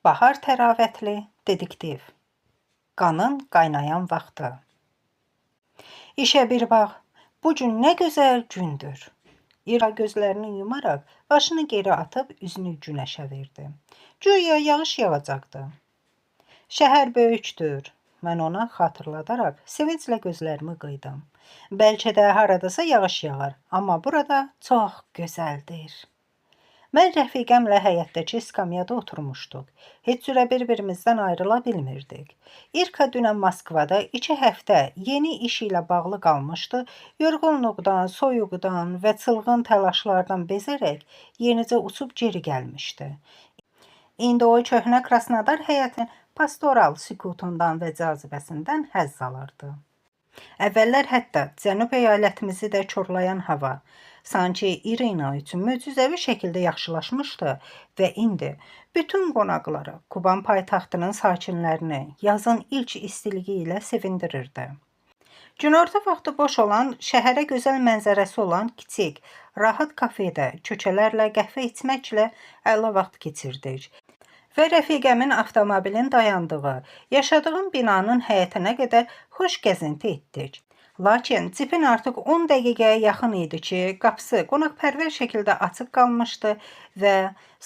Bahar təravətli dediktiv. Qanın qaynayan vaxtı. İşə bir bax, bu gün nə gözəl gündür. İra gözlərini yumaraq başını geri atıb üzünü günəşə verdi. Güya yağış yağacaqdı. Şəhər böyükdür. Mən ona xatırladaraq sevinclə gözlərimi qıydım. Bəlkə də haradasa yağış yağar, amma burada çox gözəldir. Mən rəfiqəmlə həyətdəki skamyada oturmuşduq. Heç cürə bir-birimizdən ayrıla bilmirdik. İrka dünən Moskvada 2 həftə yeni iş ilə bağlı qalmışdı. Yorğunluqdan, soyuqdan və çılğın təlaşlardan bezərək yenicə uçub geri gəlmişdi. İndi o köhnə Krasnodar həyətinin pastoral sükutundan və cazibəsindən həzz alırdı. Əvvəllər hətta cənub əyalətimizi də korlayan hava sanki İrina üçün möcüzəvi şəkildə yaxşılaşmışdı və indi bütün qonaqları, Kuban paytaxtının sakinlərini yazın ilk istiliyi ilə sevindirirdi. Günorta vaxtı boş olan, şəhərə gözəl mənzərəsi olan kiçik, rahat kafedə köçələrlə qəhvə içməklə əla vaxt keçirdik. Və rəfiqəmin avtomobilin dayandığı, yaşadığım binanın həyətinə qədər xoş gəzinti etdik. Lakin cipin artıq 10 dəqiqəyə yaxın idi ki, qapısı qonaqpərvər şəkildə açıq qalmışdı və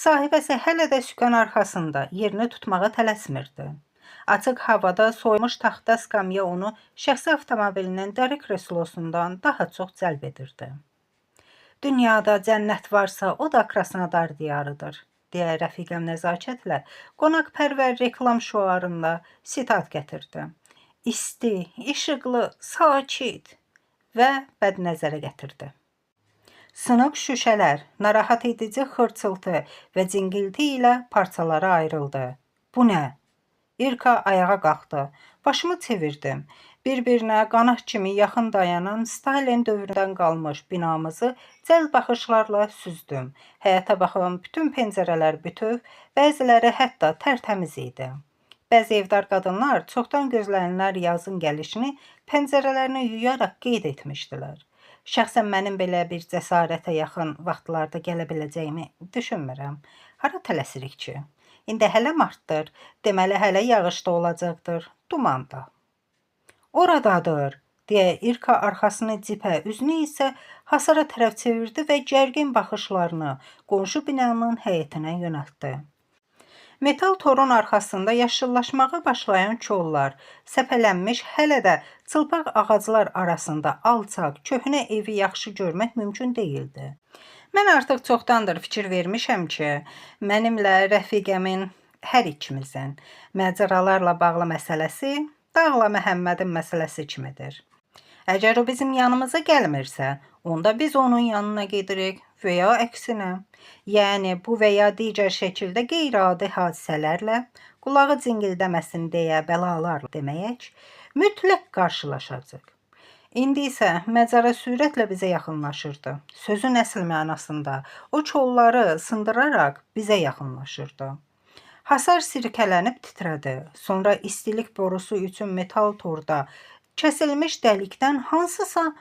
sahibəsi hələ də sükan arxasında yerini tutmağa tələsmirdi. Açıq havada soymuş taxta skamya onu şəxsi avtomobilinin dəri kreslosundan daha çox cəlb edirdi. Dünyada cənnət varsa, o da Krasnodar diyarıdır, deyə rəfiqəm nəzakətlə qonaqpərvər reklam şüarında sitat gətirdi. İsti, işıqlı, sakit və bədnəzərə gətirdi. Sınıq şüşələr, narahat edici xırçıltı və cingilti ilə parçalara ayrıldı. Bu nə? İrka ayağa qalxdı. Başımı çevirdim. Bir-birinə qanat kimi yaxın dayanan Stalin dövründən qalmış binamızı cəld baxışlarla süzdüm. Həyata baxan bütün pəncərələr bütöv, bəziləri hətta tərtəmiz idi. Bəzi evdar qadınlar çoxdan gözlənilən yazın gəlişini pəncərələrini yuyaraq qeyd etmişdilər. Şəxsən mənim belə bir cəsarətə yaxın vaxtlarda gələ biləcəyimi düşünmürəm. Hara tələsirik ki? İndi hələ martdır, deməli hələ yağış da olacaqdır, duman da. Oradadır, deyə İrka arxasını cipə, üzünü isə hasara tərəf çevirdi və gərgin baxışlarını qonşu binanın həyətinə yönəltdi. Metal torun arxasında yaşıllaşmağa başlayan kollar, səpələnmiş hələ də çılpaq ağaclar arasında alçaq, köhnə evi yaxşı görmək mümkün değildi. Mən artıq çoxdandır fikir vermişəm ki, mənimlə rəfiqəmin hər ikimizin macəralarla bağlı məsələsi Dağla Məhəmmədin məsələsi kimidir. Əgər o bizim yanımıza gəlmirsə, onda biz onun yanına gedirik və ya əksinə. Yəni, bu və ya digər şəkildə qeyri-adi hadisələrlə, qulağı cingildəməsin deyə bəlalarla deməyək, mütləq qarşılaşacaq. İndi isə məcara sürətlə bizə yaxınlaşırdı. Sözün əsl mənasında o kolları sındıraraq bizə yaxınlaşırdı. Hasar sirkələnib titrədi. Sonra istilik borusu üçün metal torda kəsilmiş dəlikdən hansısa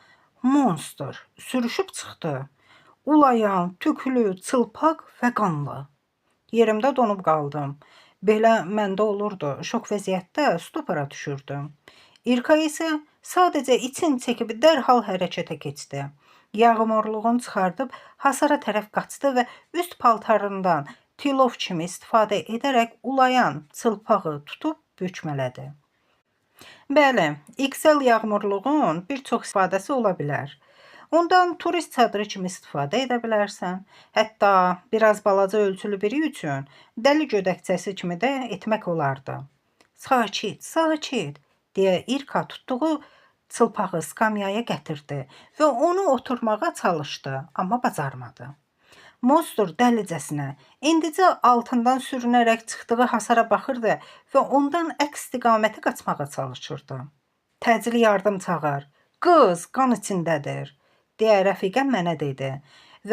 monster sürüşüb çıxdı. Ulayan, tüklü, çılpaq və qanlı. Yerimdə donub qaldım. Belə məndə olurdu. Şok vəziyyətdə stupora düşürdüm. İrka isə sadəcə için çəkib dərhal hərəkətə keçdi. Yağmurluğunu çıxardıb hasara tərəf qaçdı və üst paltarından tilov kimi istifadə edərək ulayan çılpağı tutub bükmələdi. Bəli, XL yağmurluğun bir çox istifadəsi ola bilər. Ondan turist çadırı kimi istifadə edə bilərsən. Hətta biraz balaca ölçülü biri üçün dəli gödəkçəsi kimi də etmək olardı. Sakit, sakit, deyə İrka tutduğu çılpağı skamyaya gətirdi və onu oturmağa çalışdı, amma bacarmadı. Monster dəlicəsinə, indicə altından sürünərək çıxdığı hasara baxırdı və ondan əks istiqamətə qaçmağa çalışırdı. Təcili yardım çağır, qız qan içindədir, deyə rəfiqəm mənə dedi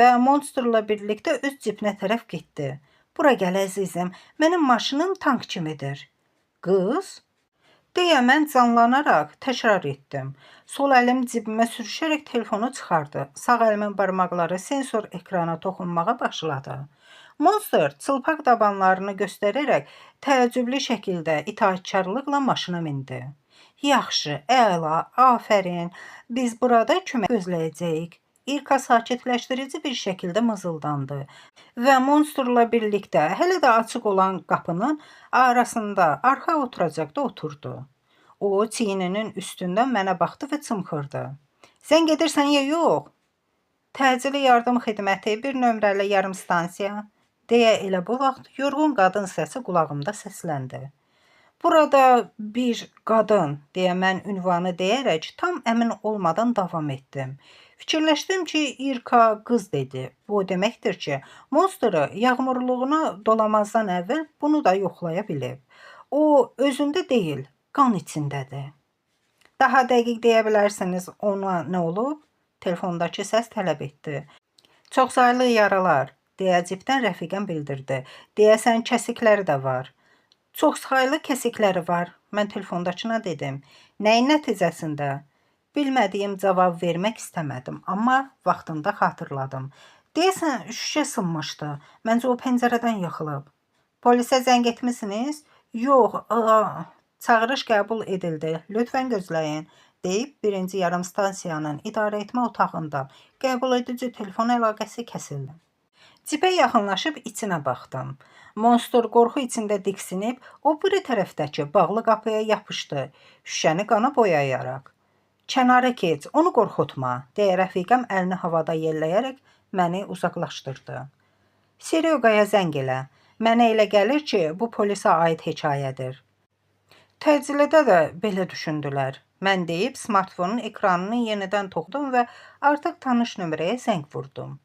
və monsterla birlikdə öz cipinə tərəf getdi. Bura gəl əzizim, mənim maşınım tank kimidir. Qız? Deyə mən canlanaraq təkrar etdim. Sol əlim cibimə sürüşərək telefonu çıxardı. Sağ əlimin barmaqları sensor ekrana toxunmağa başladı. Monster çılpaq dabanlarını göstərərək təəccüblü şəkildə itaatkarlıqla maşına mindi. Yaxşı, əla, afərin. Biz burada kömək gözləyəcəyik. İrka sakitləşdirici bir şəkildə mızıldandı və Monsterla birlikdə hələ də açıq olan qapının arasında arxa oturacaqda oturdu. O, çiyninin üstündən mənə baxdı və çımxırdı. Sən gedirsən ya yox? Təcili yardım xidməti, bir nömrəli yarım stansiya, deyə elə bu vaxt yorğun qadın səsi qulağımda səsləndi. Burada bir qadın, deyə mən ünvanı deyərək tam əmin olmadan davam etdim. Fikirləşdim ki, İrka qız dedi. Bu deməkdir ki, Monster'ı yağmurluğuna dolamazdan əvvəl bunu da yoxlaya bilib. O, özündə deyil, qan içindədir. Daha dəqiq deyə bilərsiniz, ona nə olub? Telefondakı səs tələb etdi. Çox saylı yaralar, deyə cibdən rəfiqəm bildirdi. Deyəsən kəsikləri də var. Çox saylı kəsikləri var, mən telefondakına dedim. Nəyin nəticəsində? Bilmədiyim cavab vermək istəmədim, amma vaxtında xatırladım. Deyəsən şüşə sınmışdı, məncə o pəncərədən yıxılıb. Polisə zəng etmisiniz? Yox, çağırış qəbul edildi, lütfən gözləyin, deyib birinci yarım stansiyanın idarə etmə otağında qəbul edici telefon əlaqəsi kəsildi. Cibə yaxınlaşıb içinə baxdım. Monster qorxu içində diksinib, o biri tərəfdəki bağlı qapıya yapışdı, şüşəni qana boyayaraq. Kənara keç, onu qorxutma, deyə rəfiqəm əlini havada yelləyərək məni uzaqlaşdırdı. Seryoqaya zəng elə. Mənə elə gəlir ki, bu polisə aid hekayədir. Təcilidə də belə düşündülər. Mən deyib smartfonun ekranını yenidən toxdum və artıq tanış nömrəyə zəng vurdum.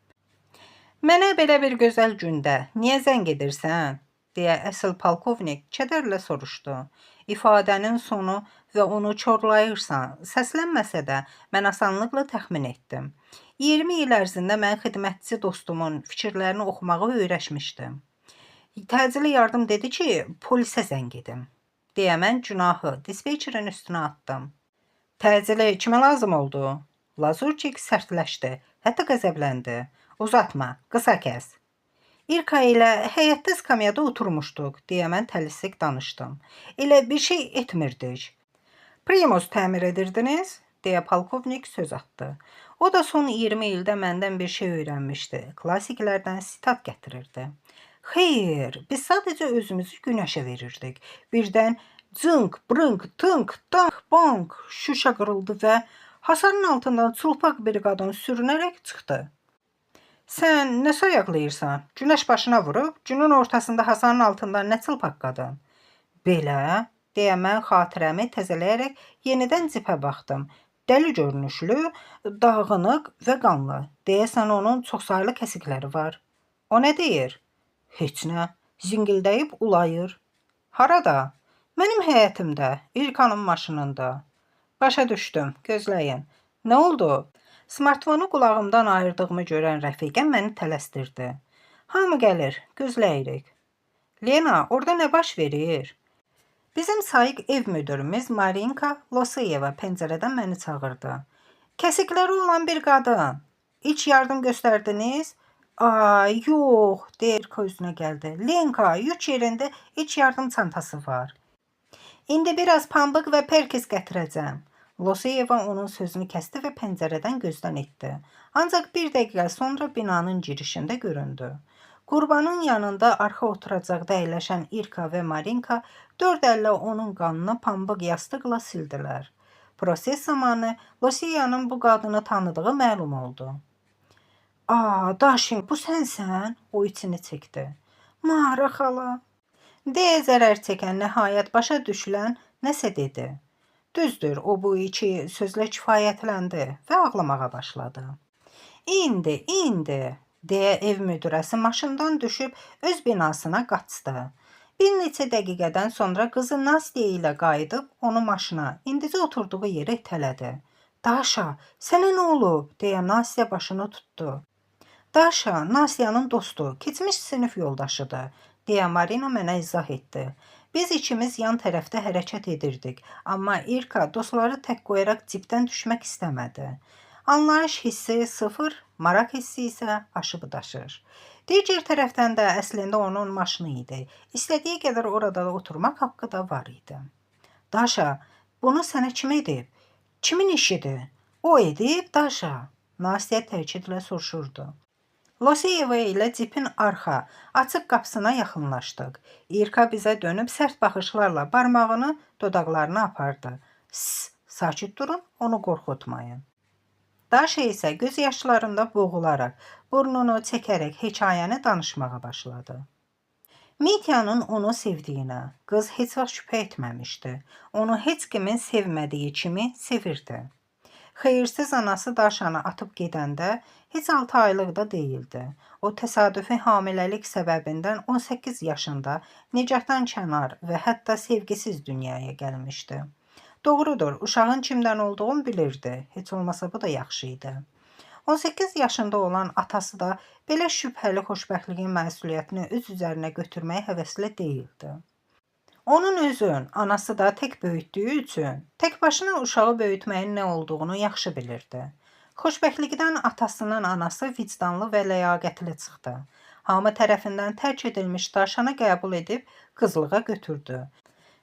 Mənə belə bir gözəl gündə niyə zəng edirsən? Deyə əsl polkovnik kədərlə soruşdu. İfadənin sonu və onu çorlayırsan, səslənməsə də mən asanlıqla təxmin etdim. 20 il ərzində mən xidmətçi dostumun fikirlərini oxumağı öyrəşmişdim. Təcili yardım dedi ki, polisə zəng edim. Deyə mən günahı dispetçerin üstünə atdım. Təcili kimə lazım oldu? Lazurçik sərtləşdi, hətta qəzəbləndi. Uzatma, qısa kəs. İrka ilə həyətdə skamyada oturmuşduq, deyə mən təlislik danışdım. Elə bir şey etmirdik. Primus təmir edirdiniz, deyə polkovnik söz atdı. O da son 20 ildə məndən bir şey öyrənmişdi. Klassiklərdən sitat gətirirdi. Xeyr, biz sadəcə özümüzü günəşə verirdik. Birdən cınq, brınq, tınq, danq, bank, şüşə qırıldı və hasarın altından çılpaq bir qadın sürünərək çıxdı. Sən nə sayaqlayırsan? Günəş başına vurub, günün ortasında hasarın altından nə çılpaq qadın? Belə, deyə mən xatirəmi təzələyərək yenidən cipə baxdım. Dəli görünüşlü, dağınıq və qanlı. Deyəsən onun çoxsaylı kəsikləri var. O nə deyir? Heç nə, zingildəyib ulayır. Harada? Mənim həyətimdə, İrkanın maşınında. Başa düşdüm, gözləyin. Nə oldu? Smartfonu qulağımdan ayırdığımı görən rəfiqəm məni tələsdirdi. Hamı gəlir, gözləyirik. Lena, orada nə baş verir? Bizim sayıq ev müdürümüz Marinka Losiyeva pəncərədən məni çağırdı. Kəsikləri olan bir qadın. İlk yardım göstərdiniz? Yox, deyə İrka üzünə gəldi. Lenka, yük yerində ilk yardım çantası var. İndi biraz pambıq və perkis gətirəcəm. Losiyeva onun sözünü kəsdi və pəncərədən gözdən etdi. Ancaq bir dəqiqə sonra binanın girişində göründü. Qurbanın yanında arxa oturacaqda əyləşən İrka və Marinka 4 əllə onun qanını pambıq yastıqla sildilər. Proses zamanı Losiyevanın bu qadını tanıdığı məlum oldu. Daşin, bu sənsən? O içini çəkdi. Mara xala. Deyə zərər çəkən nəhayət başa düşülən nəsə dedi. Düzdür, o bu iki sözlə kifayətləndi və ağlamağa başladı. İndi, deyə ev müdürəsi maşından düşüb öz binasına qaçdı. Bir neçə dəqiqədən sonra qızı Nastya ilə qayıdıb onu maşına, indicə oturduğu yerə itələdi. Daşa, sənə nə olub? Deyə Nastya başını tutdu. Daşa, Nastyanın dostu, keçmiş sinif yoldaşıdır, deyə Marina mənə izah etdi. Biz ikimiz yan tərəfdə hərəkət edirdik, amma İrka dostları tək qoyaraq cibdən düşmək istəmədi. Anlayış hissi sıfır, maraq hissi isə aşıb daşır. Digər tərəfdən də əslində onun maşını idi. İstədiyi qədər orada da oturmaq haqqı da var idi. Daşa, bunu sənə kim edib? Kimin işidir? O edib, Daşa. Nastya təkidlə soruşurdu. Loseyeva ilə cipin arxa, açıq qapısına yaxınlaşdıq. İrka bizə dönüb sərt baxışlarla barmağını dodaqlarına apardı. Sakit durun, onu qorxutmayın. Daşa isə göz yaşlarında boğularaq, burnunu çəkərək hekayəni danışmağa başladı. Mityanın onu sevdiyinə qız heç vaxt şübhə etməmişdi. Onu heç kimin sevmədiyi kimi sevirdi. Xeyirsiz anası Daşanı atıb gedəndə heç 6 aylıq da değildi. O təsadüfi hamiləlik səbəbindən 18 yaşında nicatdan kənar və hətta sevgisiz dünyaya gəlmişdi. Doğrudur, uşağın kimdən olduğunu bilirdi. Heç olmasa bu da yaxşı idi. 18 yaşında olan atası da belə şübhəli xoşbəxtliyin məsuliyyətini öz üzərinə götürməyə həvəsli deyildi. Onun özün, anası da tək böyütdüyü üçün tək başına uşağı böyütməyin nə olduğunu yaxşı bilirdi. Xoşbəxtlikdən atasının anası vicdanlı və ləyaqətli çıxdı. Hamı tərəfindən tərk edilmiş Daşanı qəbul edib qızlığa götürdü.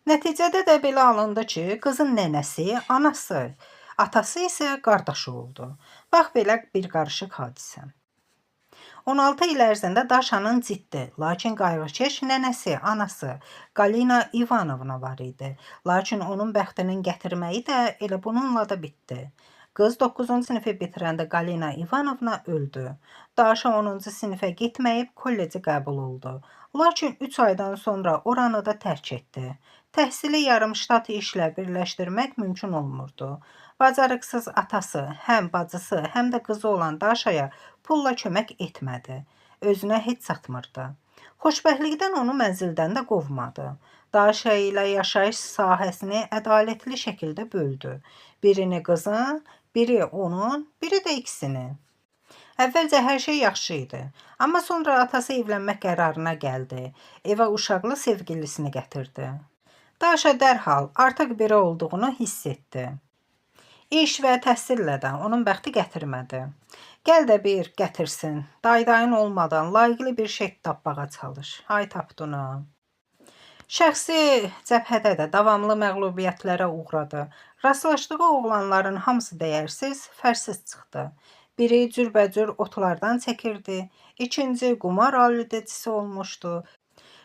Nəticədə də belə alındı ki, qızın nənəsi, anası, atası isə qardaşı oldu. Bax belə bir qarışıq hadisə. 16 il ərzində Daşanın ciddi, lakin qayğıkeş nənəsi, anası Galina İvanovna var idi. Lakin onun bəxtinin gətirməyi də elə bununla da bitdi. Qız 9-cu sinifi bitirəndə Galina İvanovna öldü. Daşa 10-cu sinifə getməyib kolleci qəbul oldu. Lakin 3 aydan sonra oranı da tərk etdi. Təhsili yarımştat işlə birləşdirmək mümkün olmurdu. Bacarıqsız atası, həm bacısı, həm də qızı olan Daşaya pulla kömək etmədi. Özünə heç çatmırdı. Xoşbəxtlikdən onu mənzildən də qovmadı. Daşa ilə yaşayış sahəsini ədalətli şəkildə böldü. Birini qızın, biri onun, biri də ikisinin. Əvvəlcə hər şey yaxşı idi. Amma sonra atası evlənmək qərarına gəldi. Evə uşaqlı sevgilisini gətirdi. Daşa dərhal artıq biri olduğunu hiss etdi. İş və təhsillə də onun bəxti gətirmədi. Gəl də bir gətirsin. Daydayın olmadan layiqli bir şey tapmağa çalış. Ay tapdını. Şəxsi cəbhədə də davamlı məğlubiyyətlərə uğradı. Rastlaşdığı oğlanların hamısı dəyərsiz, fərsiz çıxdı. Biri cürbəcür otlardan çəkirdi. İkinci qumar alüdecisi olmuşdu.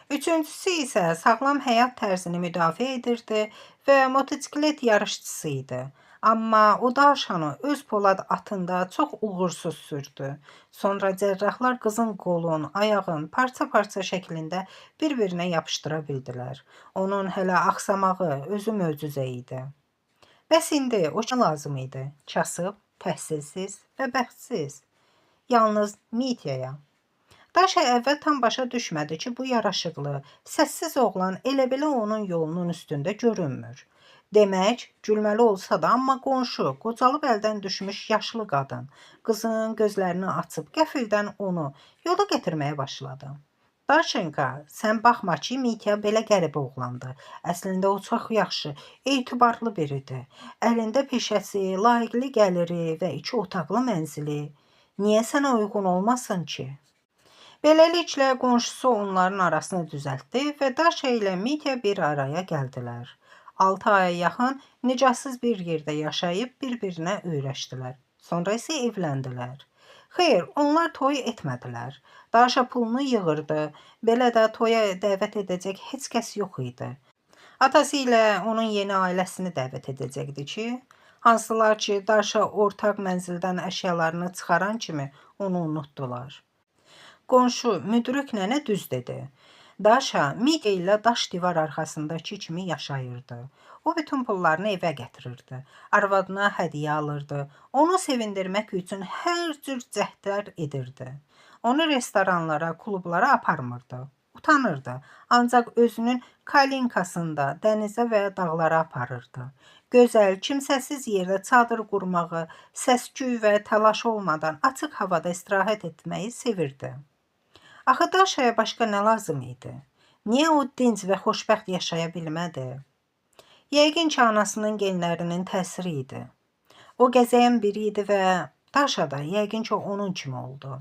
Üçüncüsü isə sağlam həyat tərzini müdafiə edirdi və motosiklet yarışçısı idi. Amma o Daşanı öz polad atında çox uğursuz sürdü. Sonra cərrahlar qızın qolun, ayağın parça-parça şəklində bir-birinə yapışdıra bildilər. Onun hələ axsamağı özü möcüzə idi. Bəs indi o ki lazım idi? Kasıb, təhsilsiz və bəxtsiz. Yalnız Mityaya. Daşa əvvəl tam başa düşmədi ki, bu yaraşıqlı, səssiz oğlan elə-belə onun yolunun üstündə görünmür. Demək, gülməli olsa da, amma qonşu, qocalıb əldən düşmüş yaşlı qadın, qızın gözlərini açıb qəfildən onu yola gətirməyə başladı. Daşenka, sən baxma ki, Mitya belə qəribə oğlandı. Əslində o çox yaxşı, etibarlı biridir. Əlində peşəsi, layiqli gəliri və 2 otaqlı mənzili. Niyə sənə uyğun olmasın ki? Beləliklə, qonşusu onların arasını düzəltdi və Daşa ilə Mitya bir araya gəldilər. 6 aya yaxın nicatsız bir yerdə yaşayıb bir-birinə öyrəşdilər. Sonra isə evləndilər. Xeyr, onlar toy etmədilər. Daşa pulunu yığırdı. Belə də toya dəvət edəcək heç kəs yox idi. Atası ilə onun yeni ailəsini dəvət edəcəkdi ki, hansılar ki, Daşa ortaq mənzildən əşyalarını çıxaran kimi onu unutdular. Qonşu müdrik nənə düz dedi. Daşa Mitya ilə daş divar arxasındakı kimi yaşayırdı. O bütün pullarını evə gətirirdi. Arvadına hədiyyə alırdı. Onu sevindirmək üçün hər cür cəhdlər edirdi. Onu restoranlara, klublara aparmırdı. Utanırdı. Ancaq özünün kalinkasında dənizə və dağlara aparırdı. Gözəl, kimsəsiz yerdə çadır qurmağı, səs-küy və təlaş olmadan açıq havada istirahət etməyi sevirdi. Axı Daşaya başqa nə lazım idi? Niyə o dinc və xoşbəxt yaşaya bilmədi? Yəqin ki, anasının genlərinin təsiri idi. O gəzəyən biri idi və Daşa da yəqin ki, onun kimi oldu.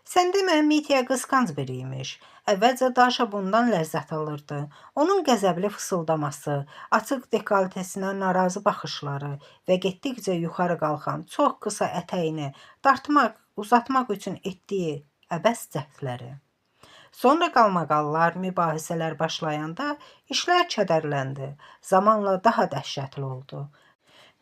Sən demə, Mitya qısqanc biri imiş. Əvvəlcə Daşa bundan ləzzət alırdı. Onun qəzəbli fısıldaması, açıq dekoltesinə narazı baxışları və getdikcə yuxarı qalxan çox qısa ətəyini dartmaq, uzatmaq üçün etdiyi əbəs cəhdləri. Sonra qalmaqallar, mübahisələr başlayanda işlər kədərləndi. Zamanla daha dəhşətli oldu.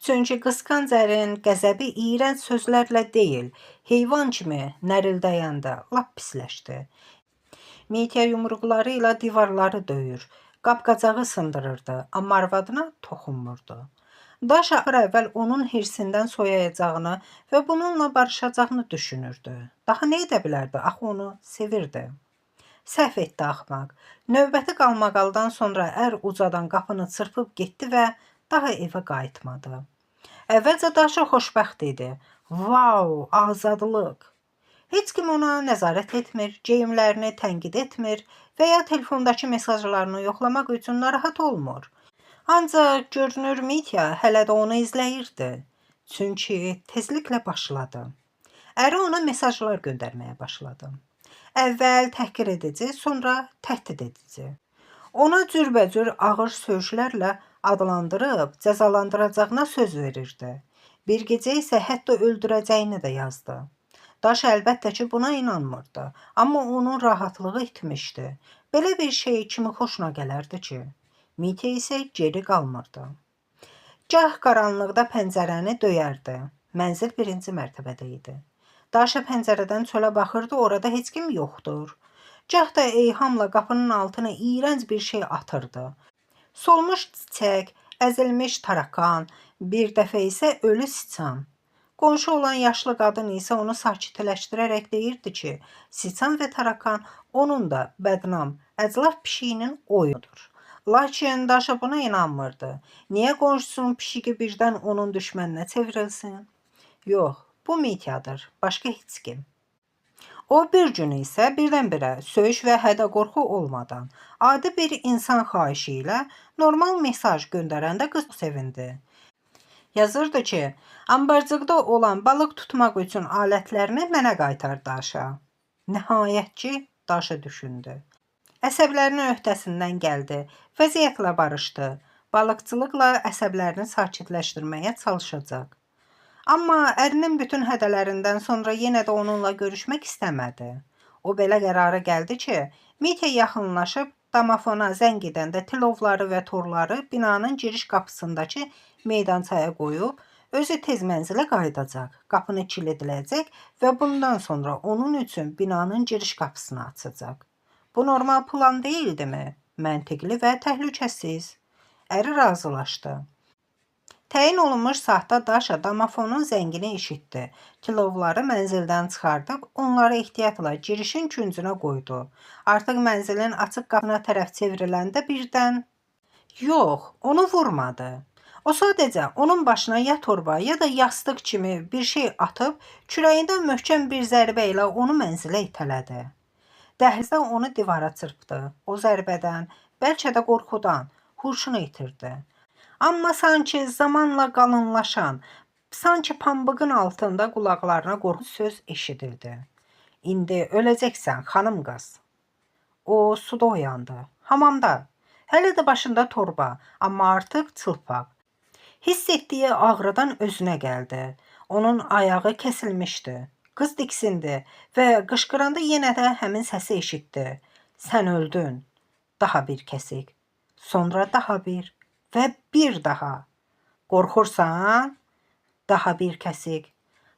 Çünki qısqanc ərin qəzəbi iyrənc sözlərlə deyil, heyvan kimi nərildəyəndə lap pisləşdi. Mitya yumruqları ilə divarları döyür, qapqacağı sındırırdı, amma arvadına toxunmurdu. Daşa əvvəl onun hirsindən soyuyacağını və bununla barışacağını düşünürdü. Daha nə edə bilərdi? Axı onu sevirdi. Səhv etdi axmaq. Növbəti qalmaqaldan sonra ər ucadan qapını çırpıb getdi və daha evə qayıtmadı. Əvvəlcə Daşa xoşbəxt idi. Vau, azadlıq! Heç kim ona nəzarət etmir, geyimlərini tənqid etmir və ya telefondakı mesajlarını yoxlamaq üçün narahat olmur. Ancaq görünür Mitya hələ də onu izləyirdi. Çünki tezliklə başladı. Əri ona mesajlar göndərməyə başladı. Əvvəl təhqir edici, sonra təhdid edici. Ona cürbəcür ağır sözlərlə adlandırıb cəzalandıracağına söz verirdi. Bir gecə isə hətta öldürəcəyini də yazdı. Daş əlbəttə ki, buna inanmırdı, amma onun rahatlığı itmişdi. Belə bir şey kimi xoşuna gələrdi ki, Mitya isə geri qalmırdı. Gah qaranlıqda pəncərəni döyərdi. Mənzil 1-ci mərtəbədə idi. Daşa pəncərədən çölə baxırdı, orada heç kim yoxdur. Gah da eyhamla qapının altına iyrənc bir şey atırdı. Solmuş çiçək, əzilmiş tarakan, bir dəfə isə ölü siçan. Qonşu olan yaşlı qadın isə onu sakitləşdirərək deyirdi ki, siçan və tarakan onun da bədnam, əclaf pişiyinin oyunudur. Lakin Daşa buna inanmırdı. Niyə qonşusunun pişiyi birdən onun düşməninə çevrilsin? Yox, bu Mityadır, başqa heç kim. O bir gün isə birdən-birə söyüş və hədə-qorxu olmadan adi bir insan xahişi ilə normal mesaj göndərəndə qız sevindi. Yazırdı ki, ambarcıqda olan balıq tutmaq üçün alətlərini mənə qaytar Daşa. Nəhayət ki, Daşa düşündü. Əsəblərinin öhdəsindən gəldi, vəziyyətlə barışdı, balıqçılıqla əsəblərini sakitləşdirməyə çalışacaq. Amma ərinin bütün hədələrindən sonra yenə də onunla görüşmək istəmədi. O belə qərara gəldi ki, Mitya yaxınlaşıb damafona zəng edəndə tilovları və torları binanın giriş qapısındakı meydançaya qoyub, özü tez mənzilə qayıdacaq, qapını kilidləyəcək və bundan sonra onun üçün binanın giriş qapısını açacaq. Bu normal plan deyildimi? Məntiqli və təhlükəsiz. Əri razılaşdı. Təyin olunmuş saatda Daşa damafonun zəngini eşitdi. Tilovları mənzildən çıxardıb, onları ehtiyatla girişin küncünə qoydu. Artıq mənzilin açıq qapına tərəf çevriləndə birdən... Yox, onu vurmadı. O sadəcə onun başına ya torba, ya da yastıq kimi bir şey atıb, kürəyindən möhkəm bir zərbə ilə onu mənzilə itələdi. Dəhlizdə onu divara çırpdı. O zərbədən, bəlkə də qorxudan, huşunu itirdi. Amma sanki zamanla qalınlaşan, sanki pambığın altında qulaqlarına qorxu söz eşidildi. İndi öləcəksən, xanım qız. O suda oyandı, hamamda. Hələ də başında torba, amma artıq çılpaq. Hiss etdiyi ağrıdan özünə gəldi. Onun ayağı kəsilmişdi. Qız diksindi və qışqıranda yenə də həmin səsi eşitdi. Sən öldün. Daha bir kəsik. Sonra daha bir. Və bir daha. Qorxursan? Daha bir kəsik.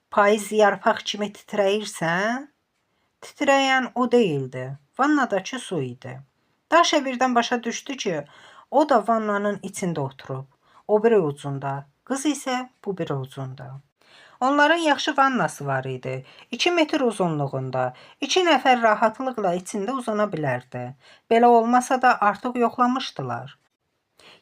Payız yarpaq kimi titrəyirsən? Titrəyən o deyildi. Vannadakı su idi. Daşa birdən başa düşdü ki, o da vannanın içində oturub. O biri ucunda. Qız isə bu biri ucunda. Onların yaxşı vannası var idi. 2 metr uzunluğunda. 2 nəfər rahatlıqla içində uzana bilərdi. Belə olmasa da artıq yoxlamışdılar.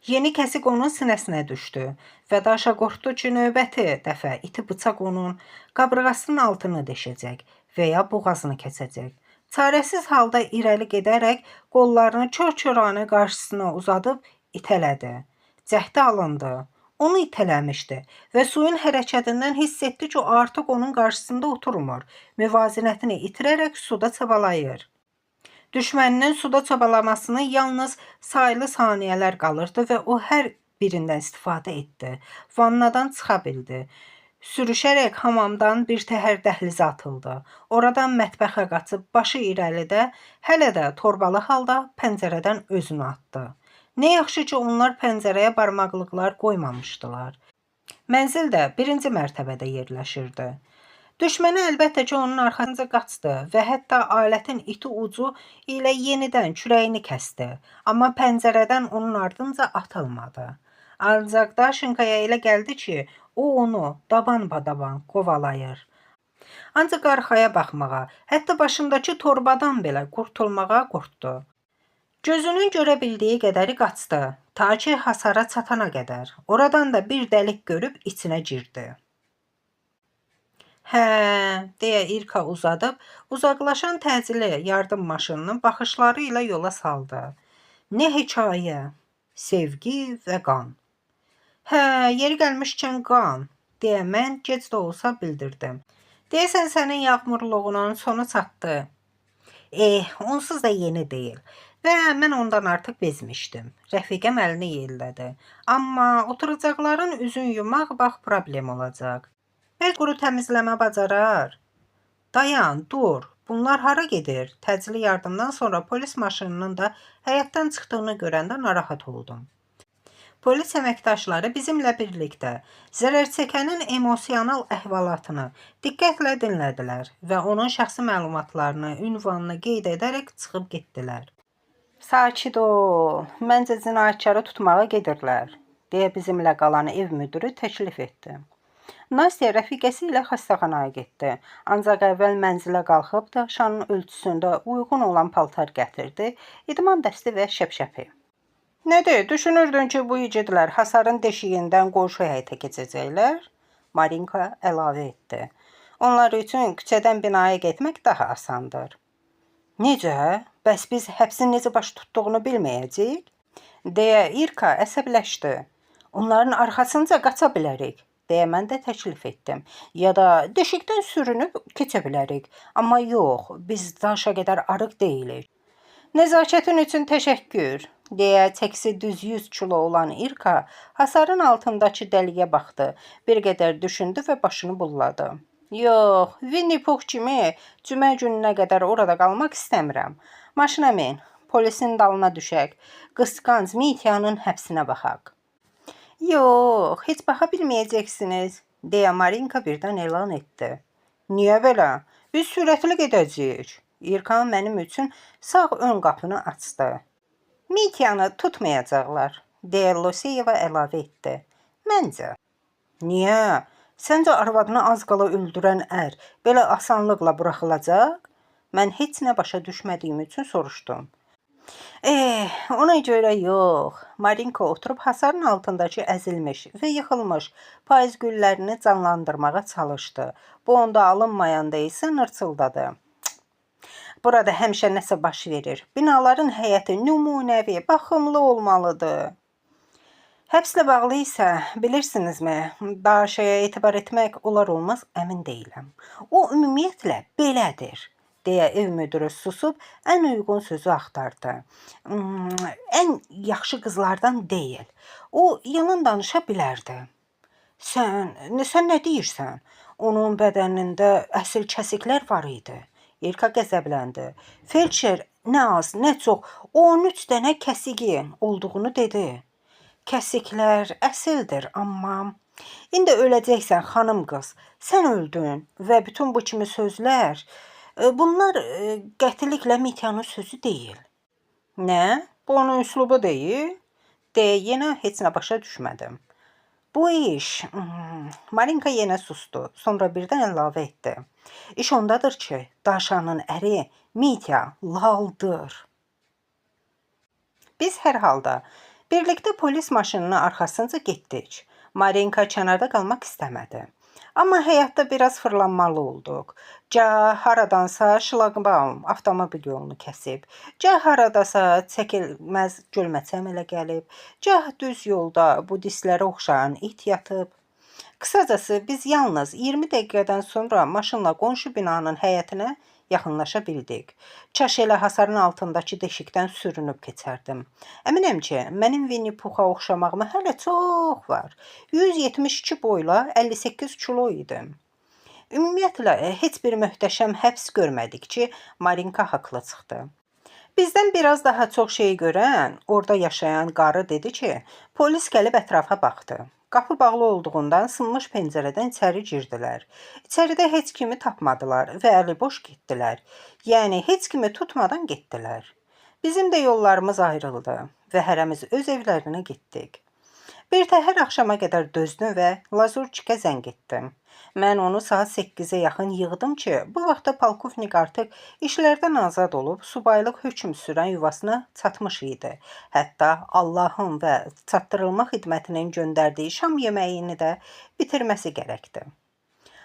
Yeni kəsik onun sinəsinə düşdü və Daşa qorxdu ki, növbəti dəfə iti bıçaq onun qaburğasının altını deşəcək və ya boğazını kəsəcək. Çarəsiz halda irəli gedərək qollarını kör-körənə qarşısına uzadıb itələdi. Cəhdi alındı. onu itələmişdi və suyun hərəkətindən hiss etdi ki, o artıq onun qarşısında oturmur. Müvazinətini itirərək suda çabalayır. Düşməninin suda çabalamasına yalnız sayılı saniyələr qalırdı və o hər birindən istifadə etdi. Vannadan çıxa bildi. Sürüşərək hamamdan bir təhər dəhlizə atıldı. Oradan mətbəxə qaçıb başı irəlidə, hələ də torbalı halda pəncərədən özünü atdı. Nə yaxşı ki, onlar pəncərəyə barmaqlıqlar qoymamışdılar. Mənzil də birinci mərtəbədə yerləşirdi. Düşməni əlbəttə ki, onun arxasınca qaçdı və hətta alətin iti ucu ilə yenidən kürəyini kəsdi. Amma pəncərədən onun ardınca atılmadı. Ancaq Daşinkaya elə gəldi ki, o onu daban-badaban qovalayır. Ancaq arxaya baxmağa, hətta başındakı torbadan belə qurtulmağa qorxdu. Gözünün görə bildiyi qədəri qaçdı, ta ki hasara çatana qədər. Oradan da bir dəlik görüb içinə girdi. Hə, deyə İrka uzadıb, uzaqlaşan təcili yardım maşınını baxışları ilə yola saldı. Nə hekayə, sevgi və qan. Hə, yeri gəlmişkən qan, deyə mən gec də olsa bildirdim. Deyəsən sənin yağmurluğunun sonu çatdı. Onsuz da yeni deyil və mən ondan artıq bezmişdim. Rəfiqəm əlini yellədi. Amma oturacaqların üzün yumaq bax problem olacaq. Bəlkə quru təmizləmə bacarar. Dayan, dur. Bunlar hara gedir? Təcili yardımdan sonra polis maşınının da həyətdən çıxdığını görəndə narahat oldum. Polis əməkdaşları bizimlə birlikdə zərər çəkənin emosional əhvalatını diqqətlə dinlədilər və onun şəxsi məlumatlarını, ünvanını qeyd edərək çıxıb getdilər. Sakit ol, məncə cinayətkarı tutmağa gedirlər, deyə bizimlə qalan ev müdürü təklif etdi. Nastya rəfiqəsi ilə xəstəxanaya getdi. Ancaq əvvəl mənzilə qalxıb daşanın ölçüsündə uyğun olan paltar gətirdi, idman dəsti və şəpşəpi. Nədir, düşünürdün ki, bu igidlər hasarın deşiyindən qonşu həyətə keçəcəklər? Marinka əlavə etdi. Onlar üçün küçədən binaya getmək daha asandır. Necə? Bəs biz həbsin necə baş tutduğunu bilməyəcəyik? Deyə İrka əsəbləşdi. Onların arxasınca qaça bilərik, deyə mən də təklif etdim. Ya da deşikdən sürünüb keçə bilərik. Amma yox, biz daşa qədər arıq deyilik. Nəzakətin üçün təşəkkür, deyə çəkisi düz 100 kilo olan İrka hasarın altındakı dəliyə baxdı. Bir qədər düşündü və başını bulladı. Yox, Winnie Pooh kimi cümə gününə qədər orada qalmaq istəmirəm. Maşına min, polisin dalına düşək. Qısqanc Mityanın həbsinə baxaq. Yox, heç baxa bilməyəcəksiniz, deyə Marinka birdən elan etdi. Niyə belə? Biz sürətli gedəcəyik. İrka mənim üçün sağ ön qapını açdı. Mityanı tutmayacaqlar, deyə Loseyeva əlavə etdi. Məncə. Niyə? Səncə arvadını az qala öldürən ər belə asanlıqla buraxılacaq? Mən heç nə başa düşmədiyim üçün soruşdum. Ona görə yox. Marinka oturub hasarın altındakı əzilmiş və yıxılmış payız güllərini canlandırmağa çalışdı. Bu onda alınmayanda isə nırçıldadı. Burada həmişə nəsə baş verir. Binaların həyəti nümunəvi, baxımlı olmalıdır. Həbslə bağlı isə, bilirsinizmi, Daşaya etibar etmək olar olmaz əmin deyiləm. O ümumiyyətlə belədir, deyə ev müdürü susub ən uyğun sözü axtardı. Ən yaxşı qızlardan deyil. O yalan danışa bilərdi. Sən nə deyirsən? Onun bədənində əsl kəsiklər var idi. İrka qəzəbləndi. Felçer nə az, nə çox 13 dənə kəsiyin olduğunu dedi. Kəsiklər əsildir, amma indi öləcəksən, xanım qız. Sən öldün və bütün bu kimi sözlər, bunlar qətiliklə Mityanın sözü deyil. Nə? Bu onun üslubu deyil? Deyə yenə heç nə başa düşmədim. Bu iş, Marinka yenə sustu, sonra birdən əlavə etdi. İş ondadır ki, Daşanın əri Mitya laldır. Biz hər halda birlikdə polis maşınının arxasınca getdik. Marinka kənarda qalmaq istəmədi. Amma həyatda biraz fırlanmalı olduq. Gah haradansa şlaqbaum avtomobil yolunu kəsib, gah haradasa çəkilməz gölməçə əmələ gəlib, gah düz yolda budistlərə oxşayan it yatıb. Qısacası biz yalnız 20 dəqiqədən sonra maşınla qonşu binanın həyətinə yaxınlaşa bildik. Kaş elə hasarın altındakı deşikdən sürünüb keçərdim. Əminəm ki, mənim Winnie Puha oxşamağıma hələ çox var. 172 boyla 58 kilo idim. Ümumiyyətlə, heç bir möhtəşəm həbs görmədik ki, Marinka haqlı çıxdı. Bizdən biraz daha çox şey görən, orada yaşayan qarı dedi ki, polis gəlib ətrafa baxdı. Qapı bağlı olduğundan sınmış pəncərədən içəri girdilər. İçəridə heç kimi tapmadılar və əliboş getdilər. Yəni, heç kimi tutmadan getdilər. Bizim də yollarımız ayrıldı və hərəmiz öz evlərinə getdik. Bir təhər axşama qədər dözdüm və Lazurçikə zəng etdim. Mən onu saat 8-ə yaxın yığdım ki, bu vaxtda polkovnik artıq işlərdən azad olub, subaylıq hökm sürən yuvasına çatmış idi. Hətta Allahın və çatdırılma xidmətinin göndərdiyi şam yeməyini də bitirməsi gərəkdi.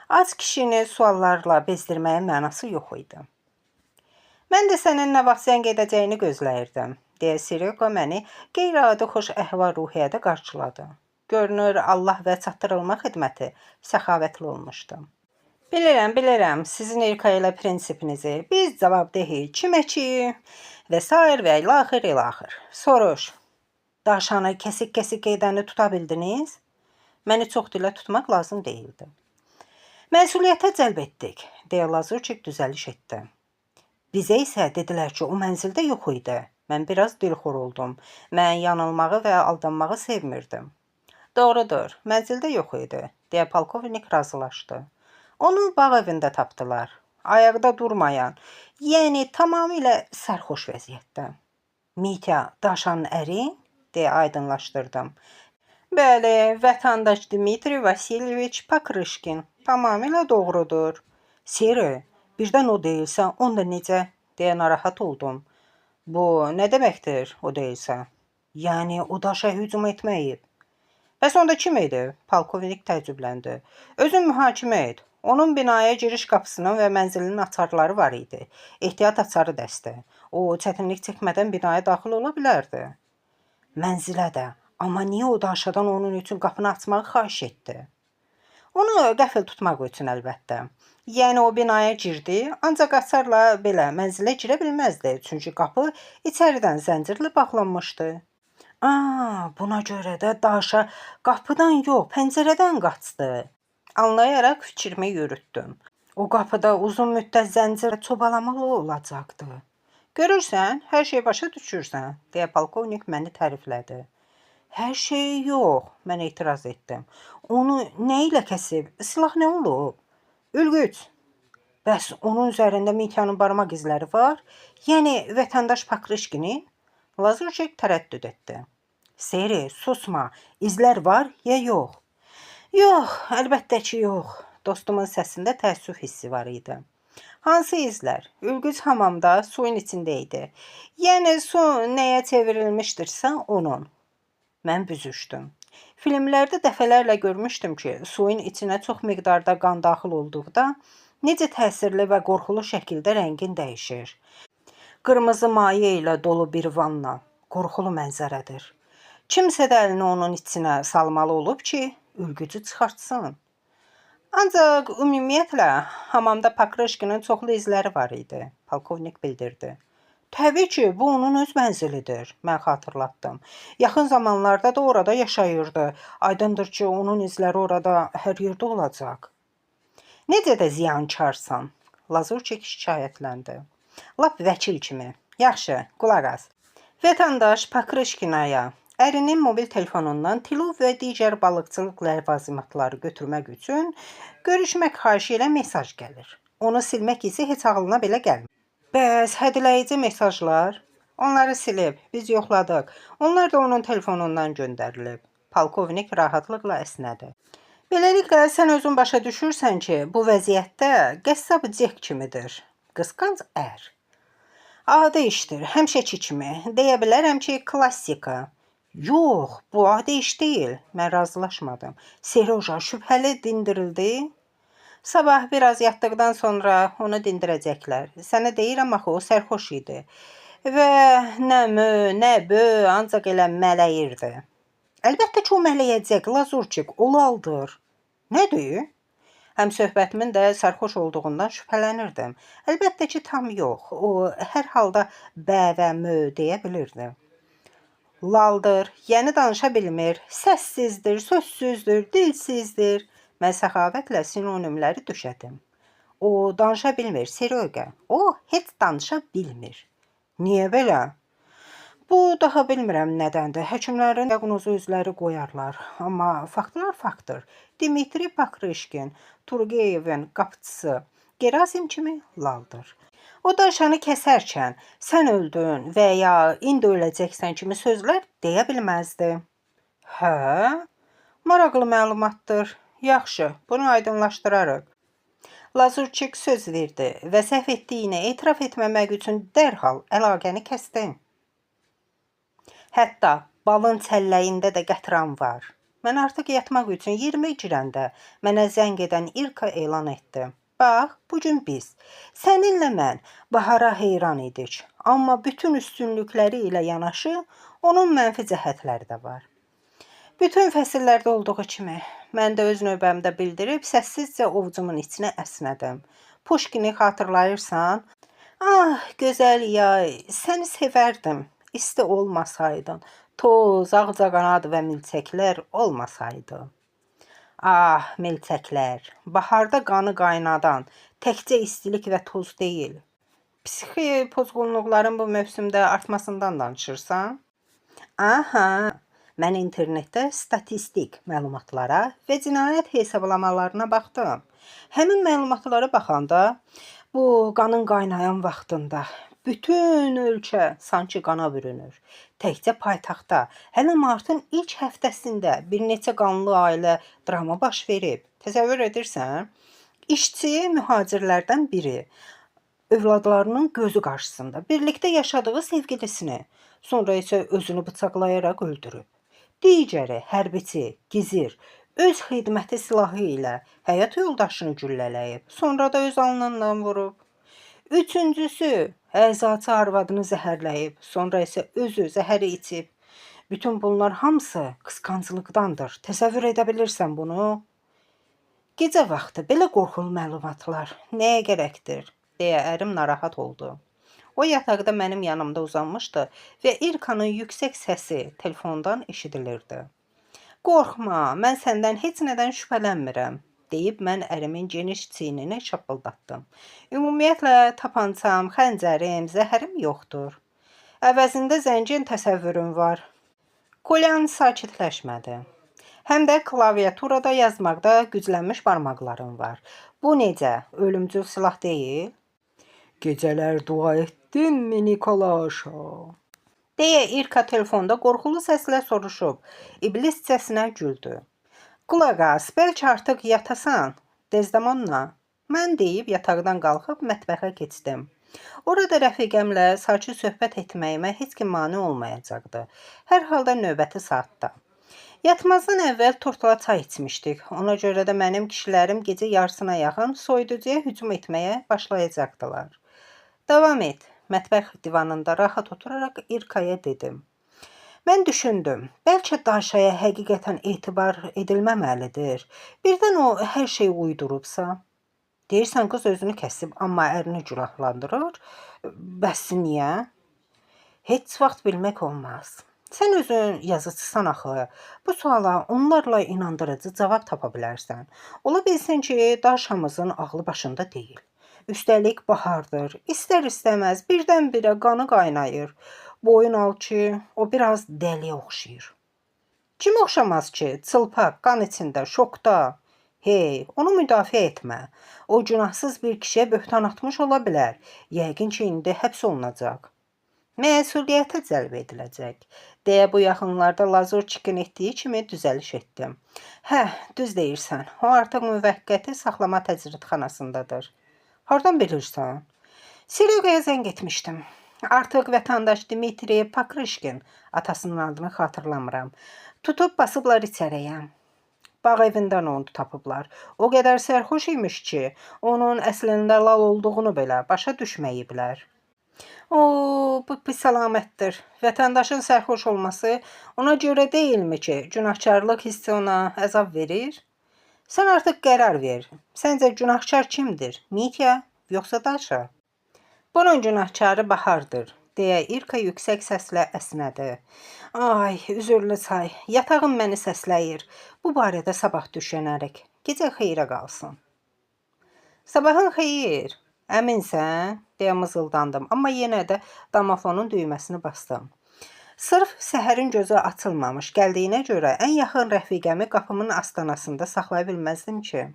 Az kişini suallarla bezdirməyin mənası yox idi. Mən də sənin nə vaxt zəng edəcəyini gözləyirdim, deyə Seryoqa məni qeyri-adi xoş əhval-ruhiyyədə qarşıladı. Görünür, Allah və çatdırılma xidməti səxavətli olmuşdu. Bilirəm, sizin İlka ilə prinsipinizi, biz cavabdehik, kiməki və sair və ilaxır. Soruş, daşanı kəsik-kəsik edəni tuta bildiniz? Məni çox dilə tutmaq lazım deyildi. Məsuliyyətə cəlb etdik, deyə Lazurçik düzəliş etdi. Bizə isə dedilər ki, o mənzildə yox idi. Mən biraz dilxor oldum. Mən yanılmağı və aldanmağı sevmirdim. Doğrudur, mənzildə yox idi, deyə polkovnik razılaşdı. Onu bağ evində tapdılar. Ayaqda durmayan, yəni tamamilə sərxoş vəziyyətdə. Mitya, Daşanın əri, deyə aydınlaşdırdım. Bəli, vətəndaş Dmitri Vasilyeviç Pakrışkin, tamamilə doğrudur. Seri, birdən o deyilsə, onda necə, deyə narahat oldum. Bu, nə deməkdir, o deyilsə? Yəni, o daşa hücum etməyib. Bəs onda kim idi? Polkovnik təəccübləndi. Özün mühakimə et. Onun binaya giriş qapısının və mənzilinin açarları var idi. Ehtiyat açarı dəstə. O, çətinlik çəkmədən binaya daxil ola bilərdi. Mənzilə də. Amma niyə o da aşağıdan onun üçün qapını açmağı xahiş etdi? Onu qəfil tutmaq üçün əlbəttə. Yəni o binaya girdi, ancaq açarla belə mənzilə girə bilməzdi. Çünki qapı içəridən zəncirlə bağlanmışdı. Buna görə də daşa qapıdan yox, pəncərədən qaçdı. Anlayaraq fikrimi yürütdüm. O qapıda uzun müddət zəncir çobalamalı olacaqdı. Görürsən, hər şey başa düşürsən, deyə polkovnik məni təriflədi. Hər şey yox, mən etiraz etdim. Onu nə ilə kəsib? Silah nə olub? Ülgüc. Bəs onun üzərində Mityanın barmaq izləri var? Yəni vətəndaş Pakrışkinin? Lazurçik tərəddüd etdi. Seri, susma. İzlər var ya yox? Yox, əlbəttə ki, yox. Dostumun səsində təəssüf hissi var idi. Hansı izlər? Ülgüc hamamda, suyun içində idi. Yəni su nəyə çevrilmişdirsə onun. Mən büzüşdüm. Filmlərdə dəfələrlə görmüşdüm ki, suyun içinə çox miqdarda qan daxil olduqda necə təsirli və qorxulu şəkildə rəngin dəyişir. Qırmızı maye ilə dolu bir vanna, qorxulu mənzərədir. Kimsə də əlini onun içinə salmalı olub ki, ülgücü çıxartsın. Ancaq ümumiyyətlə, hamamda Pakrışkinin çoxlu izləri var idi, polkovnik bildirdi. Təbii ki, bu onun öz mənzilidir, mən xatırlatdım. Yaxın zamanlarda da orada yaşayırdı. Aydındır ki, onun izləri orada hər yerdə olacaq. Necə də ziyankarsan, Lazurçik şikayətləndi. Lap vəkil kimi. Yaxşı, qulaq as. Vətəndaş Pakrışkinaya ərinin mobil telefonundan tilov və digər balıqçılıq ləvazimatları götürmək üçün görüşmək xahişi ilə mesaj gəlir. Onu silmək isə heç ağlına belə gəlmir. Bəs hədələyici mesajlar? Onları silib, biz yoxladıq. Onlar da onun telefonundan göndərilib. Polkovnik rahatlıqla əsnədi. Beləliklə, sən özün başa düşürsən ki, bu vəziyyətdə qəssab Cek kimidir. Qısqanc ər. Adi işdir, həmişəki kimi. Deyə bilərəm ki, klassika. Yox, bu adi iş deyil. Mən razılaşmadım. Seroja şübhəli dindirildi. Sabah biraz yatdıqdan sonra onu dindirəcəklər. Sənə deyirəm axı o sərxoş idi. Və nə mö, nə bö, ancaq elə mələyirdi. Əlbəttə ki, o mələyəcək, Lazurçik, o laldır. Nədir? Həm söhbətimin də sərxoş olduğundan şübhələnirdim. Əlbəttə ki, tam yox. O hər halda bə və mö deyə bilirdi. Laldır, yəni danışa bilmir, səssizdir, sözsüzdür, dilsizdir. Mən səxavətlə sinonimləri düşədim. O danışa bilmir, Seryoqa. O heç danışa bilmir. Niyə belə? Bu daha bilmirəm nədəndir. Həkimlərin diaqnozu özləri qoyarlar. Amma faktlar faktdır. Dmitri Pakrışkin, Turgeyevin qapıçısı Gerasim kimi laldır. O daşanı kəsərkən sən öldün və ya indi öləcəksən kimi sözlər deyə bilməzdi. Hə? Maraqlı məlumatdır. Yaxşı, bunu aydınlaşdırarıq. Lazurçik söz verdi və səhv etdiyini etiraf etməmək üçün dərhal əlaqəni kəsdi. Hətta balın çəlləyində də qətran var. Mən artıq yatmaq üçün 20 girəndə mənə zəng edən İlka elan etdi. Bax, bugün biz, səninlə mən Bahara heyran idik. Amma bütün üstünlükləri ilə yanaşı, onun mənfi cəhətləri də var. Bütün fəsillərdə olduğu kimi, mən də öz növbəmdə bildirib, səssizcə ovucumun içinə əsnədim. Puşkini xatırlayırsan? Ah, gözəl yay, səni sevərdim. İsti olmasaydın, toz, ağcaqanad və milçəklər olmasaydı. Ah, milçəklər, baharda qanı qaynadan, təkcə istilik və toz deyil. Psixi pozğunluqların bu mövsümdə artmasından danışırsan? Aha, mən internetdə statistik məlumatlara və cinayət hesablamalarına baxdım. Həmin məlumatlara baxanda, bu qanın qaynayan vaxtında bütün ölkə sanki qana bürünür. Təkcə paytaxtda, hələ martın ilk həftəsində bir neçə qanlı ailə drama baş verib. Təsəvvür edirsən? İşçi mühacirlərdən biri övladlarının gözü qarşısında birlikdə yaşadığı sevgilisini, sonra isə özünü bıçaqlayaraq öldürüb. Digəri hərbiçi, gizir, öz xidməti silahı ilə həyat yoldaşını güllələyib, sonra da öz alnından vurub. Üçüncüsü əzaçı arvadını zəhərləyib, sonra isə özü zəhəri içib. Bütün bunlar hamısı qısqanclıqdandır. Təsəvvür edə bilirsən bunu? Gecə vaxtı belə qorxulu məlumatlar nəyə gərəkdir, deyə ərim narahat oldu. O yataqda mənim yanımda uzanmışdı və İlkanın yüksək səsi telefondan eşidilirdi. Qorxma, mən səndən heç nədən şübhələnmirəm, deyib mən ərimin geniş çiynini şapıldatdım. Ümumiyyətlə tapancam, xəncərim, zəhərim yoxdur. Əvəzində zəngin təsəvvürüm var. Kolyan sakitləşmədi. Həm də klaviaturada yazmaqda güclənmiş barmaqlarım var. Bu necə, ölümcül silah deyil? Gecələr dua etdinmi Nikolaşa? Deyə İlka telefonda qorxulu səslə soruşub, ibliscəsinə güldü. Qulaq as, bəlkə artıq yatasan, Dezdemona. Mən deyib yataqdan qalxıb mətbəxə keçdim. Orada rəfiqəmlə sakit söhbət etməyimə heç kim mane olmayacaqdı. Hər halda növbəti saatda. Yatmazdan əvvəl tortla çay içmişdik. Ona görə də mənim kişilərim gecə yarısına yaxın soyuducuya hücum etməyə başlayacaqdılar. Davam et, mətbəx divanında rahat oturaraq İlkaya dedim. Mən düşündüm, bəlkə Daşaya həqiqətən etibar edilməməlidir. Birdən o hər şeyi uydurubsa. Deyirsən qız özünü kəsib, amma ərini günahlandırır. Bəs niyə? Heç vaxt bilmək olmaz. Sən özün yazıcısan axı. Bu suala onlarla inandırıcı cavab tapa bilərsən. Ola bilsin ki, Daşamızın ağlı başında deyil. Üstəlik bahardır. İstər-istəməz birdən-birə qanı qaynayır. Boyun al ki, o biraz dəliyə oxşayır. Kim oxşamaz ki? Çılpaq, qan içində, şokda. Hey, onu müdafiə etmə. O günahsız bir kişiyə böhtan atmış ola bilər. Yəqin ki, indi həbs olunacaq. Məsuliyyətə cəlb ediləcək, deyə bu yaxınlarda Lazurçikin etdiyi kimi düzəliş etdim. Hə, düz deyirsən, o artıq müvəqqəti saxlama təcridxanasındadır. Hardan bilirsən? Seryoqaya zəng etmişdim. Artıq vətəndaş Dmitri Pakrışkin, atasının adını xatırlamıram. Tutub basıblar içəriyə. Bağ evindən onu tapıblar. O qədər sərxoş imiş ki, onun əslində lal olduğunu belə başa düşməyiblər. Bu pis əlamətdir. Vətəndaşın sərxoş olması ona görə deyilmi ki, günahkarlıq hissi ona əzab verir? Sən artıq qərar ver. Səncə günahkar kimdir? Mitya, yoxsa Daşa? Bunun günahkarı Bahardır, deyə İrka yüksək səslə əsnədi. Ay, üzürlü çay, yatağım məni səsləyir. Bu barədə sabah düşünərik. Gecə xeyrə qalsın. Sabahın xeyir. Əminsən? Deyə mızıldandım, amma yenə də damafonun düyməsini bastım. Sırf səhərin gözü açılmamış gəldiyinə görə ən yaxın rəfiqəmi qapımın astanasında saxlaya bilməzdim ki.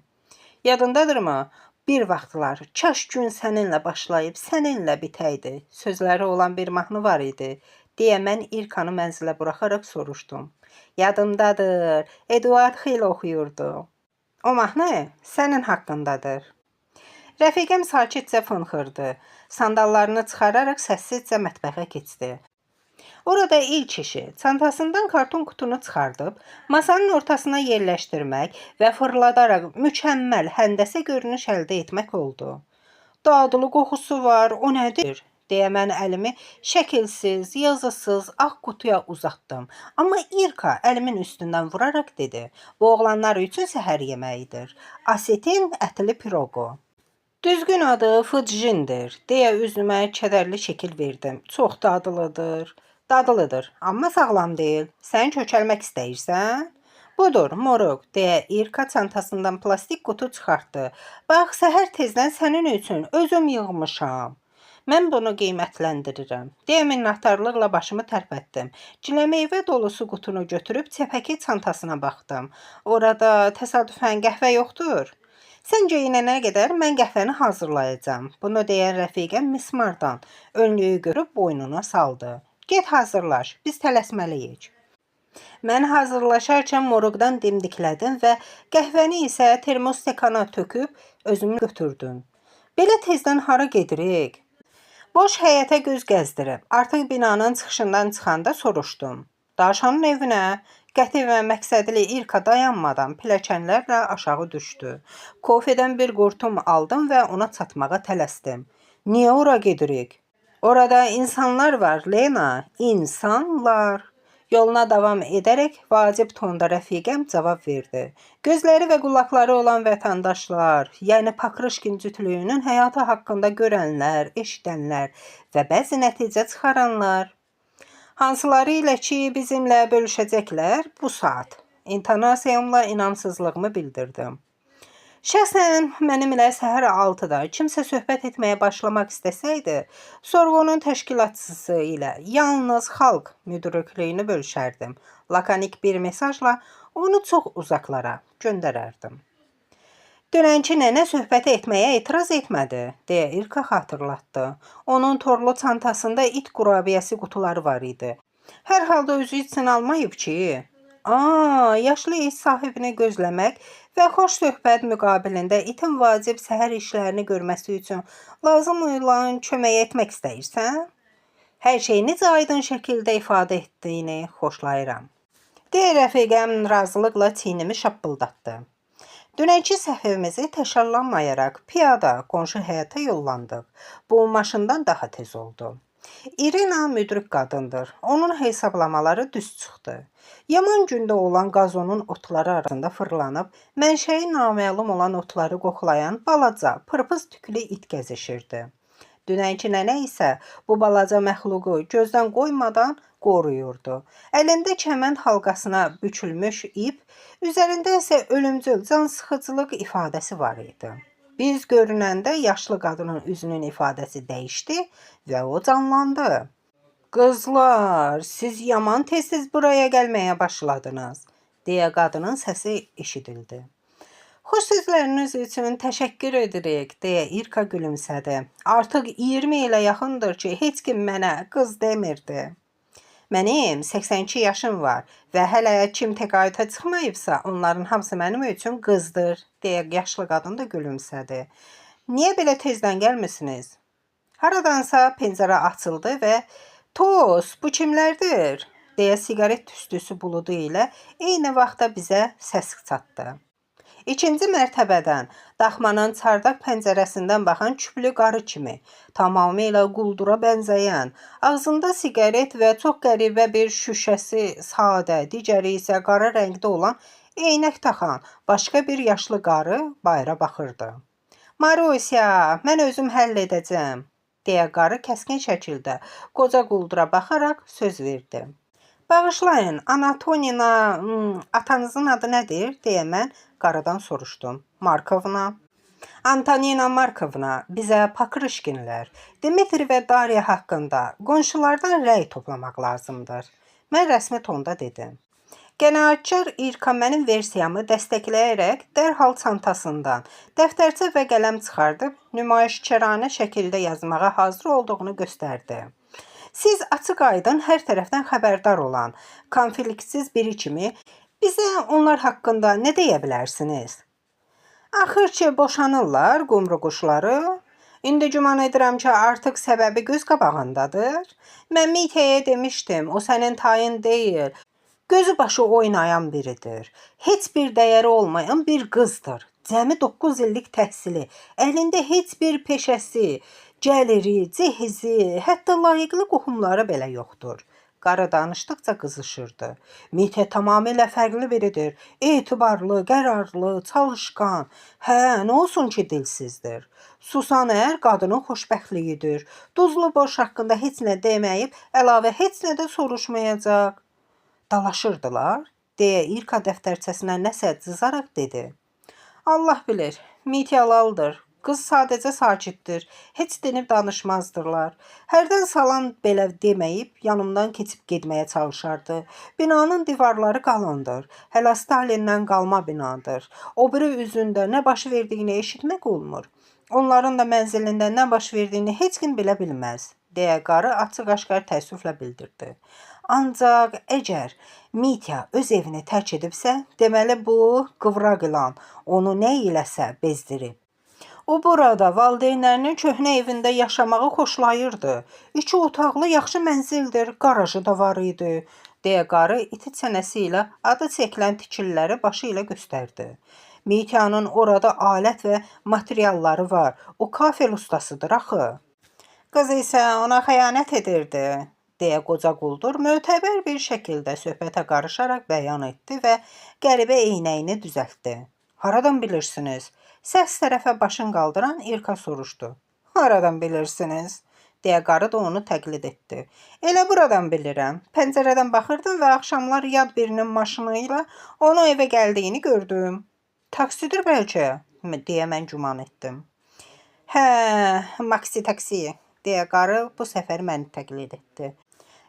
Yadındadırmı? Bir vaxtlar kaş gün səninlə başlayıb səninlə bitəydi. Sözləri olan bir mahnı var idi, deyə mən İrkanı mənzilə buraxaraq soruşdum. Yadımdadır, Eduard xeyli oxuyurdu. O mahnı sənin haqqındadır. Rəfiqəm sakitcə fınxırdı. Sandallarını çıxararaq səssizcə mətbəxə keçdi. Orada ilk işi çantasından karton qutunu çıxardıb, masanın ortasına yerləşdirmək və fırladaraq mükəmməl həndəsə görünüş əldə etmək oldu. Dadlı qoxusu var, o nədir? Deyə mən əlimi şəkilsiz, yazısız ağ qutuya uzatdım. Amma İrka əlimin üstündən vuraraq dedi, bu oğlanlar üçün səhər yeməyidir. Asetin ətli piroqu. Düzgün adı fıджindir, deyə üzümə kədərli şəkil verdim. Çox dadılıdır. Dadılıdır, amma sağlam deyil. Sən kökəlmək istəyirsən? Budur, moruq, deyə İrka çantasından plastik qutu çıxartdı. Bax, səhər tezdən sənin üçün özüm yığmışam. Mən bunu qiymətləndirirəm, deyə minnətdarlıqla başımı tərpətdim. Ciləmeyvə dolusu qutunu götürüb çəpəki çantasına baxdım. Orada təsadüfən qəhvə yoxdur. Sən geyinənə qədər mən qəhvəni hazırlayacağam. Bunu deyən rəfiqəm mismardan önlüyü görüb boynuna saldı. Get hazırlaş, biz tələsməliyik. Mən hazırlaşarkən moruqdan dimdiklədim və qəhvəni isə termostekana töküb özümü götürdüm. Belə tezdən hara gedirik? Boş həyətə göz gəzdirib, artıq binanın çıxışından çıxanda soruşdum. Daşanın evinə, qəti və məqsədli İrka dayanmadan pilləkənlərlə aşağı düşdü. Kofedən bir qurtum aldım və ona çatmağa tələsdim. Niyə ora gedirik? Orada insanlar var, Lena, insanlar. Yoluna davam edərək vacib tonda rəfiqəm cavab verdi. Gözləri və qulaqları olan vətəndaşlar, yəni Pakrışkin cütlüyünün həyatı haqqında görənlər, eşidənlər və bəzi nəticə çıxaranlar. Hansıları ilə ki, bizimlə bölüşəcəklər bu saat. İntonasiyamla inamsızlığımı bildirdim. Şəxsən mənimlə səhər 6-da kimsə söhbət etməyə başlamaq istəsəydi, sorğunun təşkilatçısı ilə yalnız xalq müdrikliyini bölüşərdim. Lakanik bir mesajla onu çox uzaqlara göndərərdim. Dönənki nənə söhbəti etməyə etiraz etmədi, deyə İrka xatırlatdı. Onun torlu çantasında it qurabiyəsi qutuları var idi. Hər halda özü üçün almayıb ki. Yaşlı it sahibini gözləmək və xoş söhbət müqabilində itin vacib səhər işlərini görməsi üçün lazım olan kömək etmək istəyirsən? Hər şey necə aydın şəkildə ifadə etdiyini xoşlayıram. Deyə rəfiqəm razılıqla çiynimi şappıldatdı. Dünənki səhvimizi təşərlanmayaraq piyada qonşu həyata yollandıq. Bu maşından daha tez oldu. İrina müdrik qadındır. Onun hesablamaları düz çıxdı. Yaman gündə olan qazonun otları arasında fırlanıb, mənşəyi naməlum olan otları qoxlayan balaca, pırpız tüklü it gəzişirdi. Dünənki nənə isə bu balaca məxluqu gözdən qoymadan qoruyurdu. Əlində kəmənd halqasına bükülmüş ip, üzərində isə ölümcül, cansıxıcılıq ifadəsi var idi. Biz görünəndə yaşlı qadının üzünün ifadəsi dəyişdi və o canlandı. Qızlar, siz yaman tez-tez buraya gəlməyə başladınız, deyə qadının səsi eşidildi. Xoş sözləriniz üçün təşəkkür edirik, deyə İrka gülümsədi. Artıq 20 ilə yaxındır ki, heç kim mənə qız demirdi. Mənim 82 yaşım var və hələ kim təqaüdə çıxmayıbsa, onların hamısı mənim üçün qızdır, deyə yaşlı qadın da gülümsədi. Niyə belə tezdən gəlmisiniz? Haradansa pəncərə açıldı və Toz, bu kimlərdir? deyə siqaret tüstüsü buludu ilə eyni vaxtda bizə səs çatdı. İkinci mərtəbədən, daxmanın çardaq pəncərəsindən baxan küplü qarı kimi, tamamilə quldura bənzəyən, ağzında siqaret və çox qəribə bir şüşəsi sadə, digəri isə qara rəngdə olan eynək taxan başqa bir yaşlı qarı bayıra baxırdı. "Marusya, mən özüm həll edəcəm," deyə qarı kəskin şəkildə qoca quldura baxaraq söz verdi. "Bağışlayın, Anatonina, atanızın adı nədir?" deyə mən qarıdan soruşdum. "Markovna." "Antonina Markovna, bizə Pakrışkinlər, Dimitri və Darya haqqında qonşulardan rəy toplamaq lazımdır." Mən rəsmi tonda dedim. Qənaətkar İrka mənim versiyamı dəstəkləyərək dərhal çantasından dəftərçə və qələm çıxardıb nümayişkaranə şəkildə yazmağa hazır olduğunu göstərdi. "Siz açıq-aydın hər tərəfdən xəbərdar olan, konfliktsiz biri kimi bizə onlar haqqında nə deyə bilərsiniz?" "Axır ki, boşanırlar qumru quşları. İndi güman edirəm ki, artıq səbəbi göz qabağındadır. Mən Mityaya demişdim, o sənin tayın deyil. Gözü başı oynayan biridir. Heç bir dəyəri olmayan bir qızdır. Cəmi 9 illik təhsili, əlində heç bir peşəsi, gəliri, cehizi, hətta layiqli qohumları belə yoxdur." Qarı danışdıqca qızışırdı. "Mitya tamamilə fərqli biridir. Etibarlı, qərarlı, çalışqan. Hə, nə olsun ki, dilsizdir. Susan ər qadının xoşbəxtliyidir. Duzlu boş haqqında heç nə deməyib, əlavə heç nə də soruşmayacaq." "Dalaşırdılar," deyə İrka dəftərçəsinə nəsə cızaraq dedi. "Allah bilir, Mitya laldır. Qız sadəcə sakitdir. Heç dinib danışmazdırlar. Hərdən salam belə deməyib yanımdan keçib getməyə çalışardı. Binanın divarları qalındır. Hələ Stalindən qalma binadır. O biri üzündə nə baş verdiyini eşitmək olmur. Onların da mənzilində nə baş verdiyini heç kim bilə bilməz," deyə qarı açıq-aşkar təəssüflə bildirdi. "Ancaq əgər Mitya öz evini tərk edibsə, deməli bu qıvraq ilan onu nə iləsə bezdirib. O burada valideynlərinin köhnə evində yaşamağı xoşlayırdı. 2 otaqlı yaxşı mənzildir, qarajı da var idi," deyə qarı iti çənəsi ilə adı çəkilən tikililəri başı ilə göstərdi. "Mityanın orada alət və materialları var. O kafel ustasıdır axı." "Qız isə ona xəyanət edirdi," deyə qoca quldur mötəbər bir şəkildə söhbətə qarışaraq bəyan etdi və qəribə eynəyini düzəltdi. "Haradan bilirsiniz?" Səs tərəfə başını qaldıran İrka soruşdu. "Haradan bilirsiniz?" deyə qarı da onu təqlid etdi. "Elə buradan bilirəm. Pəncərədən baxırdım və axşamlar yad birinin maşını ilə onu evə gəldiyini gördüm." "Taksidir bəlkə," deyə mən güman etdim. "Hə, maksi taksi," deyə qarı bu səfər məni təqlid etdi.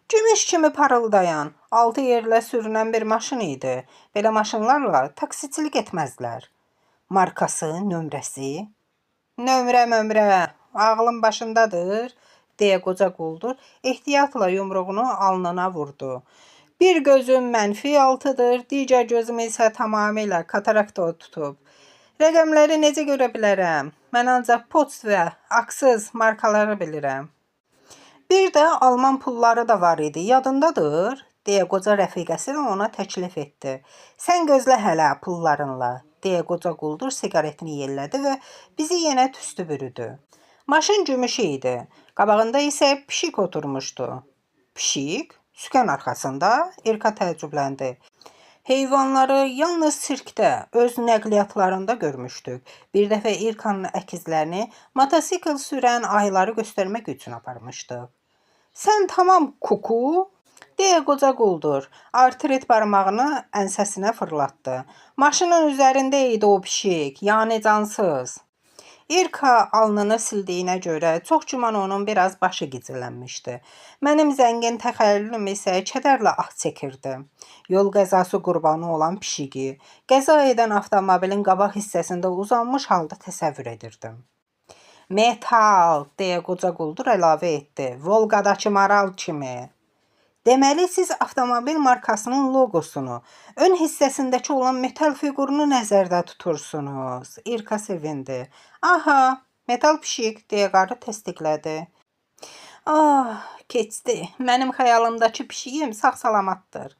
"Gümüş kimi parıldayan, 6 yerlə sürünən bir maşın idi. Belə maşınlarla taksiçilik etməzlər." "Markası, nömrəsi?" Nömrə, ağlım başındadır," deyə qoca quldur ehtiyatla yumruğunu alnına vurdu. "Bir gözüm -6-dır, digər gözüm isə tamamilə katarakta tutub. Rəqəmləri necə görə bilərəm? Mən ancaq poçt və aksız markaları bilirəm." "Bir də alman pulları da var idi, yadındadır?" deyə qoca rəfiqəsi ona təklif etdi. "Sən gözlə hələ pullarınla," deyə qoca quldur siqaretini yellədi və bizi yenə tüstü bürüdü. Maşın gümüş idi. Qabağında isə pişik oturmuşdu. "Pişik? Sükan arxasında?" İrka təəccübləndi. "Heyvanları yalnız sirkdə, öz nəqliyyatlarında görmüşdük. Bir dəfə İrkanın əkizlərini motosikl sürən ayıları göstərmək üçün aparmışdıq." "Sən tamam kuku?" deyə qoca quldur artrit barmağını ənsəsinə fırlatdı. "Maşının üzərində idi o pişik, yəni cansız." İrka alnını sildiyinə görə çox güman onun biraz başı gicillənmişdi. Mənim zəngin təxəyyülüm isə kədərlə ah çəkirdi. Yol qəzası qurbanı olan pişiyi, qəza edən avtomobilin qabaq hissəsində uzanmış halda təsəvvür edirdim. "Metal," deyə qoca quldur əlavə etdi. "Volqadakı maral kimi." "Deməli, siz avtomobil markasının loqosunu, ön hissəsindəki olan metal fiqurunu nəzərdə tutursunuz." İrka sevindi. "Aha, metal pişik," deyə qarı təsdiqlədi. Ah, keçdi. Mənim xəyalımdakı pişiyim sağ-salamatdır.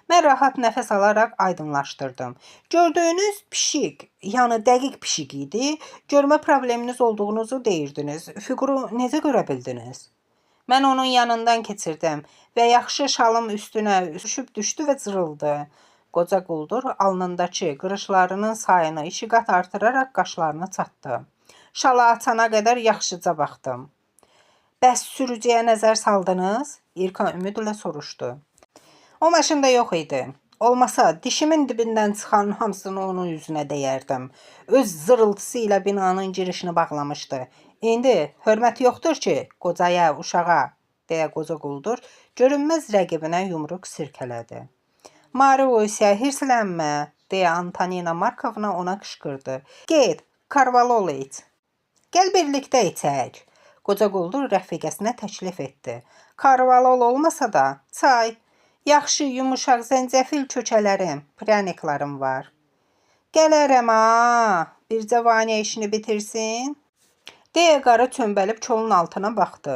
Mən rahat nəfəs alaraq aydınlaşdırdım. Gördüyünüz pişik, yəni dəqiq pişik idi. Görmə probleminiz olduğunuzu deyirdiniz. Fiquru necə görə bildiniz? Mən onun yanından keçirdim və yaxşı şalım üstünə düşüb və cırıldı. Qoca quldur alnındakı qırışlarının sayını 2 qat artıraraq qaşlarını çatdı. Şalı açana qədər yaxşıca baxdım. Bəs sürücüyə nəzər saldınız? İrka ümidlə soruşdu. O maşında yox idi. Olmasa dişimin dibindən çıxan hamısını onun yüzünə deyərdim. Öz zırıltısı ilə binanın girişini bağlamışdı. İndi hörmət yoxdur ki, qocaya, uşağa, deyə qoca quldur görünməz rəqibinə yumruq sirkələdi. Marusiya, hirslənmə, deyə Antonina Markovna ona qışqırdı. Get, karvalol iç. Gəl birlikdə içək. Qoca quldur rəfiqəsinə təklif etdi. Karvalol olmasa da, çay, yaxşı yumuşaq zəncəfil kökələrim, pryaniklarım var. Gələrəm ha, bircə Vanya işini bitirsin. Deyə qarı çömbəlib kolun altına baxdı.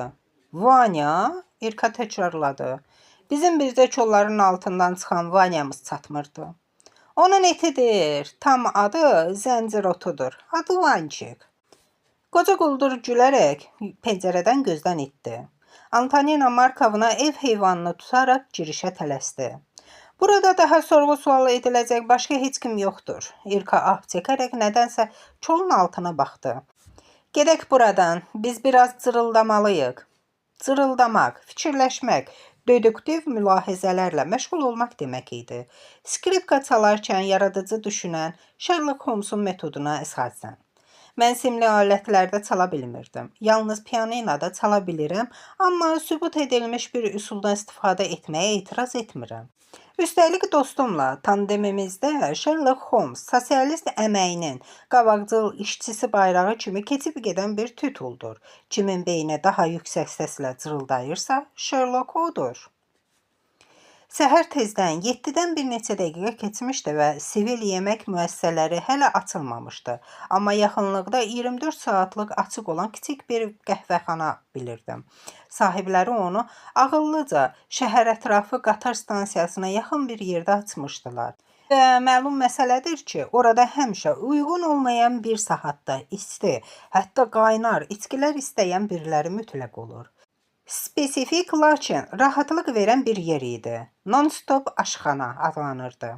Vanya? İrka təkrarladı. Bizim bircə kolların altından çıxan Vanyamız çatmırdı. Onun etidir, tam adı zəncir otudur, adı Vançik. Qoca quldur gülərək pəncərədən gözdən itdi. Antonina Markovna ev heyvanını tutaraq girişə tələsdi. Burada daha sorğu-sual ediləcək başqa heç kim yoxdur. İrka ah çəkərək nədənsə kolun altına baxdı. Gedək buradan, biz biraz cırıldamalıyıq. Cırıldamaq, fikirləşmək, deduktiv mülahizələrlə məşğul olmaq demək idi. Skripka çalarkən yaradıcı düşünən Sherlock Holmesun metoduna əsasən. Mən simli alətlərdə çala bilmirdim. Yalnız pianinoda çala bilirəm, amma sübut edilmiş bir üsuldan istifadə etməyə etiraz etmirəm. Üstəlik dostumla tandemimizdə Sherlock Holmes sosialist əməyinin qabaqcıl işçisi bayrağı kimi keçib gedən bir tituldur. Kimin beyni daha yüksək səslə cırıldayırsa, Sherlock odur. Səhər tezdən 7-dən bir neçə dəqiqə keçmişdi və sivil yemək müəssisələri hələ açılmamışdı. Amma yaxınlıqda 24 saatlıq açıq olan kiçik bir qəhvəxana bilirdim. Sahibləri onu ağıllıca şəhər ətrafı qatar stansiyasına yaxın bir yerdə açmışdılar. Və məlum məsələdir ki, orada həmişə uyğun olmayan bir saatda isti, hətta qaynar içkilər istəyən biriləri mütləq olur. Spesifik, lakin rahatlıq verən bir yer idi. Non-stop aşxana adlanırdı.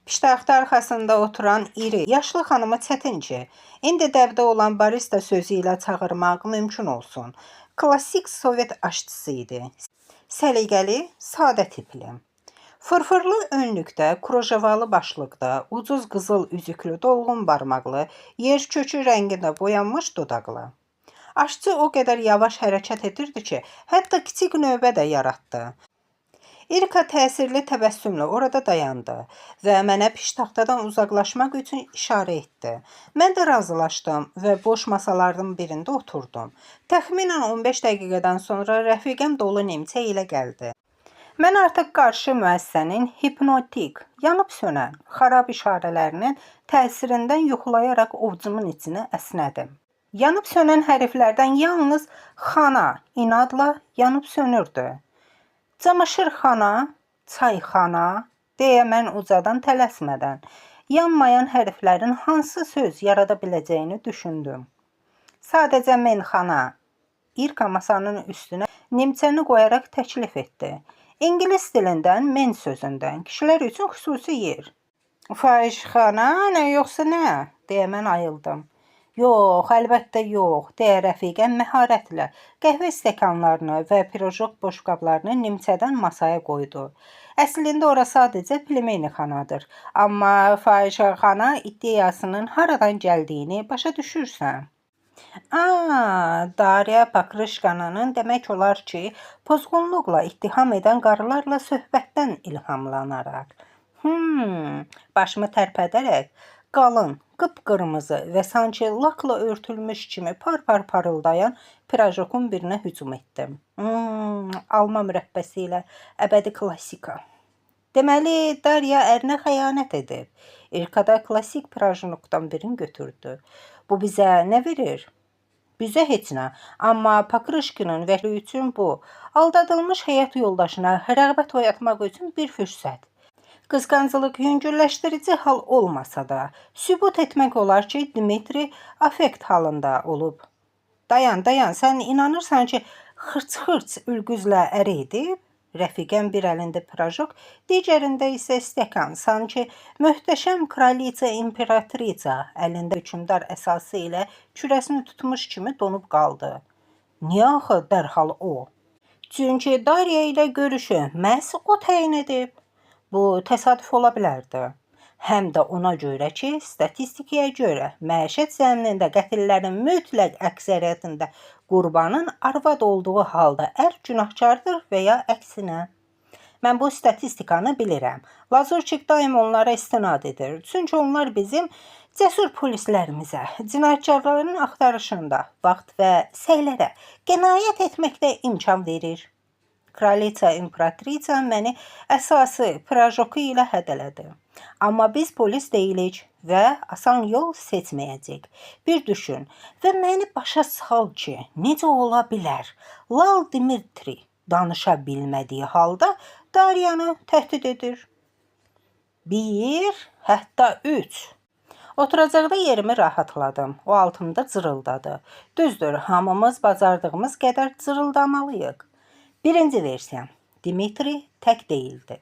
Piştaxta arxasında oturan iri, yaşlı xanımı çətin ki, indi dəbdə olan barista sözü ilə çağırmaq mümkün olsun. Klassik sovet aşçısı idi. Səliqəli, sadə tipli. Fırfırlı önlükdə, krojavalı başlıqda, ucuz qızıl üzüklü, dolğun barmaqlı, yer kökü rəngində boyanmış dodaqlı. Aşçı o qədər yavaş hərəkət edirdi ki, hətta kiçik növbə də yaratdı. İrka təsirli təbəssümlə orada dayandı və mənə piştaxtadan uzaqlaşmaq üçün işarə etdi. Mən də razılaşdım və boş masalardan birində oturdum. Təxminən 15 dəqiqədən sonra rəfiqəm dolu nimçə ilə gəldi. Mən artıq qarşı müəssisənin hipnotik, yanıb sönən, xarab işarələrinin təsirindən yuxulayaraq ovcumun içinə əsnədim. Yanıb sönən hərflərdən yalnız xana inadla yanıb sönürdü. Camaşırxana, çayxana, deyə mən ucadan tələsmədən, yanmayan hərflərin hansı söz yarada biləcəyini düşündüm. Sadəcə menxana, İrka masanın üstünə nimçəni qoyaraq təklif etdi. İngilis dilindən men sözündən, kişilər üçün xüsusi yer. Fahişxana, nə yoxsa nə, deyə mən ayıldım. Yox, əlbəttə yox, deyə rəfiqəm məharətlə qəhvə stəkanlarını və pirojok boşqablarını nimçədən masaya qoydu. Əslində ora sadəcə plemenixanadır, amma fahişəxana ideyasının haradan gəldiyini başa düşürsən. Darya Pakrışkananın demək olar ki, pozğunluqla ittiham edən qarılarla söhbətdən ilhamlanaraq. Başımı tərpədərək, qalın, qıpqırmızı və sanki lakla örtülmüş kimi par-par parıldayan pirojokun birinə hücum etdim. Alma mürəbbəsi ilə əbədi klassika. Deməli, Darya ərinə xəyanət edib. İrka da klassik pirojokdan birini götürdü. Bu bizə nə verir? Bizə heç nə. Amma Pakrışkinin vəkili üçün bu, aldadılmış həyat yoldaşına rəğbət oyatmaq üçün bir fürsət. Qısqanclıq yüngülləşdirici hal olmasa da, sübut etmək olar ki, Dmitri affekt halında olub. Dayan, sən inanırsan ki, xırç-xırç ülgüzlə ərə edib? Rəfiqəm bir əlində pirajok, digərində isə stəkan, sanki möhtəşəm kraliça imperatrica əlində hökmdar əsası ilə kürəsini tutmuş kimi donub qaldı. Niyə axı dərhal o? Çünki Darya ilə görüşü məhz o təyin edib. Bu təsadüf ola bilərdi. Həm də ona görə ki, statistikaya görə məişət zəminində qətillərin mütləq əksəriyyətində qurbanın arvad olduğu halda günahkardır və ya əksinə. Mən bu statistikanı bilirəm. Lazurçik daim onlara istinad edir. Çünki onlar bizim cəsur polislərimizə, cinayətkarların axtarışında, vaxt və səylərə qənaət etməkdə imkan verir. Kraliça imperatrica məni əsası pirajoku ilə hədələdi. Amma biz polis deyilik və asan yol seçməyəcək. Bir düşün və məni başa sal ki, necə ola bilər? Lal Dmitri danışa bilmədiyi halda Daryanı təhdid edir. 1, hətta 3. Oturacaqda yerimi rahatladım. O altımda cırıldadı. Düzdür, hamımız bacardığımız qədər cırıldamalıyıq. Birinci versiya. Dmitri tək deyildi.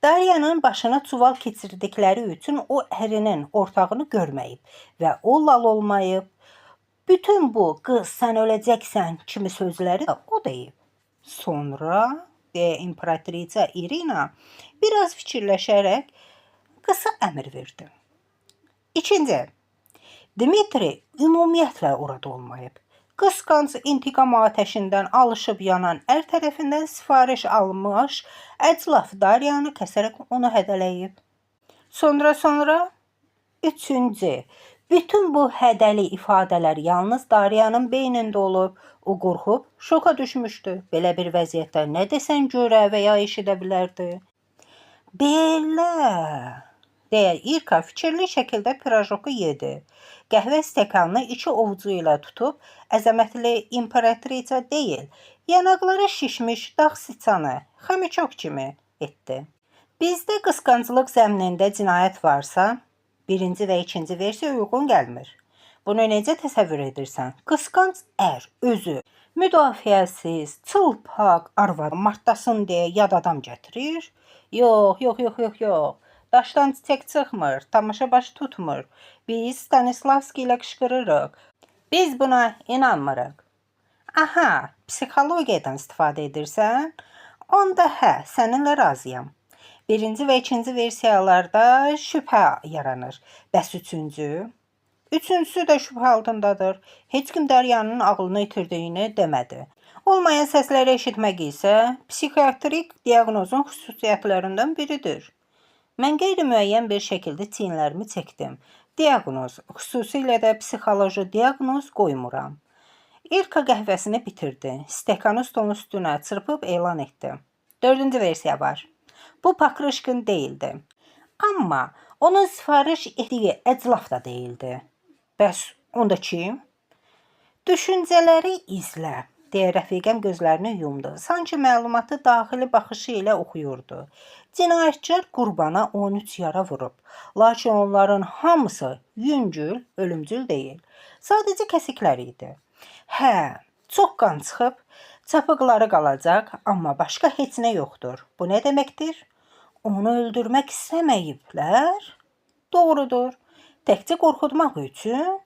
Daryanın başına çuval keçirdikləri üçün o ərinin ortağını görməyib və o lal olmayıb. Bütün bu qız sən öləcəksən kimi sözləri o deyib. Sonra deyə imperatrica İrina biraz fikirləşərək qısa əmr verdi. İkinci. Dmitri ümumiyyətlə orada olmayıb. Qısqanc intiqam atəşindən alışıb yanan ər tərəfindən sifariş almış əclaf Daryanı kəsərək onu hədələyib. Sonra üçüncü. Bütün bu hədəli ifadələr yalnız Daryanın beynində olub. O qorxub, şoka düşmüşdü. Belə bir vəziyyətdə nə desən görə və ya eşidə bilərdi. Belə, deyə İrka fikirli şəkildə pirajoku yedi. Qəhvə stəkanını 2 ovucu ilə tutub, əzəmətli imperatrica deyil, yanaqları şişmiş dağ siçanı, xamiçok kimi etdi. Bizdə qısqanclıq zəminində cinayət varsa, birinci və ikinci versiya uyğun gəlmir. Bunu necə təsəvvür edirsən? Qısqanc ər özü müdafiəsiz, çılpaq arvad martlasın deyə yad adam gətirir? Yox. Daşdan çiçək çıxmır, tamaşa baş tutmur. Biz Stanislavski ilə qışqırırıq. Biz buna inanmırıq. Aha, psixologiyadan istifadə edirsən? Onda səninlə razıyam. Birinci və ikinci versiyalarda şübhə yaranır. Bəs üçüncü? Üçüncüsü də şübhə altındadır. Heç kim Daryanın ağlını itirdiyini demədi. Olmayan səsləri eşitmək isə psixiatrik diaqnozun xüsusiyyətlərindən biridir. Mən qeyri-müəyyən bir şəkildə çiyinlərimi çəkdim. Diaqnoz, xüsusilə də psixoloji diaqnoz qoymuram. İrka qəhvəsini bitirdi. Stəkanı stolun üstünə çırpıb elan etdi. 4-cü versiya var. Bu Pakrışkin deyildi. Amma onun sifariş etdiyi əclaf da deyildi. Bəs onda kim? Düşüncələri izlə, deyə rəfiqəm gözlərini yumdu. Sanki məlumatı daxili baxışı ilə oxuyurdu. Cinayətkar qurbana 13 yara vurub. Lakin onların hamısı yüngül, ölümcül deyil. Sadəcə kəsiklər idi. Çox qan çıxıb, çapıqları qalacaq, amma başqa heç nə yoxdur. Bu nə deməkdir? Onu öldürmək istəməyiblər? Doğrudur. Təkcə qorxutmaq üçün?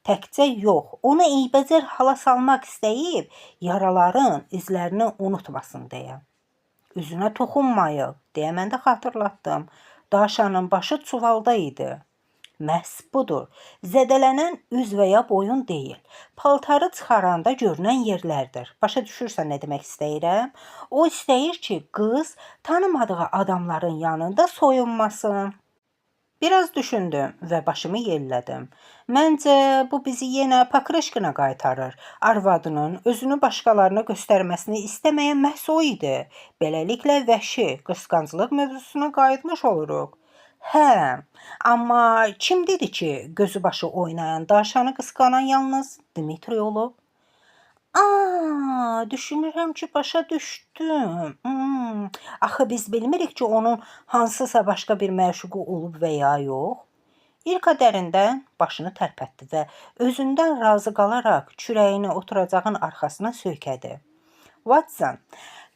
Təkcə yox, onu eybəcər hala salmaq istəyib, yaraların izlərini unutmasın deyə. Üzünə toxunmayıb, deyə mən də xatırlatdım. Daşanın başı çuvalda idi. Məhz budur. Zədələnən üz və ya boyun deyil. Paltarı çıxaranda görünən yerlərdir. Başa düşürsən nə demək istəyirəm? O istəyir ki, qız tanımadığı adamların yanında soyunmasın. Biraz düşündüm və başımı yellədim. Məncə bu bizi yenə Pakrışkina qaytarır. Arvadının özünü başqalarına göstərməsini istəməyən məhz o idi. Beləliklə vəhşi qısqanclıq mövzusuna qayıtmış oluruq. Amma kim dedi ki, gözü başı oynayan Daşanı qısqanan yalnız Dmitri olub? Düşünürəm ki, başa düşdüm. Axı biz bilmirik ki, onun hansısa başqa bir məşuqu olub və ya yox. İlka dərindən başını tərpətdi və özündən razı qalaraq çürəyini oturacağın arxasına söykədi. Watson,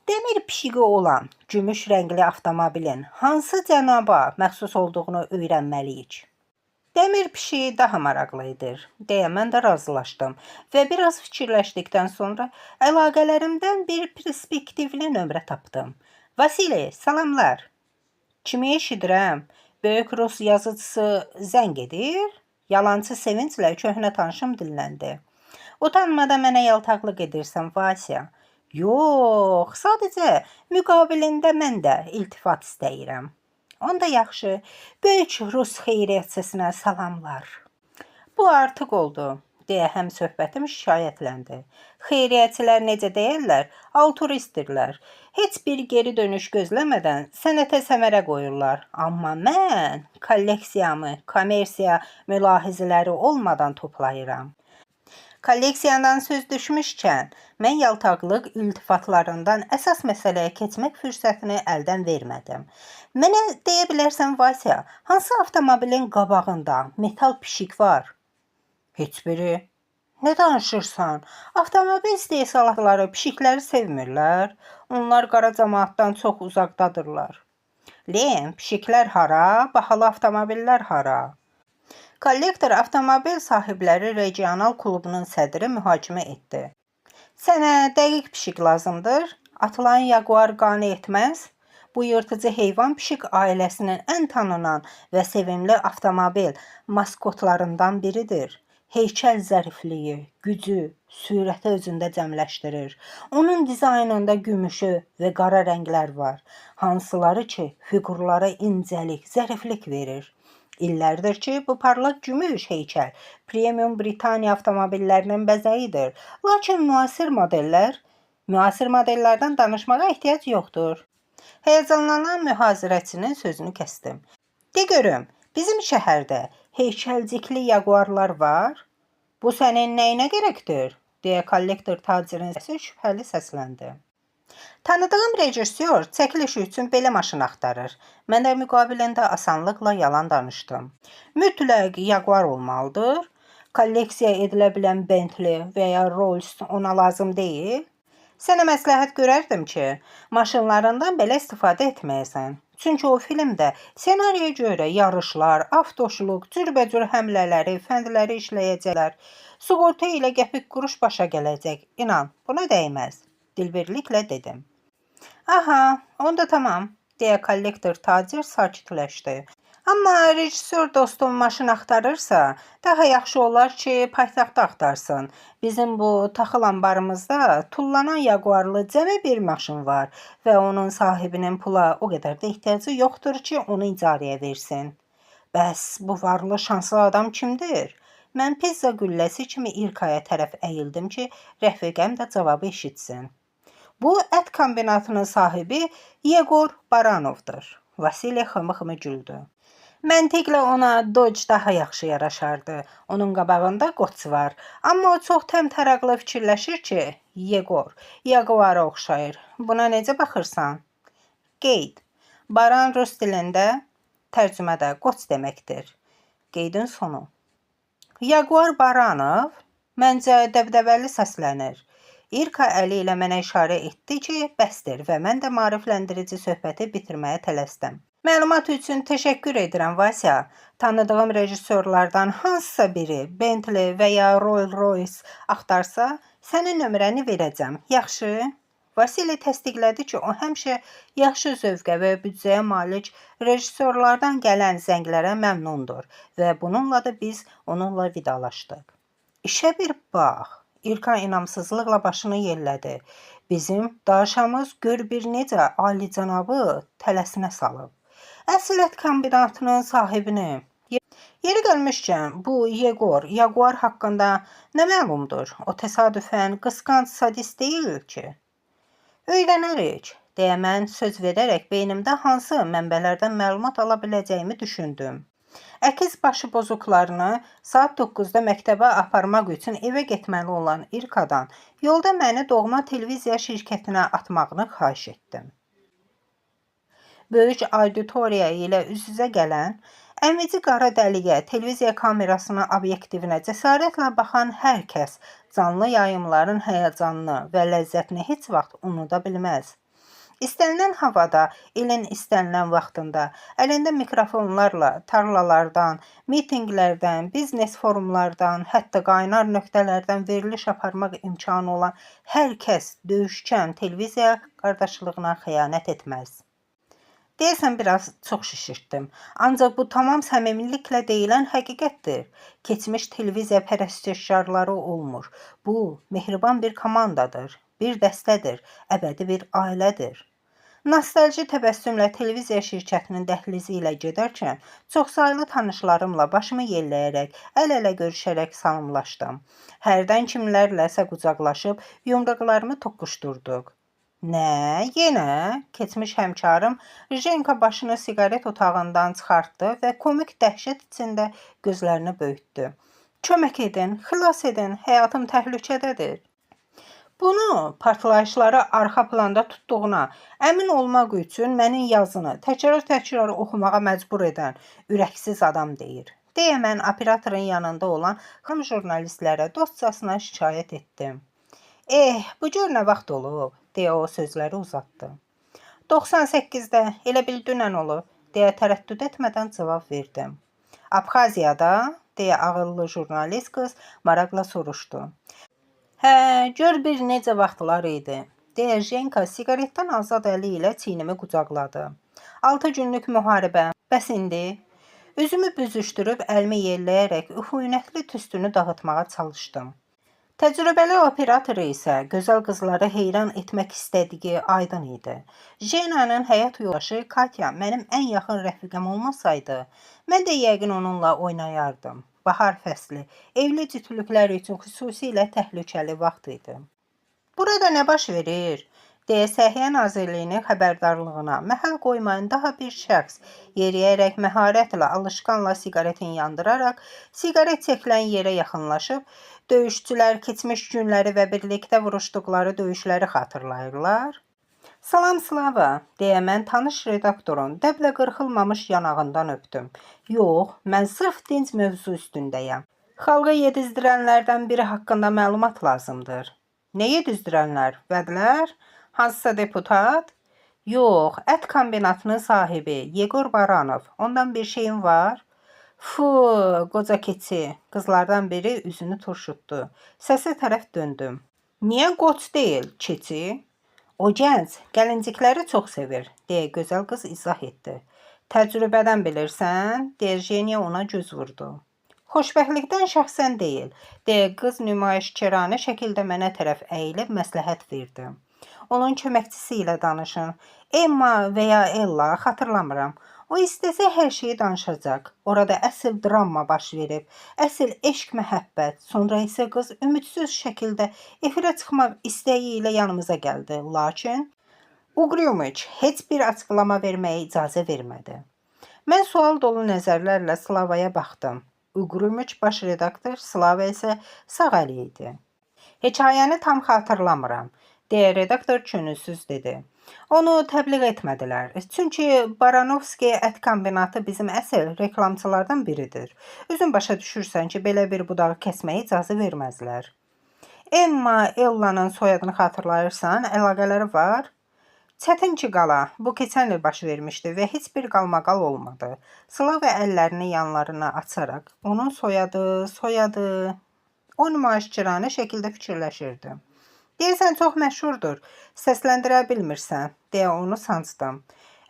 demir pişiği olan gümüş rəngli avtomobilin hansı cənaba məxsus olduğunu öyrənməliyik. Demir pişiği daha maraqlı idi, deyə mən də razılaşdım və biraz fikirləşdikdən sonra əlaqələrimdən bir perspektivli nömrə tapdım. Vasili, salamlar. Kimi eşidirəm? Böyük Rus yazıcısı zəng edir? Yalancı sevinclə köhnə tanışım dilləndi. Utanmadan mənə yaltaqlıq edirsən, Vasya. Yox, sadəcə müqabilində mən də iltifat istəyirəm. Onda yaxşı, böyük Rus xeyriyyətçisinə salamlar. Bu artıq oldu, deyə həm söhbətim şikayətləndi. Xeyriyyətçilər necə deyirlər, altruistdirlər. Heç bir geri dönüş gözləmədən sənətə səmərə qoyurlar. Amma mən kolleksiyamı kommersiya mülahizələri olmadan toplayıram. Kolleksiyadan söz düşmüşkən, mən yaltaqlıq iltifatlarından əsas məsələyə keçmək fürsətini əldən vermədim. Mənə deyə bilərsən, Vasya, hansı avtomobilin qabağında metal pişik var? Heç biri. Nə danışırsan? Avtomobil istehsalatları pişikləri sevmirlər. Onlar qara cəmaatdan çox uzaqdadırlar. Lem, pişiklər hara, bahalı avtomobillər hara? Kollektor avtomobil sahibləri regional klubunun sədri mühakimə etdi. Sənə dəqiq pişik lazımdır? Atılan Jaguar qane etməz? Bu yırtıcı heyvan pişik ailəsinin ən tanınan və sevimli avtomobil maskotlarından biridir. Heykəl zərifliyi, gücü, sürəti özündə cəmləşdirir. Onun dizaynında gümüşü və qara rənglər var, hansıları ki, fiqurlara incəlik, zəriflik verir. İllərdir ki, bu parlaq gümüş heykəl premium Britaniya avtomobillərinin bəzəyidir. Lakin müasir modellərdən danışmağa ehtiyac yoxdur. Həyəcanlanan mühazirəçinin sözünü kəsdim. De görüm, bizim şəhərdə heykəlcikli Jaguarlar var? Bu sənin nəyinə gərəkdir? Deyə kollektor tacirin səsi şübhəli səsləndi. Tanıdığım rejissor çəkiliş üçün belə maşın axtarır. Mən də müqabilində asanlıqla yalan danışdım. Mütləq Jaguar olmalıdır. Kolleksiya edilə bilən Bentley və ya Rolls ona lazım deyil. Sənə məsləhət görərdim ki, maşınlarından belə istifadə etməyəsən. Çünki o filmdə senariyə görə yarışlar, avtoşluq, cürbəcür həmlələri, fəndləri işləyəcəklər. Sığorta ilə qəpik quruş başa gələcək. İnan, buna dəyməz. Dilbirliklə dedim. Aha, onda tamam, deyə kollektor tacir sakitləşdi. Amma rejissor dostum maşın axtarırsa, daha yaxşı olar ki, paytaxtda axtarsın. Bizim bu taxıl anbarımızda tullanan Jaguarlı cəmi bir maşın var və onun sahibinin pula o qədər də ehtiyacı yoxdur ki, onu icarəyə versin. Bəs bu varlı şanslı adam kimdir? Mən pizza gülləsi kimi İlkaya tərəf əyildim ki, rəfiqəm də cavabı eşitsin. Bu ət kombinatının sahibi Yegor Baranovdur. Vasili xımı-xımı güldü. Məntiqlə ona Dodge daha yaxşı yaraşardı. Onun qabağında qoç var. Amma o çox təmtəraqlı fikirləşir ki, Yegor, Jaguara oxşayır. Buna necə baxırsan? Qeyd. Baran rus dilində tərcümədə qoç deməkdir. Qeydin sonu. Jaguar Baranov məncə dəbdəbəli səslənir. İlka əli ilə mənə işarə etdi ki, bəsdir və mən də maarifləndirici söhbəti bitirməyə tələsdim. Məlumat üçün təşəkkür edirəm, Vasya. Tanıdığım rejissorlardan hansısa biri Bentley və ya Rolls-Royce axtarsa, sənin nömrəni verəcəm. Yaxşı? Vasili təsdiqlədi ki, o həmişə yaxşı zövqə və büdcəyə malik rejissorlardan gələn zənglərə məmnundur və bununla da biz onunla vidalaşdıq. İşə bir bax. İlka inamsızlıqla başını yellədi. Bizim daşamız gör bir necə alicənabı tələsinə salıb. Əsl ət kombinatının sahibini. Yeri gəlmişkən, bu Yegor, Jaguar haqqında nə məlumdur? O təsadüfən qısqanc sadist deyil ki. Öyrənərik, deyə mən söz verərək beynimdə hansı mənbələrdən məlumat ala biləcəyimi düşündüm. Əkiz başı bozuqlarını saat 9-da məktəbə aparmaq üçün evə getməli olan İrkadan yolda məni doğma televiziya şirkətinə atmağını xahiş etdim. Böyük auditoriya ilə üz-üzə gələn, əmici qara dəliyə televiziya kamerasının obyektivinə cəsarətlə baxan hər kəs canlı yayımların həyəcanını və ləzzətini heç vaxt unuda bilməz. İstənilən havada, ilin istənilən vaxtında, əlində mikrofonlarla tarlalardan, mitinqlərdən, biznes forumlardan, hətta qaynar nöqtələrdən veriliş aparmaq imkanı olan hər kəs döyüşkən televiziya qardaşlığına xəyanət etməz. Deyəsən biraz çox şişirtdim. Ancaq bu tamam səmimiliklə deyilən həqiqətdir. Keçmiş televiziya pərəstişkarları olmur. Bu, mehriban bir komandadır, bir dəstədir, əbədi bir ailədir. Nostalji təbəssümlə televiziya şirkətinin dəhlizi ilə gedərkən çoxsaylı tanışlarımla başımı yelləyərək, əl-ələ görüşərək salamlaşdım. Hərdən kimlərləsə qucaqlaşıb yumruqlarımı toqquşdurduq. Nə, yenə? Keçmiş həmkarım Jenka başını siqaret otağından çıxartdı və komik dəhşət içində gözlərini böyütdü. Kömək edin, xilas edin, həyatım təhlükədədir. Bunu partlayışları arxa planda tutduğuna əmin olmaq üçün mənim yazını təkrar oxumağa məcbur edən ürəksiz adam deyir. Deyə mən operatorun yanında olan xam jurnalistlərə dostcasına şikayət etdim. Bu cür nə vaxt olub, deyə o sözləri uzatdı. 98-də, elə bil dünən olub, deyə tərəddüd etmədən cavab verdim. Abxaziyada, deyə ağıllı jurnalist qız maraqla soruşdu. Gör bir necə vaxtlar idi, deyə Jenka siqaretdən azad əli ilə çiynimi qucaqladı. 6 günlük müharibə, bəs indi? Üzümü büzüşdürüb əlimi yelləyərək üfunətli tüstünü dağıtmağa çalışdım. Təcrübəli operatoru isə gözəl qızları heyran etmək istədiyi aydın idi. Jena'nın həyat yoldaşı Katya mənim ən yaxın rəfiqəm olmasaydı, mən də yəqin onunla oynayardım. Bahar fəsli, evli cütlüklər üçün xüsusilə təhlükəli vaxt idi. Burada nə baş verir? Deyə Səhiyyə Nazirliyinin xəbərdarlığına məhəl qoymayan daha bir şəxs yeriyərək məharətlə, alışqanla siqaretini yandıraraq, siqaret çəkilən yerə yaxınlaşıb, döyüşçülər keçmiş günləri və birlikdə vuruşduqları döyüşləri xatırlayırlar. Salam Slava, deyə mən tanış redaktorun dəblə qırxılmamış yanağından öpdüm. Yox, mən sırf dinc mövzu üstündəyəm. Xalqa yedizdirənlərdən biri haqqında məlumat lazımdır. Nə yedizdirənlər? Vədlər? Hansısa deputat? Yox, ət kombinatının sahibi Yegor Baranov. Ondan bir şeyim var? Qoca keçi. Qızlardan biri üzünü turşutdu. Səsə tərəf döndüm. Niyə qoç deyil, keçi? O gənc, gəlincikləri çox sevir, deyə gözəl qız izah etdi. Təcrübədən bilirsən, deyə Jeniya ona göz vurdu. Xoşbəxtlikdən şəxsən deyil, deyə qız nümayişkəranə şəkildə mənə tərəf əyilib məsləhət verdi. Onun köməkçisi ilə danışın. Emma və ya Ella, xatırlamıram. O istəsə hər şeyi danışacaq. Orada əsl drama baş verib, əsl eşq məhəbbət. Sonra isə qız ümidsiz şəkildə efirə çıxmaq istəyi ilə yanımıza gəldi. Lakin Uqryumiç heç bir açıqlama verməyə icazə vermədi. Mən sual dolu nəzərlərlə Slavaya baxdım. Uqryumiç baş redaktor, Slava isə sağ əli idi. Hekayəni tam xatırlamıram, deyə redaktor könülsüz dedi. Onu təbliğ etmədilər. Çünki Baranovski ət kombinatı bizim əsl reklamçılardan biridir. Özün başa düşürsən ki, belə bir budağı kəsməyə icazə verməzlər. Emma, Ella'nın soyadını xatırlayırsan, əlaqələri var. Çətin ki qala, bu keçən il baş vermişdi və heç bir qalmaqal olmadı. Slava əllərini yanlarına açaraq, onun soyadı, o nümayişçiranə şəkildə fikirləşirdi. Deyəsən çox məşhurdur, səsləndirə bilmirsən, deyə onu sancdım.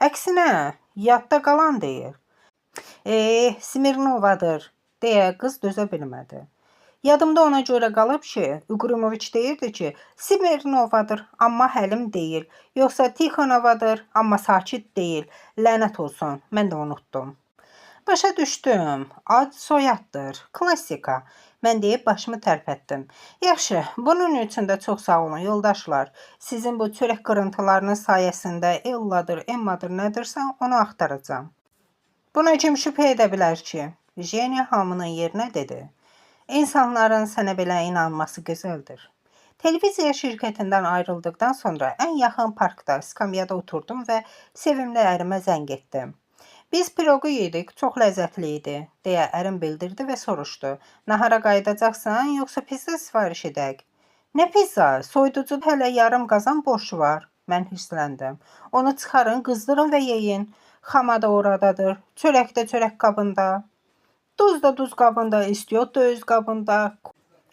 Əksinə, yadda qalan deyil. Smirnovadır, deyə qız dözə bilmədi. Yadımda ona görə qalıb ki, Uqryumoviç deyirdi ki, Smirnovadır, amma həlim deyil. Yoxsa Tixonovadır, amma sakit deyil. Lənət olsun, mən də unutdum. Başa düşdüm, ad soyaddır, klassika. Mən deyib başımı tərpətdim. Yaxşı, bunun üçün də çox sağ olun, yoldaşlar. Sizin bu çörək qırıntılarının sayəsində Ella'dır, Emmadır, nədirsə onu axtaracağım. Buna kim şübhə edə bilər ki? Jeniya hamının yerinə dedi. İnsanların sənə belə inanması gözəldir. Televiziya şirkətindən ayrıldıqdan sonra ən yaxın parkda skamyada oturdum və sevimli ərimə zəng etdim. Biz pirogu yedik, çox ləzzətli idi, deyə ərim bildirdi və soruşdu. Nahara qayıdacaqsan, yoxsa pizza sifariş edək? Nə pizza? Soyuducuda hələ yarım qazan boş var. Mən hirsləndim. Onu çıxarın, qızdırın və yeyin. Xama da oradadır, çörək də çörək qabında. Duz da duz qabında, istiot da öz qabında.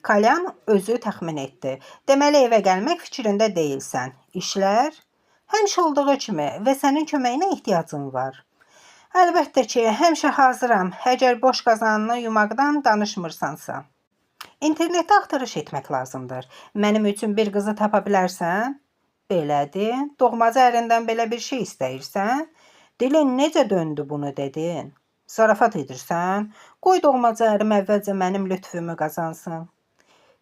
Kalyan özü təxmin etdi. Deməli evə gəlmək fikrində deyilsən. İşlər? Həmişə olduğu kimi və sənin köməyinə ehtiyacın var. Əlbəttə ki, həmişə hazıram, əgər boş qazanını yumaqdan danışmırsansa. İnternetdə axtarış etmək lazımdır. Mənim üçün bir qızı tapa bilərsən? Belədir, doğmacı ərindən belə bir şey istəyirsən? Dilin necə döndü bunu dedin? Zarafat edirsən? Qoy doğmacı ərim əvvəlcə mənim lütfümu qazansın.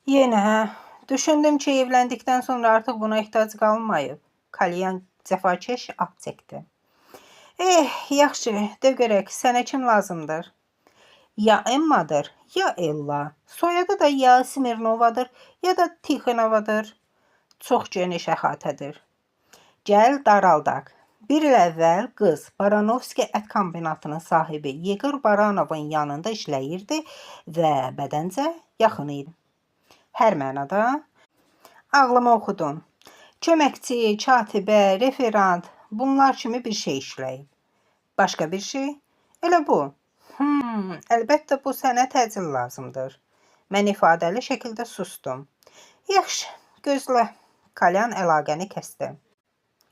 Yenə, düşündüm ki, evləndikdən sonra artıq buna ehtiyac qalmayıb. Kalyan cəfakeş ah çəkdi. Yaxşı, de görək, sənə kim lazımdır? Ya Emma'dır, ya Ella. Soyadı da ya Smirnovadır, ya da Tixonovadır. Çox geniş əhatədir. Gəl daraldaq. Bir il əvvəl qız Baranovski ət kombinatının sahibi Yegor Baranovun yanında işləyirdi və bədəncə yaxın idi. Hər mənada ağlıma oxudun. Köməkçi, katibə, referant, bunlar kimi bir şey işləyib. Başqa bir şey? Elə bu. Əlbəttə bu sənə təcil lazımdır. Mən ifadəli şəkildə sustum. Yaxşı, gözlə. Kalyan əlaqəni kəsdi.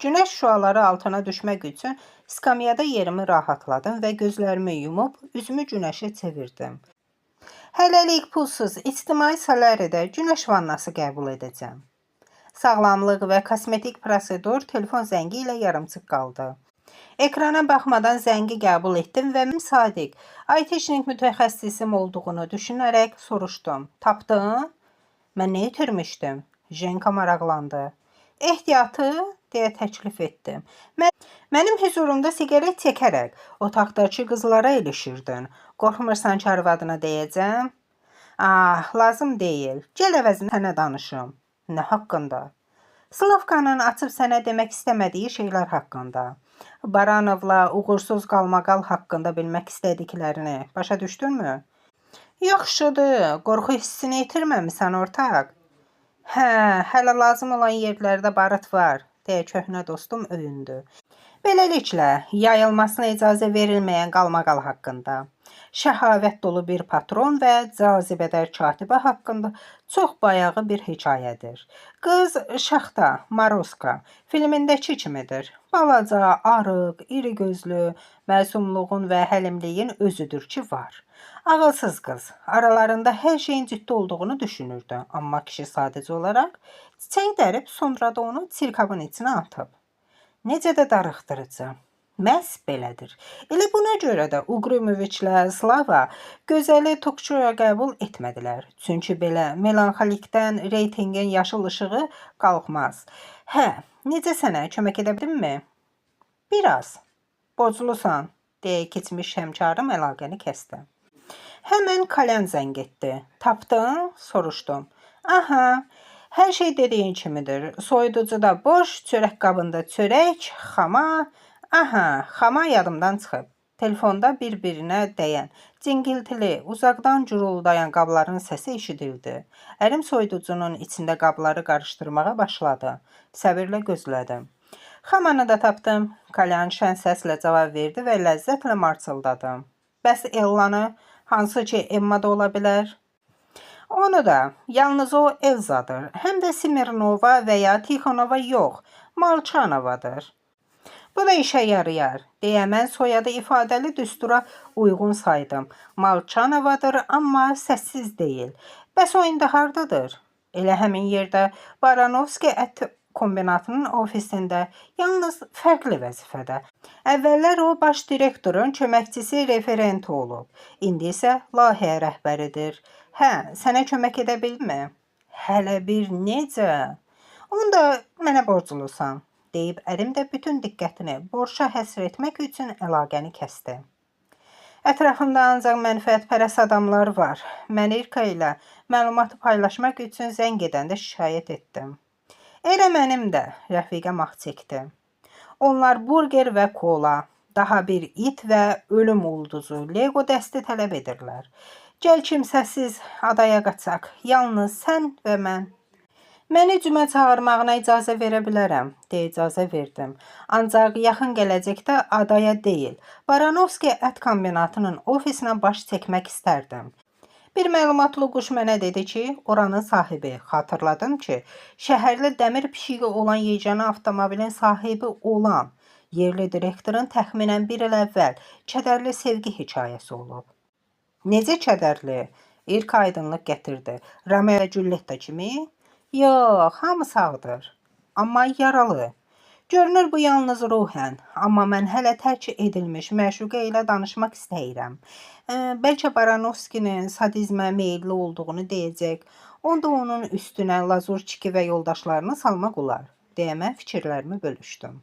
Günəş şüaları altına düşmək üçün skamyada yerimi rahatladım və gözlərimi yumub üzümü günəşə çevirdim. Hələlik pulsuz ictimai salaridə günəş vannası qəbul edəcəm. Sağlamlıq və kosmetik prosedur telefon zəngi ilə yarımçıq qaldı. Ekrana baxmadan zəngi qəbul etdim və Sadiq, IT-şnik mütəxəssisim olduğunu düşünərək soruşdum. Tapdın? Mən nə itirmişdim? Jenka maraqlandı. Ehtiyatı? Deyə təklif etdim. Mənim hüzurumda siqaret çəkərək otaqdakı qızlara ilişirdin. Qorxmursan ki, arvadına deyəcəm? Lazım deyil. Gəl əvəzini sənə danışım. Nə haqqında? Slavkanın açıb sənə demək istəmədiyi şeylər haqqında. Baranovla uğursuz qalmaqal haqqında bilmək istədiklərini başa düşdünmü? Yaxşıdır, qorxu hissini itirməmisən ortaq. Hələ lazım olan yerlərdə barıt var, deyə köhnə dostum öyündü. Beləliklə, yayılmasına icazə verilməyən qalmaqal haqqında, şəhavət dolu bir patron və cazibədar katibə haqqında çox bayağı bir hekayədir. Qız şaxta, Maroska, filmindəki kimidir. Balaca, arıq, iri gözlü, məsumluğun və həlimliyin özüdür ki, var. Ağılsız qız, aralarında hər şeyin ciddi olduğunu düşünürdü, amma kişi sadəcə olaraq çiçəyi dərib, sonra da onu çirkabın içinə atıb. Necə də darıxdırıcı. Məhz belədir. Elə buna görə də Uqrumoviçlə Slava gözəli Tokçoya qəbul etmədilər. Çünki belə melanxolikdən reytingin yaşıl işığı qalxmaz. Necə sənə kömək edə bilirmi? Biraz. Borclusan, deyə keçmiş həmkarım əlaqəni kəsdi. Həmən Kalyan zəng etdi. Tapdın? Soruşdum. Hər şey dediyin kimidir. Soyuducuda boş, çörək qabında çörək, xama. Xama yadımdan çıxıb. Telefonda bir-birinə dəyən, cingiltili, uzaqdan guruldayan qabların səsi eşidildi. Ərim soyuducunun içində qabları qarışdırmağa başladı. Səbirlə gözlədim. Xamanı da tapdım. Kalyan şən səslə cavab verdi və ləzzətlə marçıldadım. Bəs Ellanı? Hansı ki Emma da ola bilər? Onu da, yalnız o Elzadır. Həm də Smirnova və ya Tixonova yox, Malçanovadır. Bu da işə yarayar, deyə mən soyadı ifadəli düstura uyğun saydım. Malçanovadır, amma səssiz deyil. Bəs o indi hardadır? Elə həmin yerdə Baranovski ət kombinatının ofisində, yalnız fərqli vəzifədə. Əvvəllər o baş direktorun köməkçisi referenti olub. İndi isə layihə rəhbəridir. Sənə kömək edə bilmi? Hələ bir necə? Onda mənə borclusan, deyib ərim də bütün diqqətini borca həsr etmək üçün əlaqəni kəsdi. Ətrafımda ancaq mənfəətpərəst adamlar var. Mən İrka ilə məlumatı paylaşmaq üçün zəng edəndə şikayət etdim. Elə mənim də, rəfiqəm ah çəkdi. Onlar burger və kola, daha bir it və ölüm ulduzu, Lego dəsti tələb edirlər. Gəl kimsəsiz adaya qaçaq, yalnız sən və mən. Məni cümə çağırmağına icazə verə bilərəm, deyə icazə verdim. Ancaq yaxın gələcəkdə adaya deyil, Baranovski ət kombinatının ofisinə baş çəkmək istərdim. Bir məlumatlı quş mənə dedi ki, oranın sahibi, xatırladım ki, şəhərli dəmir pişiyi olan yeganə avtomobilin sahibi olan yerli direktorun təxminən bir il əvvəl kədərli sevgi hekayəsi olub. Necə kədərli? İrka aydınlıq gətirdi. Romeo və Julietta kimi? Yox, hamı sağdır. Amma yaralı. Görünür bu yalnız ruhən, amma mən hələ tərk edilmiş məşuqə ilə danışmaq istəyirəm. Bəlkə Baranovskinin sadizmə meyilli olduğunu deyəcək, onda onun üstünə Lazurçiki və yoldaşlarını salmaq olar, deyə mən fikirlərimi bölüşdüm.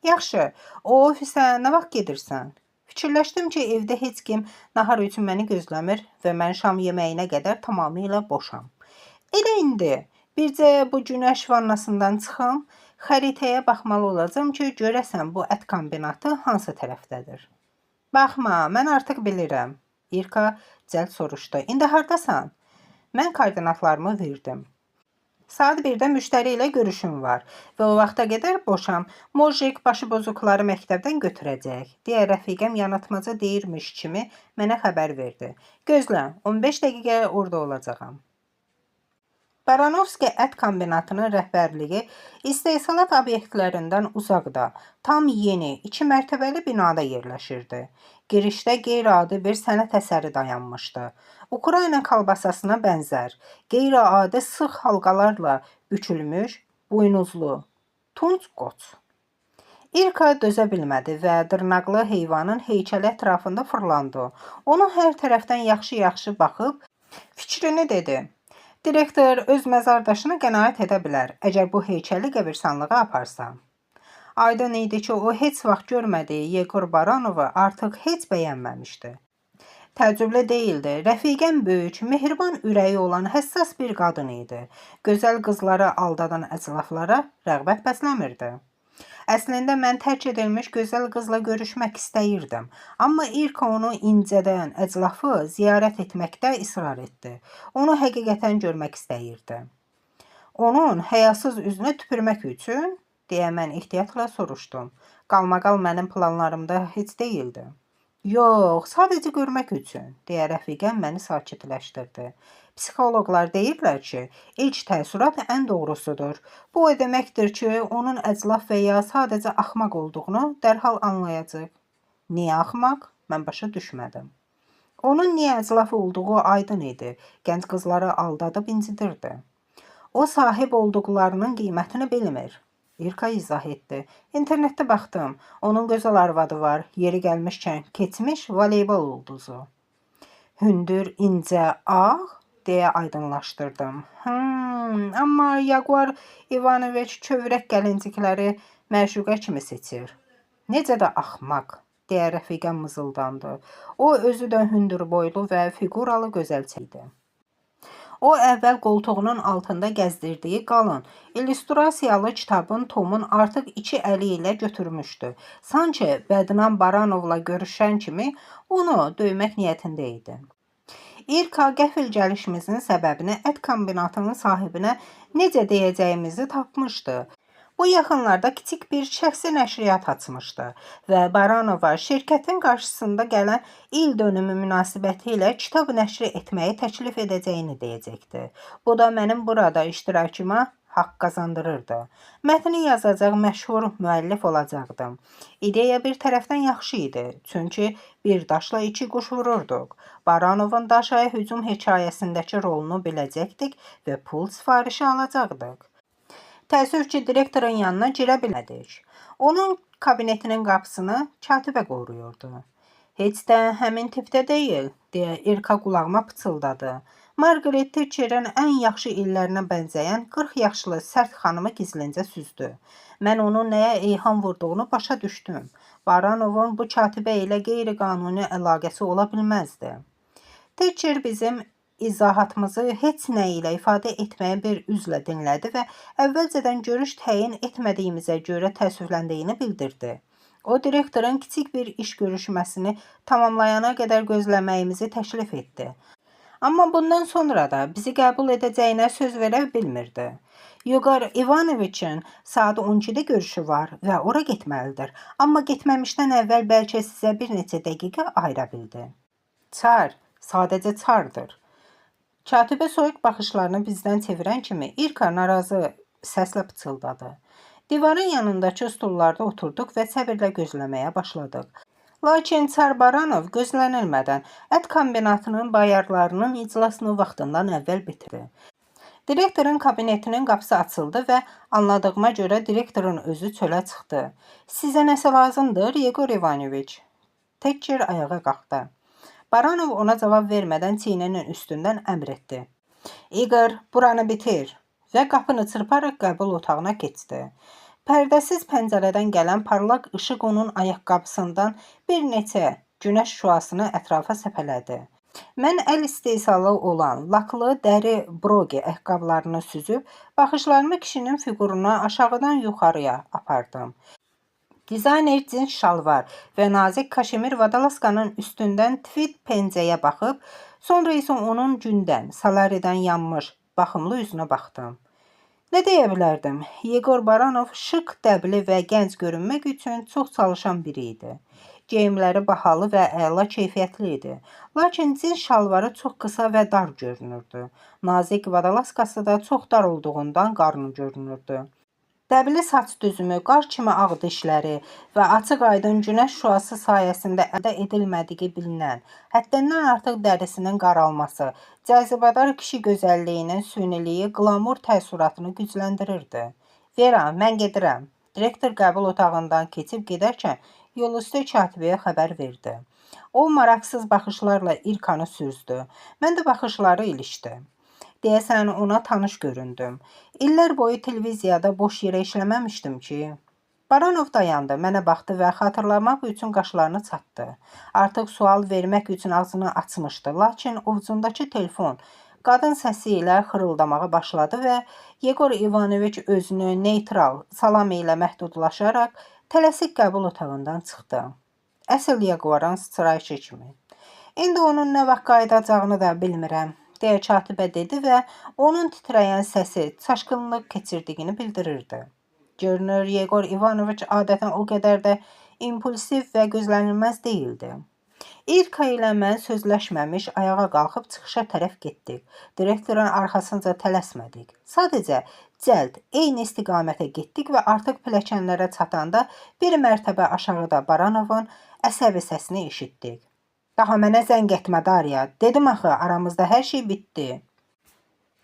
Yaxşı, o ofisə nə vaxt gedirsən? Fikirləşdim ki, evdə heç kim nahar üçün məni gözləmir və mən şam yeməyinə qədər tamamilə boşam. Elə indi, bircə bu günəş vannasından çıxım, xəritəyə baxmalı olacam ki, görəsən bu ət kombinatı hansı tərəfdədir. Baxma, mən artıq bilirəm. İrka cəld soruşdu. İndi hardasan? Mən koordinatlarımı verdim. Saat 1-də müştəri ilə görüşüm var və o vaxta qədər boşam. Mojik başıbozuqları məktəbdən götürəcək, deyə rəfiqəm yanıltmaca deyirmiş kimi mənə xəbər verdi. Gözlə, 15 dəqiqə orada olacağam. Baranovski ət kombinatının rəhbərliyi istehsalat obyektlərindən uzaqda, tam yeni, 2 mərtəbəli binada yerləşirdi. Girişdə qeyri-adi bir sənət əsəri dayanmışdı. Ukrayna kalbasasına bənzər, qeyri-adi sıx halqalarla bükülmüş, buynuzlu, tunç qoç. İrka dözə bilmədi və dırnaqlı heyvanın heykəli ətrafında fırlandı. Onu hər tərəfdən yaxşı-yaxşı baxıb, fikrini dedi. Direktor öz məzardaşına qənaət edə bilər, əgər bu heykəli qəbirstanlığa aparsa. Aydın idi ki, o heç vaxt görmədiyi Yegor Baranovu artıq heç bəyənməmişdi. Təəccüblü deyildi. Rəfiqəm böyük, mehriban ürəyi olan həssas bir qadın idi. Gözəl qızları aldadan əclaflara rəğbət bəsləmirdi. Əslində mən tərk edilmiş gözəl qızla görüşmək istəyirdim. Amma İrka onu incədən əclafı ziyarət etməkdə israr etdi. Onu həqiqətən görmək istəyirdi. Onun həyasız üzünə tüpürmək üçün, deyə mən ehtiyatla soruşdum. Qalmaqal mənim planlarımda heç deyildi. Yox, sadəcə görmək üçün, deyə rəfiqəm məni sakitləşdirdi. Psixoloqlar deyirlər ki, ilk təəssürat ən doğrusudur. Bu o deməkdir ki, onun əclaf və ya sadəcə axmaq olduğunu dərhal anlayacaq. Niyə axmaq? Mən başa düşmədim. Onun niyə əclaf olduğu aydın idi. Gənc qızları aldadıb incidirdi. O sahib olduqlarının qiymətini bilmir. İrka izah etdi. İnternetdə baxdım. Onun gözəl arvadı var. Yeri gəlmişkən keçmiş voleybol ulduzu. Hündür, incə, ağ, deyə aydınlaşdırdım. Amma Yagor İvanoviç kövrək gəlincikləri məşuqə kimi seçir. Necə də axmaq, deyə rəfiqəm mızıldandı. O özü də hündür boylu və figuralı gözəlçə idi. O əvvəl qoltuğunun altında gəzdirdiyi qalın, illüstrasiyalı kitabın Tomun artıq 2 əli ilə götürmüşdü. Sanki bədnam Baranovla görüşən kimi onu döymək niyyətində idi. İrka qəfil gəlişimizin səbəbini ət kombinatının sahibinə necə deyəcəyimizi tapmışdı. Bu yaxınlarda kiçik bir şəxsi nəşriyyat açmışdı və Baranova şirkətin qarşısında gələn il dönümü münasibəti ilə kitab nəşri etməyi təklif edəcəyini deyəcəkdi. Bu da mənim burada iştirakıma haqq qazandırırdı. Mətni yazacaq məşhur müəllif olacaqdım. İdeya bir tərəfdən yaxşı idi, çünki bir daşla 2 quş vururduq. Baranovun daşaya hücum hekayəsindəki rolunu biləcəkdik və pul sifarişi alacaqdıq. Təəssüf ki, direktorun yanına girə bilmədik. Onun kabinetinin qapısını katibə qoruyurdu. Heç də həmin tipdə deyil, deyə İrka qulağıma pıçıldadı. Margaret Thatcherin ən yaxşı illərinə bənzəyən 40 yaşlı sərt xanımı gizlincə süzdü. Mən onun nəyə eyham vurduğunu başa düşdüm. Baranovun bu katibə ilə qeyri-qanuni əlaqəsi ola bilməzdi. Thatcher bizim izahatımızı heç nə ilə ifadə etməyə bir üzlə dinlədi və əvvəlcədən görüş təyin etmədiyimizə görə təəssüfləndiyini bildirdi. O, direktorun kiçik bir iş görüşməsini tamamlayana qədər gözləməyimizi təklif etdi. Amma bundan sonra da bizi qəbul edəcəyinə söz verə bilmirdi. Yegor Ivanoviçin saat 12-də görüşü var və ora getməlidir. Amma getməmişdən əvvəl bəlkə sizə bir neçə dəqiqə ayıra bildi. Çar, sadəcə çardır. Katibə soyuq baxışlarını bizdən çevirən kimi İrka narazı səslə pıçıldadı. Divarın yanındakı stullarda oturduq və səbirlə gözləməyə başladıq. Lakin Çar Baranov gözlənilmədən ət kombinatının bayarlarının iclasını vaxtından əvvəl bitirdi. Direktorun kabinetinin qapısı açıldı və anladığıma görə direktorun özü çölə çıxdı. Sizə nəsə lazımdır, Yegor Ivanoviç? Thatcher ayağa qalxdı. Baranov ona cavab vermədən çiyninin üstündən əmr etdi. Igor, buranı bitir və qapını çırparaq qəbul otağına keçdi. Pərdəsiz pəncərədən gələn parlaq işıq onun ayaqqabısından bir neçə günəş şüasını ətrafa səpələdi. Mən əl istehsalı olan laklı dəri broge ayaqqabılarını süzüb, baxışlarımı kişinin fiquruna aşağıdan yuxarıya apardım. Dizayner cins şalvar və nazik kaşemir vadalaskanın üstündən tweed pencəyə baxıb, sonra isə onun gündən, salaridən yanmış, baxımlı üzünə baxdım. Nə deyə bilərdim? Yegor Baranov şık, dəbli və gənc görünmək üçün çox çalışan biri idi. Geyimləri bahalı və əla keyfiyyətli idi. Lakin cins şalvarı çox qısa və dar görünürdü. Nazik vadalaskası da çox dar olduğundan qarnı görünürdü. Dəbli saç düzümü, qar kimi ağ dişləri və açıq aydın günəş şüası sayəsində əldə edilmədiyi bilinən, həddindən artıq dərisinin qaralması, cazibədar kişi gözəlliyinin süyniliyi qlamur təəssüratını gücləndirirdi. Vera, mən gedirəm. Direktor qəbul otağından keçib gedərkən yolüstü katibəyə xəbər verdi. O, maraqsız baxışlarla İrkanı süzdü. Mən də baxışları ilişdi. Deyəsən ona tanış göründüm. İllər boyu televiziyada boş yerə işləməmişdim ki. Baranov dayandı, mənə baxdı və xatırlamaq üçün qaşlarını çatdı. Artıq sual vermək üçün ağzını açmışdı, lakin ovucundakı telefon qadın səsi ilə xırıldamağa başladı və Yegor Ivanoviç özünü neytral salam ilə məhdudlaşaraq tələsik qəbul otağından çıxdı. Əsl Yegoran sıçrayışı kimi. İndi onun nə vaxt qayıdacağını da bilmirəm, deyə katibə dedi və onun titrəyən səsi çaşqınlıq keçirdiyini bildirirdi. Görünür, Yegor Ivanoviç adətən o qədər də impulsiv və gözlənilməz deyildi. İrka ilə mən sözləşməmiş ayağa qalxıb çıxışa tərəf getdik. Direktorun arxasınca tələsmədik. Sadəcə cəld, eyni istiqamətə getdik və artıq pilləkənlərə çatanda bir mərtəbə aşağıda Baranovun əsəbi səsini eşitdik. Daha mənə zəng etmə, Darya. Dedim axı, aramızda hər şey bitdi.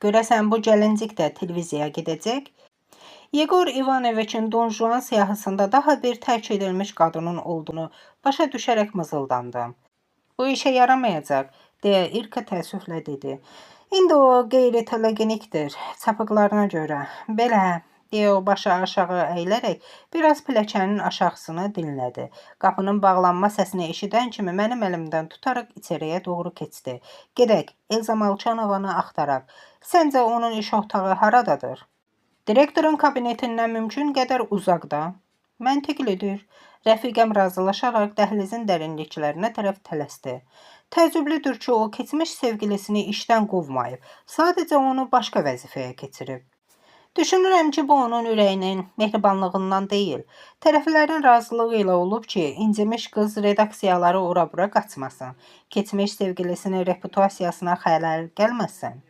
Görəsən bu gəlincik də televiziyaya gedəcək? Yegor Ivanoviçin Don Juan siyahısında daha bir tərk edilmiş qadının olduğunu başa düşərək mızıldandım. Bu işə yaramayacaq, deyə İrka təəssüflə dedi. İndi o qeyri-telegenikdir, çapıqlarına görə. Belə, deyə o başı aşağı əyilərək biraz pilləkənin aşağısını dinlədi. Qapının bağlanma səsini eşidən kimi mənim əlimdən tutaraq içəriyə doğru keçdi. Gedək, Elza Malçanovanı axtaraq. Səncə onun iş otağı haradadır? Direktorun kabinetindən mümkün qədər uzaqda. Məntiqlidir. Rəfiqəm razılaşaraq dəhlizin dərinliklərinə tərəf tələsdi. Təəccüblüdür ki, o keçmiş sevgilisini işdən qovmayıb, sadəcə onu başqa vəzifəyə keçirib. Düşünürəm ki, bu onun ürəyinin mehribanlığından deyil, tərəflərin razılığı ilə olub ki, incimiş qız redaksiyaları ora-bura qaçmasın, keçmiş sevgilisinin reputasiyasına xələl gəlməsin.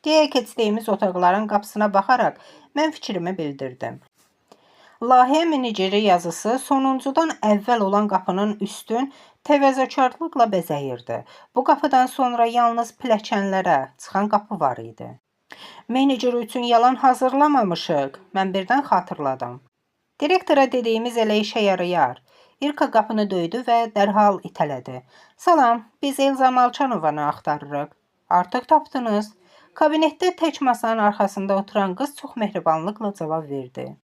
Deyə keçdiyimiz otaqların qapısına baxaraq mən fikrimi bildirdim. Layihə meneceri yazısı sonuncudan əvvəl olan qapının üstün təvəzzökarlıqla bəzəyirdi. Bu qapıdan sonra yalnız pilləkənlərə çıxan qapı var idi. Menecer üçün yalan hazırlamamışıq, mən birdən xatırladım. Direktora dediyimiz elə işə yarayar. İrka qapını döydü və dərhal itələdi. Salam, biz Elza Malçanovanı axtarırıq. Artıq tapdınız. Kabinetdə tək masanın arxasında oturan qız çox mehribanlıqla cavab verdi.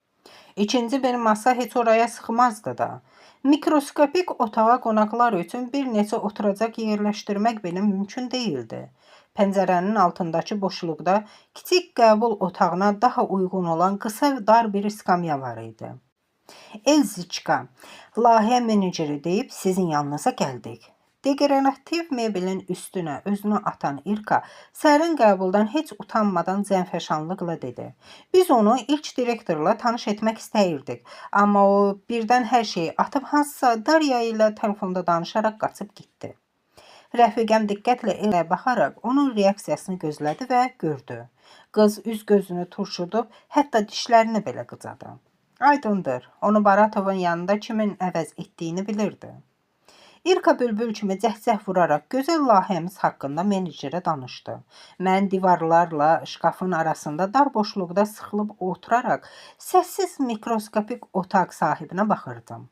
İkinci bir masa heç oraya sıxmazdı da. Mikroskopik otağa qonaqlar üçün bir neçə oturacaq yerləşdirmək belə mümkün değildi. Pəncərənin altındakı boşluqda kiçik qəbul otağına daha uyğun olan qısa və dar bir iskamya var idi. Elziçka, layihə meneceri deyib sizin yanınıza gəldik. Dekorativ mebelin üstünə özünü atan İrka sərin qəbuldan heç utanmadan zənfəşanlıqla dedi. Biz onu ilk direktorla tanış etmək istəyirdik. Amma o birdən hər şeyi atıb hansısa Darya ilə telefonda danışaraq qaçıb getdi. Rəfiqəm diqqətlə elə baxaraq onun reaksiyasını gözlədi və gördü. Qız üz gözünü turşudub, hətta dişlərini belə qıcadı. Aydındır, onu Baratovun yanında kimin əvəz etdiyini bilirdi. İrka bülbül kimi cəhcəh vuraraq gözəl layihəmiz haqqında menecerə danışdı. Mən divarlarla şkafın arasında dar boşluqda sıxılıb oturaraq səssiz mikroskopik otaq sahibinə baxırdım.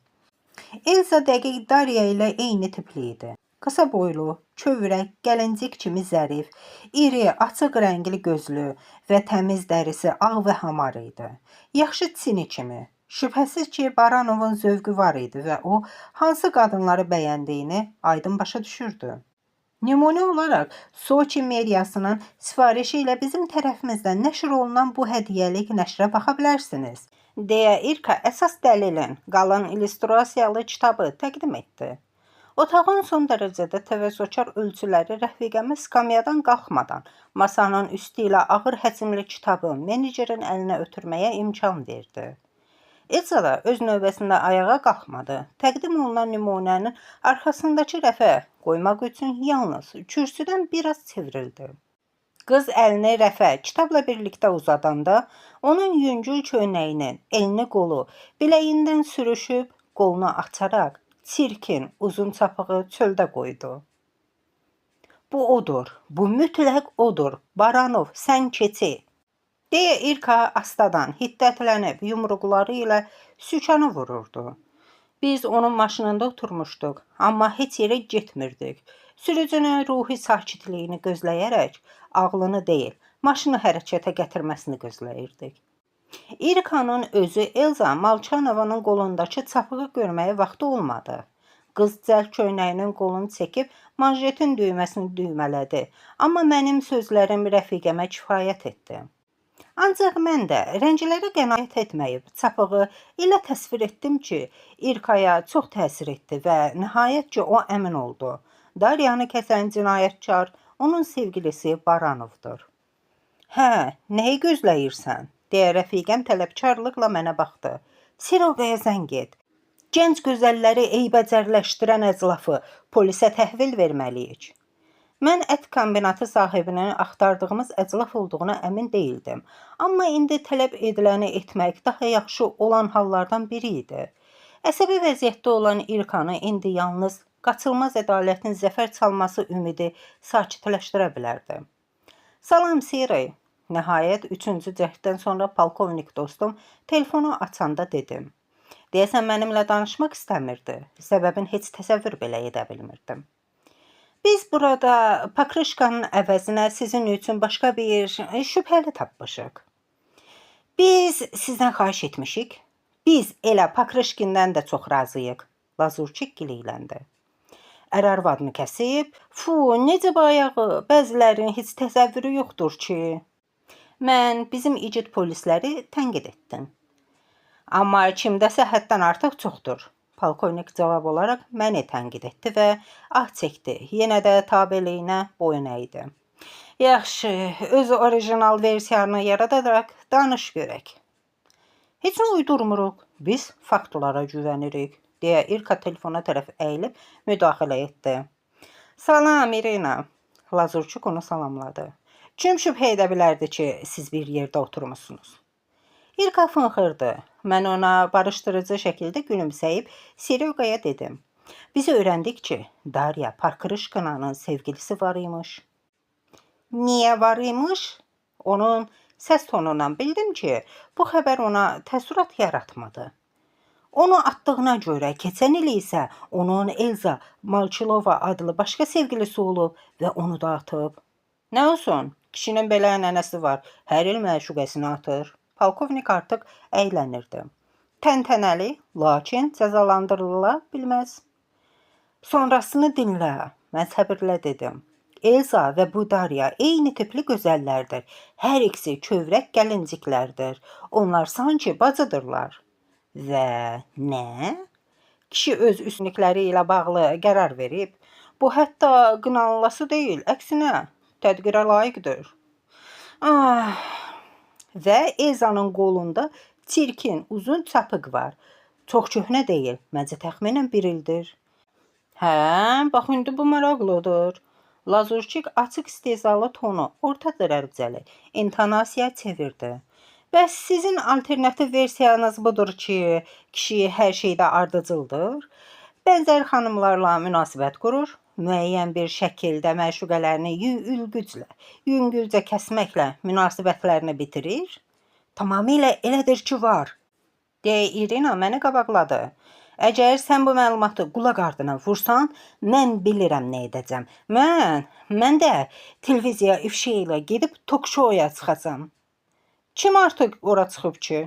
Elza dəqiq Darya ilə eyni tipli idi. Qısa boylu, kövrək, gəlincik kimi zərif, iri, açıq rəngli gözlü və təmiz dərisi ağ və hamar idi. Yaxşı çini kimi. Şübhəsiz ki, Baranovun zövqü var idi və o, hansı qadınları bəyəndiyini aydın başa düşürdü. Nümunə olaraq, Soçi mediasının sifarişi ilə bizim tərəfimizdən nəşr olunan bu hədiyyəlik nəşrə baxa bilərsiniz, deyə İrka əsas dəlilin qalan illüstrasiyalı kitabı təqdim etdi. Otağın son dərəcədə təvəzzökar ölçüləri rəfiqəmi skamyadan qalxmadan masanın üstü ilə ağır həcmli kitabı menecerin əlinə ötürməyə imkan verdi. Elza da öz növbəsində ayağa qalxmadı. Təqdim olunan nümunənin arxasındakı rəfə qoymaq üçün yalnız kürsüdən biraz çevrildi. Qız əlini rəfə kitabla birlikdə uzadanda onun yüngül köynəyinin elini qolu biləyindən sürüşüb qolunu açaraq çirkin uzun çapığı çöldə qoydu. Bu odur, bu mütləq odur. Baranov, sən keçi. Deyə İrka astadan hiddətlənib yumruqları ilə sükanı vururdu. Biz onun maşınında oturmuşduq, amma heç yerə getmirdik. Sürücünün ruhi sakitliyini gözləyərək ağlını deyil, maşını hərəkətə gətirməsini gözləyirdik. İrkanın özü Elza Malçanovanın qolundakı çapığı görməyə vaxtı olmadı. Qız cəld köynəyinin qolunu çəkib manjetin düyməsini düymələdi, amma mənim sözlərim rəfiqəmə kifayət etdi. Ancaq mən də rənglərə qənaət etməyib, çapığı elə təsvir etdim ki, İrkaya çox təsir etdi və nəhayət ki, o əmin oldu. Daryanı kəsən cinayətkar onun sevgilisi Baranovdur. Hə, nəyi gözləyirsən? Deyə rəfiqəm tələbkarlıqla mənə baxdı. Siroqaya zəng et. Gənc gözəlləri eybəcərləşdirən əclafı polisə təhvil verməliyik. Mən ət kombinatı sahibinin axtardığımız əclaf olduğuna əmin deyildim. Amma indi tələb ediləni etmək daha yaxşı olan hallardan biri idi. Əsəbi vəziyyətdə olan İrkanı indi yalnız qaçılmaz ədalətin zəfər çalması ümidi sakitləşdirə bilərdi. Salam Siri, nəhayət 3-cü cəhddən sonra polkovnik dostum telefonu açanda dedim. Deyəsən mənimlə danışmaq istəmirdi. Səbəbin heç təsəvvür belə edə bilmirdim. Biz burada Pakrışkanın əvəzinə sizin üçün başqa bir şübhəli tapmışıq. Biz sizdən xahiş etmişik. Biz elə Pakrışkindən də çox razıyıq. Lazurçik giliyləndi. Ər-arvadını kəsib, necə bayağı, bəzilərinin heç təsəvvürü yoxdur ki. Mən bizim igid polisləri tənqid etdim. Amma kimdəsə həddən artıq çoxdur. Polkovnik cavab olaraq məni tənqid etdi və çəkdi. Yenə də tabeliyinə boyun əydi. Yaxşı, öz orijinal versiyanı yaradaraq danış görək. Heç nə uydurmuruq. Biz faktlara güvənirik, deyə İrka telefona tərəf əyilib müdaxilə etdi. Salam İrina. Lazurçuk onu salamladı. Kim şübhə edə bilərdi ki, siz bir yerdə oturmuşsunuz? İrka fınxırdı. Mən ona barışdırıcı şəkildə gülümsəyib Siroqaya dedim. Biz öyrəndik ki, Darya Parkırışkananın sevgilisi var imiş. Niyə var imiş? Onun səs tonundan bildim ki, bu xəbər ona təəssürat yaratmadı. Onu atdığına görə keçən il isə onun Elza Malçilova adlı başqa sevgilisi olub və onu da atıb. Nə olsun, kişinin belə nənəsi var, hər il məşuqəsini atır. Polkovnik artıq əylənirdi. Təntənəli, lakin cəzalandırıla bilməz. Sonrasını dinlə, mən səbirlə dedim. Elza və Budariya eyni tipli gözəllərdir. Hər ikisi kövrək gəlinciklərdir. Onlar sanki bacıdırlar. Və nə? Kişi öz üstünlükləri ilə bağlı qərar verib. Bu hətta qınanılası deyil, əksinə tədbirə layiqdir. Və Elzanın qolunda çirkin, uzun çapıq var. Çox köhnə deyil, məncə təxminən 1 ildir. Hə, bax indi bu maraqlıdır. Lazurçik açıq istehzalı tonu orta dərəcəli intonasiya çevirdi. Bəs sizin alternativ versiyanız budur ki, kişi hər şeydə ardıcıldır, bənzər xanımlarla münasibət qurur, müəyyən bir şəkildə məşuqələrini yüngülcə kəsməklə münasibətlərini bitirir. Tamamilə elədir ki, var, deyə İrina məni qabaqladı. Əgər sən bu məlumatı qulaq ardına vursan, mən bilirəm nə edəcəm. Mən də televiziya ifşa ilə gedib tok-şoya çıxacam. Kim artıq ora çıxıb ki?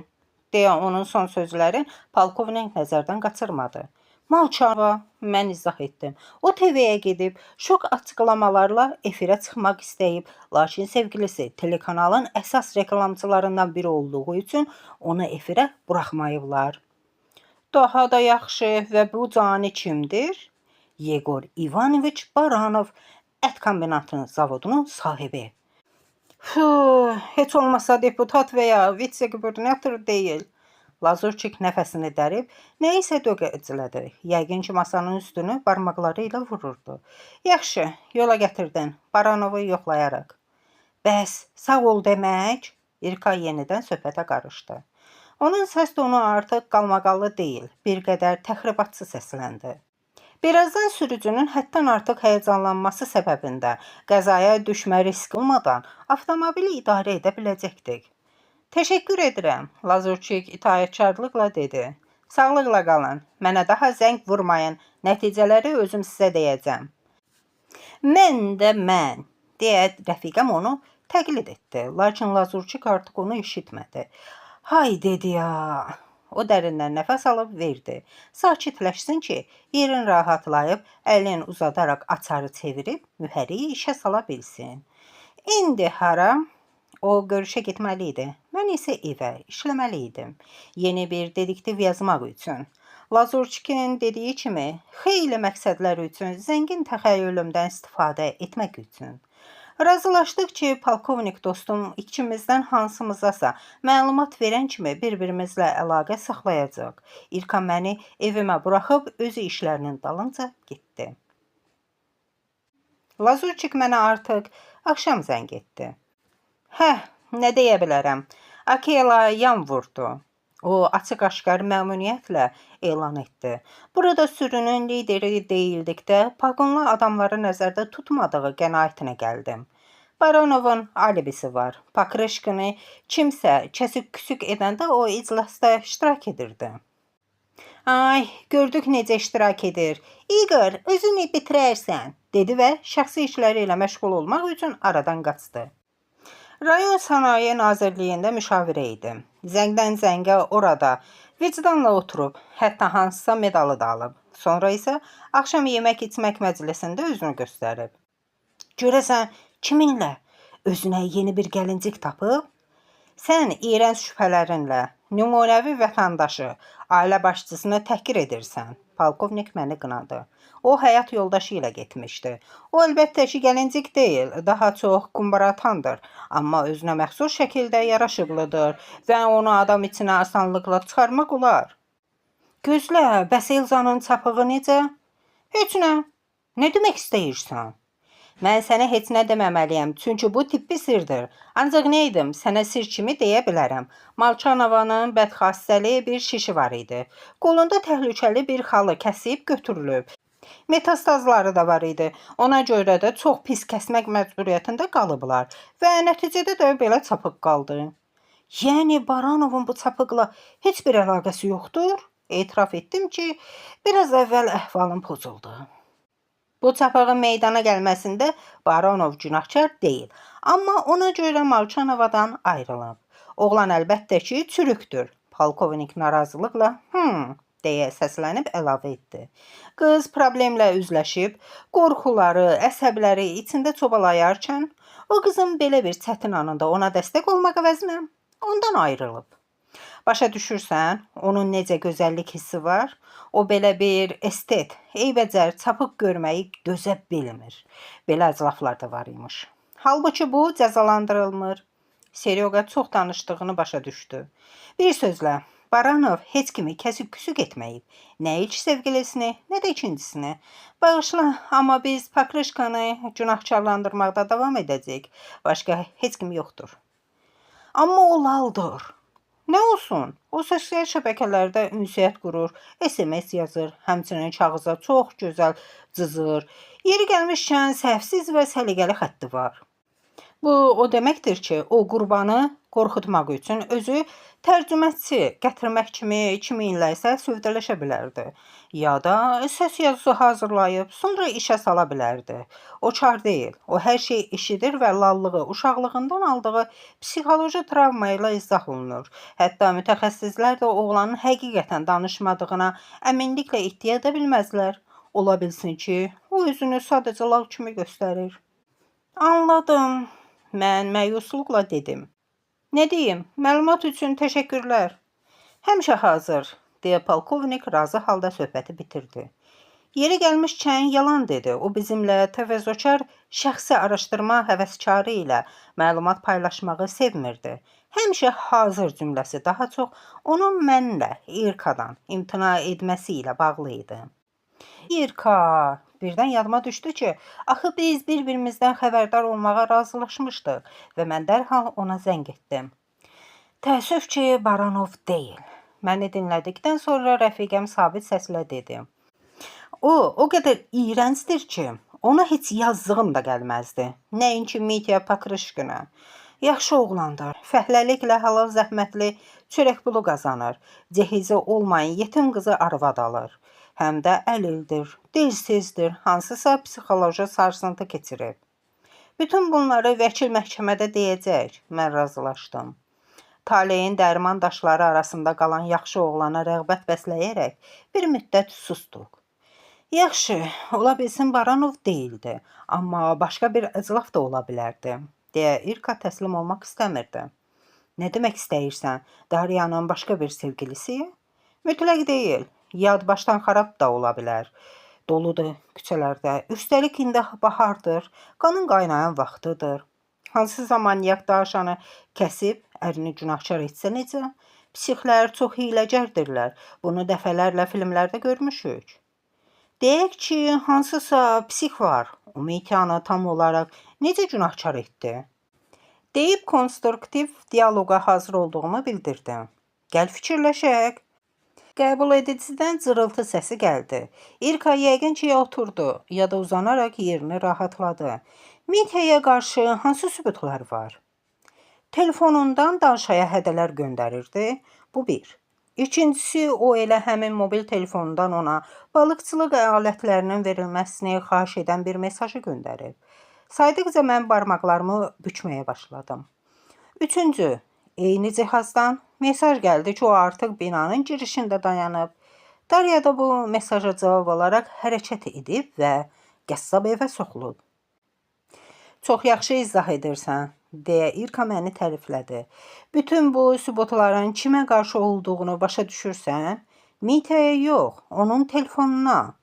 Deyə onun son sözləri polkovnik nəzərdən qaçırmadı. Malçava, mən izah etdim. O TV-yə gedib, şok açıqlamalarla efirə çıxmaq istəyib, lakin sevgilisi telekanalın əsas reklamçılarından biri olduğu üçün onu efirə buraxmayıblar. Daha da yaxşı və bu cani kimdir? Yegor İvanoviç Baranov, ət kombinatının zavodunun sahibi. Heç olmasa deputat və ya vitse-gubernator deyil. Lazurçik nəfəsini dərib, nə isə döqəclədi. Yəqin ki, masanın üstünü barmaqları ilə vururdu. Yaxşı, yola gətirdin, Baranovu yoxlayaraq. Bəs, sağ ol demək? İrka yenidən söhbətə qarışdı. Onun səs tonu artıq qalmaqallı deyil, bir qədər təxribatçı səsləndi. Birazdan sürücünün həddən artıq həyəcanlanması səbəbində qəzaya düşmə riski olmadan avtomobili idarə edə biləcəkdik. Təşəkkür edirəm, Lazurçik itaətkarlıqla dedi. Sağlıqla qalın, mənə daha zəng vurmayın, nəticələri özüm sizə deyəcəm. Mən, deyə rəfiqəm onu təqlid etdi, lakin Lazurçik artıq onu eşitmədi. Hay dedi ya. O dərindən nəfəs alıb verdi. Sakitləşsin ki, yerin rahatlayıb, əlini uzadaraq açarı çevirib, mühəriyi işə sala bilsin. İndi hara? O görüşə getməli idi. Mən isə evə işləməli idim. Yeni bir dediktiv yazmaq üçün. Lazurçikin dediyi kimi, xeyli məqsədlər üçün zəngin təxəyyülümdən istifadə etmək üçün. Razılaşdıq ki, polkovnik dostum ikimizdən hansımızasa məlumat verən kimi bir-birimizlə əlaqə saxlayacaq. İrka məni evimə buraxıb özü işlərinin dalınca getdi. Lazurçik mənə artıq axşam zəng etdi. Nə deyə bilərəm? Akela yan vurdu. O açıq-aşkar məmnuniyyətlə elan etdi. Burada sürünün lideri deyildikdə paqonlu adamları nəzərdə tutmadığı qənaətinə gəldim. Baranovun alibisi var. Pakreşkini kimsə kəsik-küsük edəndə o iclasda iştirak edirdi. Ay, gördük necə iştirak edir. İqor, özünü bitirərsən, dedi və şəxsi işləri ilə məşğul olmaq üçün aradan qaçdı. Rayon Sənaye Nazirliyində müşavirə idi. Zəngdən zəngə orada vicdanla oturub, hətta hansısa medalı da alıb. Sonra isə axşam yemək içmək məclisində özünü göstərib. Görəsən, kiminlə? Özünə yeni bir gəlincik tapıb? Sən iyrənc şübhələrinlə nümunəvi vətəndaşı, ailə başçısını təhqir edirsən. Polkovnik məni qınadı. O, həyat yoldaşı ilə getmişdi. O, əlbəttə ki, gəlincik deyil, daha çox qumbaratandır. Amma özünə məxsus şəkildə yaraşıqlıdır və onu adam içinə asanlıqla çıxarmaq olar. Gözlə, bəs Elzanın çapığı necə? Heç nə. Nə demək istəyirsən? Mən sənə heç nə deməməliyəm, çünki bu tibbi sirdir. Ancaq nə edim, sənə sir kimi deyə bilərəm. Malçanovanın bədxassəli bir şişi var idi. Qolunda təhlükəli bir xalı kəsib götürülüb. Metastazları da var idi. Ona görə də çox pis kəsmək məcburiyyətində qalıblar və nəticədə də belə çapıq qaldı. Yəni Baranovun bu çapıqla heç bir əlaqəsi yoxdur? Etiraf etdim ki, biraz əvvəl əhvalım pozuldu. Bu çapığın meydana gəlməsində Baranov günahkar deyil, amma ona görə Malçanovadan ayrılıb. Oğlan əlbəttə ki, çürükdür. Polkovnik narazılıqla deyə səslənib əlavə etdi. Qız problemlə üzləşib, qorxuları, əsəbləri içində çobalayarkən, o qızın belə bir çətin anında ona dəstək olmaq əvəzinə ondan ayrılıb. Başa düşürsən, onun necə gözəllik hissi var? O belə bir estet, eybəcər, çapıq görməyi dözə bilmir. Belə əclaflar da var imiş. Halbuki bu cəzalandırılmır. Seryoqa çox danışdığını başa düşdü. Bir sözlə, Baranov heç kimi kəsib-küsük etməyib. Nə ilk sevgilisini, nə də ikincisini. Bağışla, amma biz Pakrışkanı günahkarlandırmaqda davam edəcək. Başqa heç kim yoxdur. Amma o laldır. Nə olsun? O sosial şəbəkələrdə ünsiyyət qurur, SMS yazır, həmçinin kağıza çox gözəl cızır. Yeri gəlmişkən səhvsiz və səliqəli xətti var. Bu o deməkdir ki, o qurbanı qorxutmaq üçün özü tərcüməçi gətirmək kiminlə isə sövdələşə bilərdi. Ya da səs yazısı hazırlayıb, sonra işə sala bilərdi. O kar deyil, o hər şey eşidir və lallığı uşaqlığından aldığı psixoloji travma ilə izah olunur. Hətta mütəxəssislər də oğlanın həqiqətən danışmadığına əminliklə iddia edə bilməzlər. Ola bilsin ki, o özünü sadəcə lal kimi göstərir. Anladım. Mən məyusluqla dedim. Nə deyim, məlumat üçün təşəkkürlər. Həmişə hazır, deyə polkovnik razı halda söhbəti bitirdi. Yeri gəlmişkən yalan dedi. O bizimlə təvəzzökar şəxsi araşdırma həvəskarı ilə məlumat paylaşmağı sevmirdi. Həmişə hazır cümləsi daha çox onun mənlə, İrkadan imtina etməsi ilə bağlı idi. İrka, birdən yadıma düşdü ki, axı biz bir-birimizdən xəbərdar olmağa razılaşmışdıq və mən dərhal ona zəng etdim. Təəssüf ki, Baranov deyil. Məni dinlədikdən sonra rəfiqəm sabit səslə dedi. O qədər iyrəncdir ki, ona heç yazdığım da gəlməzdi. Nəinki Mitya Pakrışkina. Yaxşı oğlandır. Fəhləliklə halal zəhmətli çörək pulu qazanır. Cehizi olmayan yetim qızı arvad alır. Həm də əlildir, dilsizdir, hansısa psixoloji sarsıntı keçirib. Bütün bunları vəkil məhkəmədə deyəcək, mən razılaşdım. Taleyin dərman daşları arasında qalan yaxşı oğlana rəğbət bəsləyərək bir müddət sustuq. Yaxşı, ola bilsin Baranov deyildi, amma başqa bir əclaf da ola bilərdi, deyə İrka təslim olmaq istəmirdi. Nə demək istəyirsən, Daryanın başqa bir sevgilisi? Mütləq deyil. Yad başdan xarab da ola bilər. Doludur küçələrdə. Üstəlik indi bahardır. Qanın qaynayan vaxtıdır. Hansısa manyak daşanı kəsib ərini günahkar etsə necə? Psixlər çox hiyləgərdirlər. Bunu dəfələrlə filmlərdə görmüşük. Deyək ki, hansısa psix var. O Mityanı tam olaraq necə günahkar etdi? Deyib konstruktiv dialoqa hazır olduğumu bildirdim. Gəl fikirləşək. Qəbul edicidən cırıltı səsi gəldi. İrka yəqin ki, oturdu ya da uzanaraq yerini rahatladı. Mityaya qarşı hansı sübutlar var? Telefonundan danışaya hədələr göndərirdi. Bu bir. İkincisi, o elə həmin mobil telefonundan ona balıqçılıq alətlərinin verilməsini xahiş edən bir mesajı göndərib. Saydıqca mən barmaqlarımı bükməyə başladım. Üçüncü, eyni cihazdan mesaj gəldi ki, o artıq binanın girişində dayanıb. Darya da bu mesaja cavab olaraq hərəkət edib və qəssab evə soxulub. Çox yaxşı izah edirsən, deyə İrka məni təriflədi. Bütün bu sübutların kimə qarşı olduğunu başa düşürsən? Mityaya yox, onun telefonuna.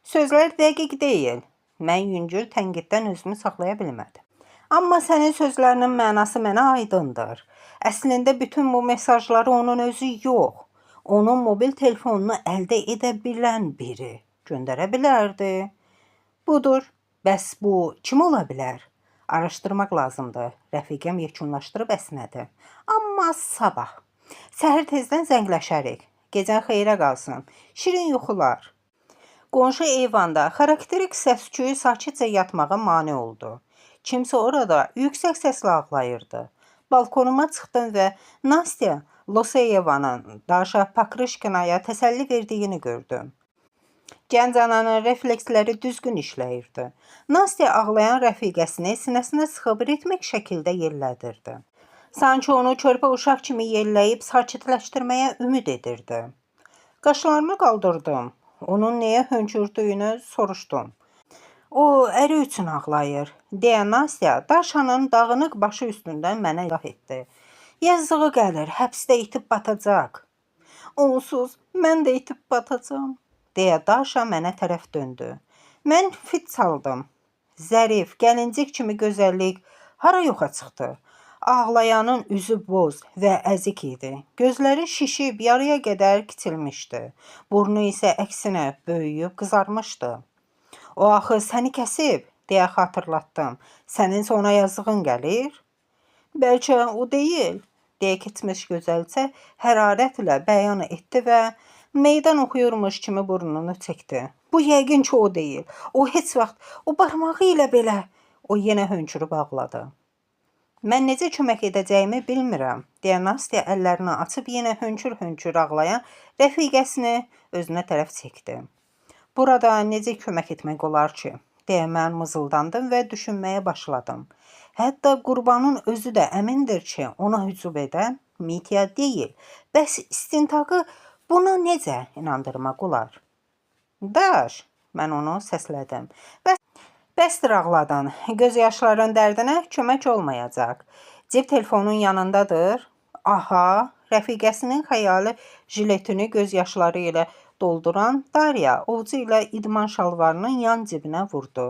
Sözlər dəqiq deyil. Mən yüngül tənqiddən özümü saxlaya bilmədim. Amma sənin sözlərinin mənası mənə aydındır. Əslində bütün bu mesajları onun özü yox, onun mobil telefonunu əldə edə bilən biri göndərə bilərdi. Budur, bəs bu kim ola bilər? Araşdırmaq lazımdır. Rəfiqəm yekunlaşdırıb əsnədi. Amma sabah. Səhər tezdən zəngləşərik. Gecən xeyrə qalsın. Şirin yuxular. Qonşu eyvanda xarakterik səs-küyü sakitcə yatmağa mane oldu. Kimsə orada yüksək səslə ağlayırdı. Balkonuma çıxdım və Nastya Loseyevanın Daşa Pakrışkinaya təsəlli verdiyini gördüm. Gənc ananın refleksləri düzgün işləyirdi. Nastya ağlayan rəfiqəsini sinəsinə sıxıb ritmik şəkildə yerlədirdi. Sanki onu körpə uşaq kimi yelləyib sakitləşdirməyə ümid edirdi. Qaşlarımı qaldırdım. Onun niyə hönkürdüyünü soruşdum. O əri üçün ağlayır, deyə Nastya Daşanın dağınıq başı üstündən mənə izah etdi. Yazığı gəlir, həbsdə itib batacaq. Onsuz mən də itib batacağam, deyə Daşa mənə tərəf döndü. Mən fit çaldım. Zərif, gəlincik kimi gözəllik hara yoxa çıxdı? Ağlayanın üzü boz və əzik idi. Gözləri şişib yarıya qədər kiçilmişdi. Burnu isə əksinə böyüyüb qızarmışdı. O axı səni kəsib, deyə xatırlatdım. Sənin ona yazığın gəlir? Bəlkə o deyil, deyə keçmiş gözəlcə hərarətlə bəyan etdi və meydan oxuyurmuş kimi burnunu çəkdi. Bu yəqin ki o deyil. O heç vaxt, o barmağı ilə belə. O yenə hönkürüb ağladı. Mən necə kömək edəcəyimi bilmirəm, deyə Nastya əllərini açıb yenə hönkür-hönkür ağlayan rəfiqəsini özünə tərəf çəkdi. Burada necə kömək etmək olar ki, deyə mən mızıldandım və düşünməyə başladım. Hətta qurbanın özü də əmindir ki, ona hücum edən Mitya deyil. Bəs istintaqı buna necə inandırmaq olar? Daş, mən onu səslədim. Bəsdir ağladın, göz yaşların dərdinə kömək olmayacaq. Cib telefonun yanındadır. Aha, rəfiqəsinin xəyali jiletini göz yaşları ilə dolduran Darya ovucu ilə idman şalvarının yan cibinə vurdu.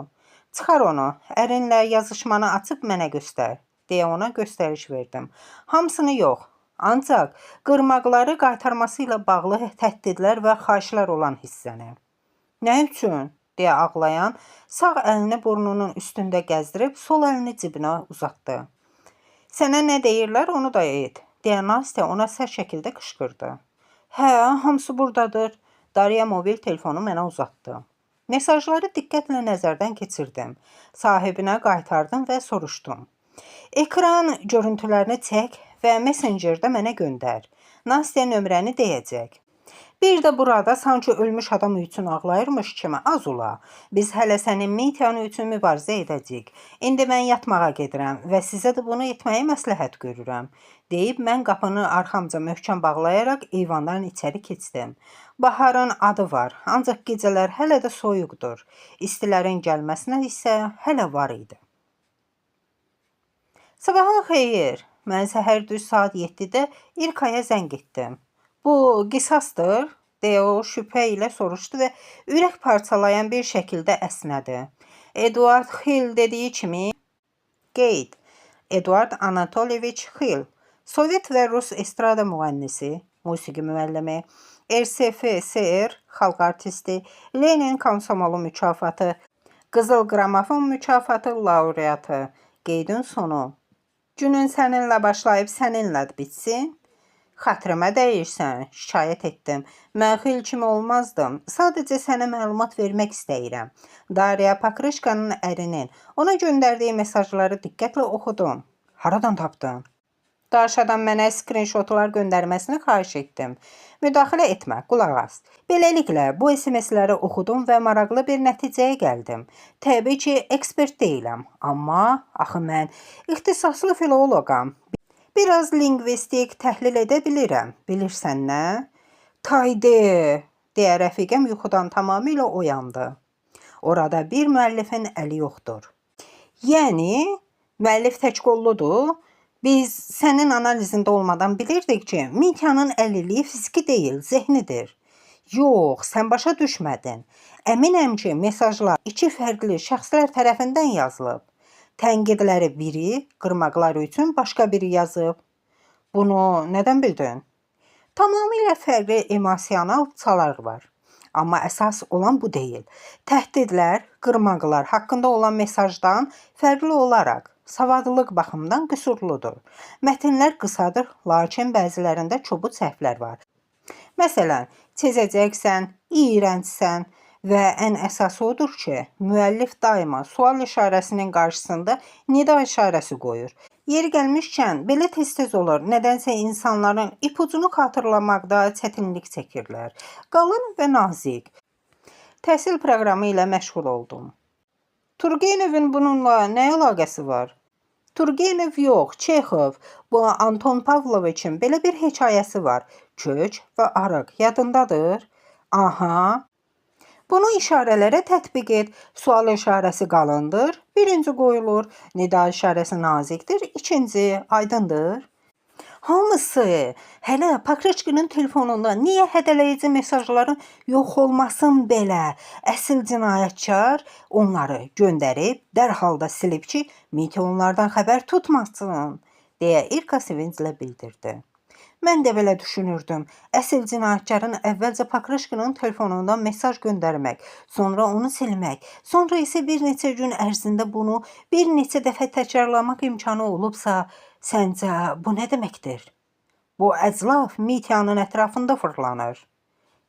Çıxar onu, ərinlə yazışmanı açıb mənə göstər, deyə ona göstəriş verdim. Hamısını yox, ancaq qırmaqları qaytarması ilə bağlı təhdidlər və xahişlər olan hissəni. Nə üçün? Deyə ağlayan, sağ əlini burnunun üstündə gəzdirib, sol əlini cibinə uzatdı. Sənə nə deyirlər, onu da et, deyə Nastya ona sərt şəkildə qışqırdı. Hə, hamısı buradadır. Darya mobil telefonu mənə uzatdı. Mesajları diqqətlə nəzərdən keçirdim. Sahibinə qaytardım və soruşdum. Ekran görüntülərini çək və Messengerdə mənə göndər. Nastya nömrəni deyəcək. Bir də burada sanki ölmüş adam üçün ağlayırmış kimi az ola. Biz hələ sənin Mityanı üçün mübarizə edəcəyik. İndi mən yatmağa gedirəm və sizə də bunu etməyi məsləhət görürəm. Deyib mən qapını arxamca möhkəm bağlayaraq eyvandan içəri keçdim. Baharın adı var, ancaq gecələr hələ də soyuqdur. İstilərin gəlməsinə isə hələ var idi. Sabahın xeyir. Mən səhər düz saat 7-də İrkaya zəng etdim. Bu qisasdır, deyə o şübhə ilə soruşdu və ürək parçalayan bir şəkildə əsnədi. Eduard Xil dediyi kimi, qeyd, Eduard Anatolyeviç Xil, Sovet və Rus estrada müğənnisi, musiqi müəllimi, RSFSR xalq artisti, Lenin Komsomolu mükafatı, Qızıl Qramofon mükafatı laureatı, qeydin sonu. Günün səninlə başlayıb səninlə bitsin. Xətrimə dəyirsən, şikayət etdim. Mən Xil kimi olmazdım. Sadəcə sənə məlumat vermək istəyirəm. Darya Pakrışkanın ərinin ona göndərdiyi mesajları diqqətlə oxudum. Haradan tapdın? Daşadan mənə screenshotlar göndərməsini xahiş etdim. Müdaxilə etmə, qulaq as. Beləliklə, bu SMS-ləri oxudum və maraqlı bir nəticəyə gəldim. Təbii ki, ekspert deyiləm, amma axı mən ixtisaslı filoloqam. Biraz lingvistik təhlil edə bilirəm. Bilirsən nə? Tayde, deyə rəfiqəm yuxudan tamamilə oyandı. Orada bir müəllifin əli yoxdur. Yəni, müəllif təkqolludur. Biz sənin analizində olmadan bilirdik ki, Mityanın əliliyi fiziki deyil, zehnidir. Yox, sən başa düşmədin. Əminəm ki, mesajlar iki fərqli şəxslər tərəfindən yazılıb. Tənqidləri biri, qırmaqlar üçün başqa biri yazıb. Bunu nədən bildin? Tamamilə fərqli emosional çalar var. Amma əsas olan bu deyil. Təhdidlər, qırmaqlar haqqında olan mesajdan fərqli olaraq savadlılıq baxımından qüsurludur. Mətnlər qısadır, lakin bəzilərində kobud səhvlər var. Məsələn, çizəcəksən, iyrəncsən və ən əsası odur ki, müəllif daima sual işarəsinin qarşısında nida işarəsi qoyur. Yeri gəlmişkən, belə tez-tez olur, nədənsə insanların ipucunu xatırlamaqda çətinlik çəkirlər. Qalın və nazik. Təhsil proqramı ilə məşğul oldum. Turgenevin bununla nə əlaqəsi var? Turgenev yox, Çexov. Bu Anton Pavloviçin belə bir hekayəsi var. Kök və arıq. Yadındadır? Aha. Bunu işarələrə tətbiq et. Sual işarəsi qalındır. Birinci qoyulur. Nida işarəsi nazikdir. İkinci aydındır. Hamısı. Hələ Pakroçkinin telefonunda niyə hədələyici mesajların yox olmasın belə? Əsl cinayətkar onları göndərib, dərhal da silib ki, Mitya onlardan xəbər tutmasın, deyə İrka sevinclə bildirdi. Mən də belə düşünürdüm. Əsl cinayətkarın əvvəlcə Pakroçkinin telefonundan mesaj göndərmək, sonra onu silmək, sonra isə bir neçə gün ərzində bunu bir neçə dəfə təkrarlamaq imkanı olubsa, səncə bu nə deməkdir? Bu əclaf Mityanın ətrafında fırlanır.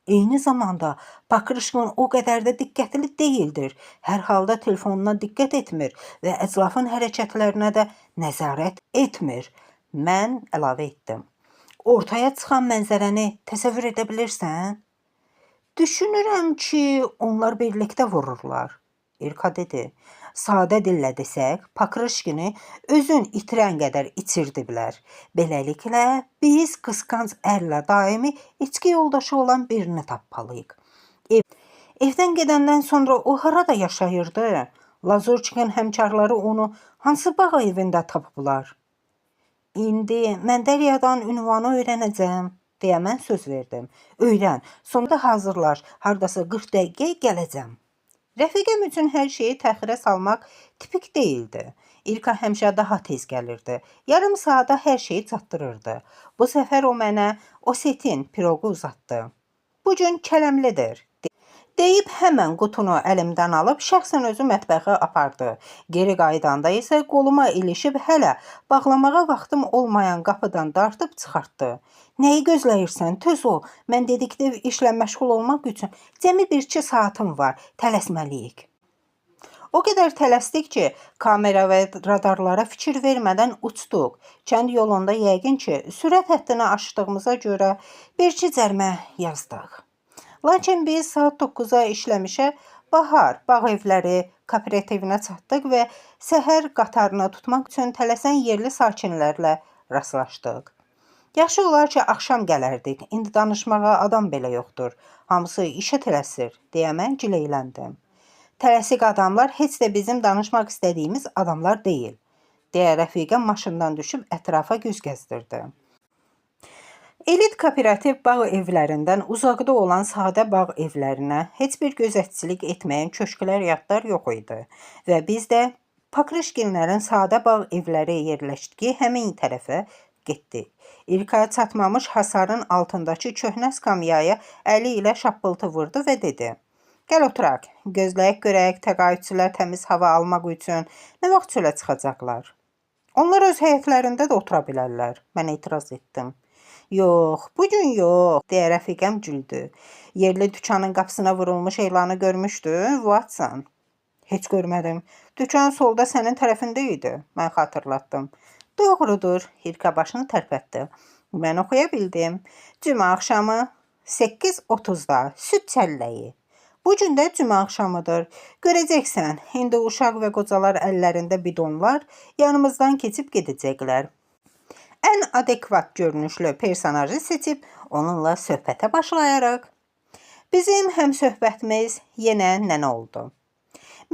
Eyni zamanda Pakroçkin o qədər də diqqətli deyildir. Hər halda telefonuna diqqət etmir və əclafın hərəkətlərinə də nəzarət etmir. Mən əlavə etdim. Ortaya çıxan mənzərəni təsəvvür edə bilirsən? Düşünürəm ki, onlar birlikdə vururlar. İrka dedi. Sadə dillə desək, Pakroçkini özün itirən qədər itirdiblər. Beləliklə, biz qısqanc ərlə daimi içki yoldaşı olan birini tapmalıyıq. Evdən gedəndən sonra o harada yaşayırdı? Lazurçikin həmkarları onu hansı bağ evində tapıblar? İndi mən Dəryadan ünvanı öyrənəcəm, deyə mən söz verdim. Öyrən, sonra hazırlaş, hardasa 40 dəqiqəyə gələcəm. Rəfiqəm üçün hər şeyi təxirə salmaq tipik deyildi. İrka həmişə daha tez gəlirdi. Yarım saata hər şeyi çatdırırdı. Bu səfər o mənə osetin piroqu uzatdı. Bu gün kələmlidir, deyib həmən qutunu əlimdən alıb şəxsən özü mətbəxə apardı. Geri qaydanda isə qoluma ilişib hələ bağlamağa vaxtım olmayan qapıdan dartıb çıxartdı. Nəyi gözləyirsən? Tez ol. Mən dediktiv işlə məşğul olmaq üçün cəmi 1-2 saatım var. Tələsməliyik. O qədər tələsdik ki, kamera və radarlara fikir vermədən uçduq. Kənd yolunda yəqin ki, sürət həddini aşdığımıza görə 1-2 cərmə yazdıq. Lakin biz saat 9-a işləmişə Bahar bağ evləri kooperativinə çatdıq və səhər qatarını tutmaq üçün tələsən yerli sakinlərlə rastlaşdıq. Yaxşı olar ki, axşam gələrdik. İndi danışmağa adam belə yoxdur. Hamısı işə tələsir, deyə mən gileyləndim. Tələsik adamlar heç də bizim danışmaq istədiyimiz adamlar deyil, deyə rəfiqəm maşından düşüb ətrafa göz gəzdirdi. Elit kooperativ bağ evlərindən uzaqda olan sadə bağ evlərinə heç bir gözətçilik etməyən köşklər yadlar yox idi və biz də Pakroçkinlərin sadə bağ evləri yerləşdiyi həmin tərəfə getdik. İrka çatmamış hasarın altındakı köhnə skamyaya əli ilə şappıltı vurdu və dedi. Gəl oturaq, gözləyək görək təqaüdçülər təmiz hava almaq üçün nə vaxt çölə çıxacaqlar? Onlar öz həyətlərində də otura bilərlər, mən etiraz etdim. Yox, bugün yox, deyə rəfiqəm güldü. Yerli dükanın qapısına vurulmuş elanı görmüşdün, Watson? Heç görmədim. Dükan solda sənin tərəfində idi, mən xatırlatdım. Doğrudur, İrka başını tərpətdi. Mən oxuya bildim. Cümə axşamı 8:30-da süd çəlləyi. Bugün də cümə axşamıdır. Görəcəksən, indi uşaq və qocalar əllərində bidonlar yanımızdan keçib gedəcəklər. Ən adekvat görünüşlü personajı seçib onunla söhbətə başlayarıq. Bizim həmsöhbətimiz yenə nənə oldu.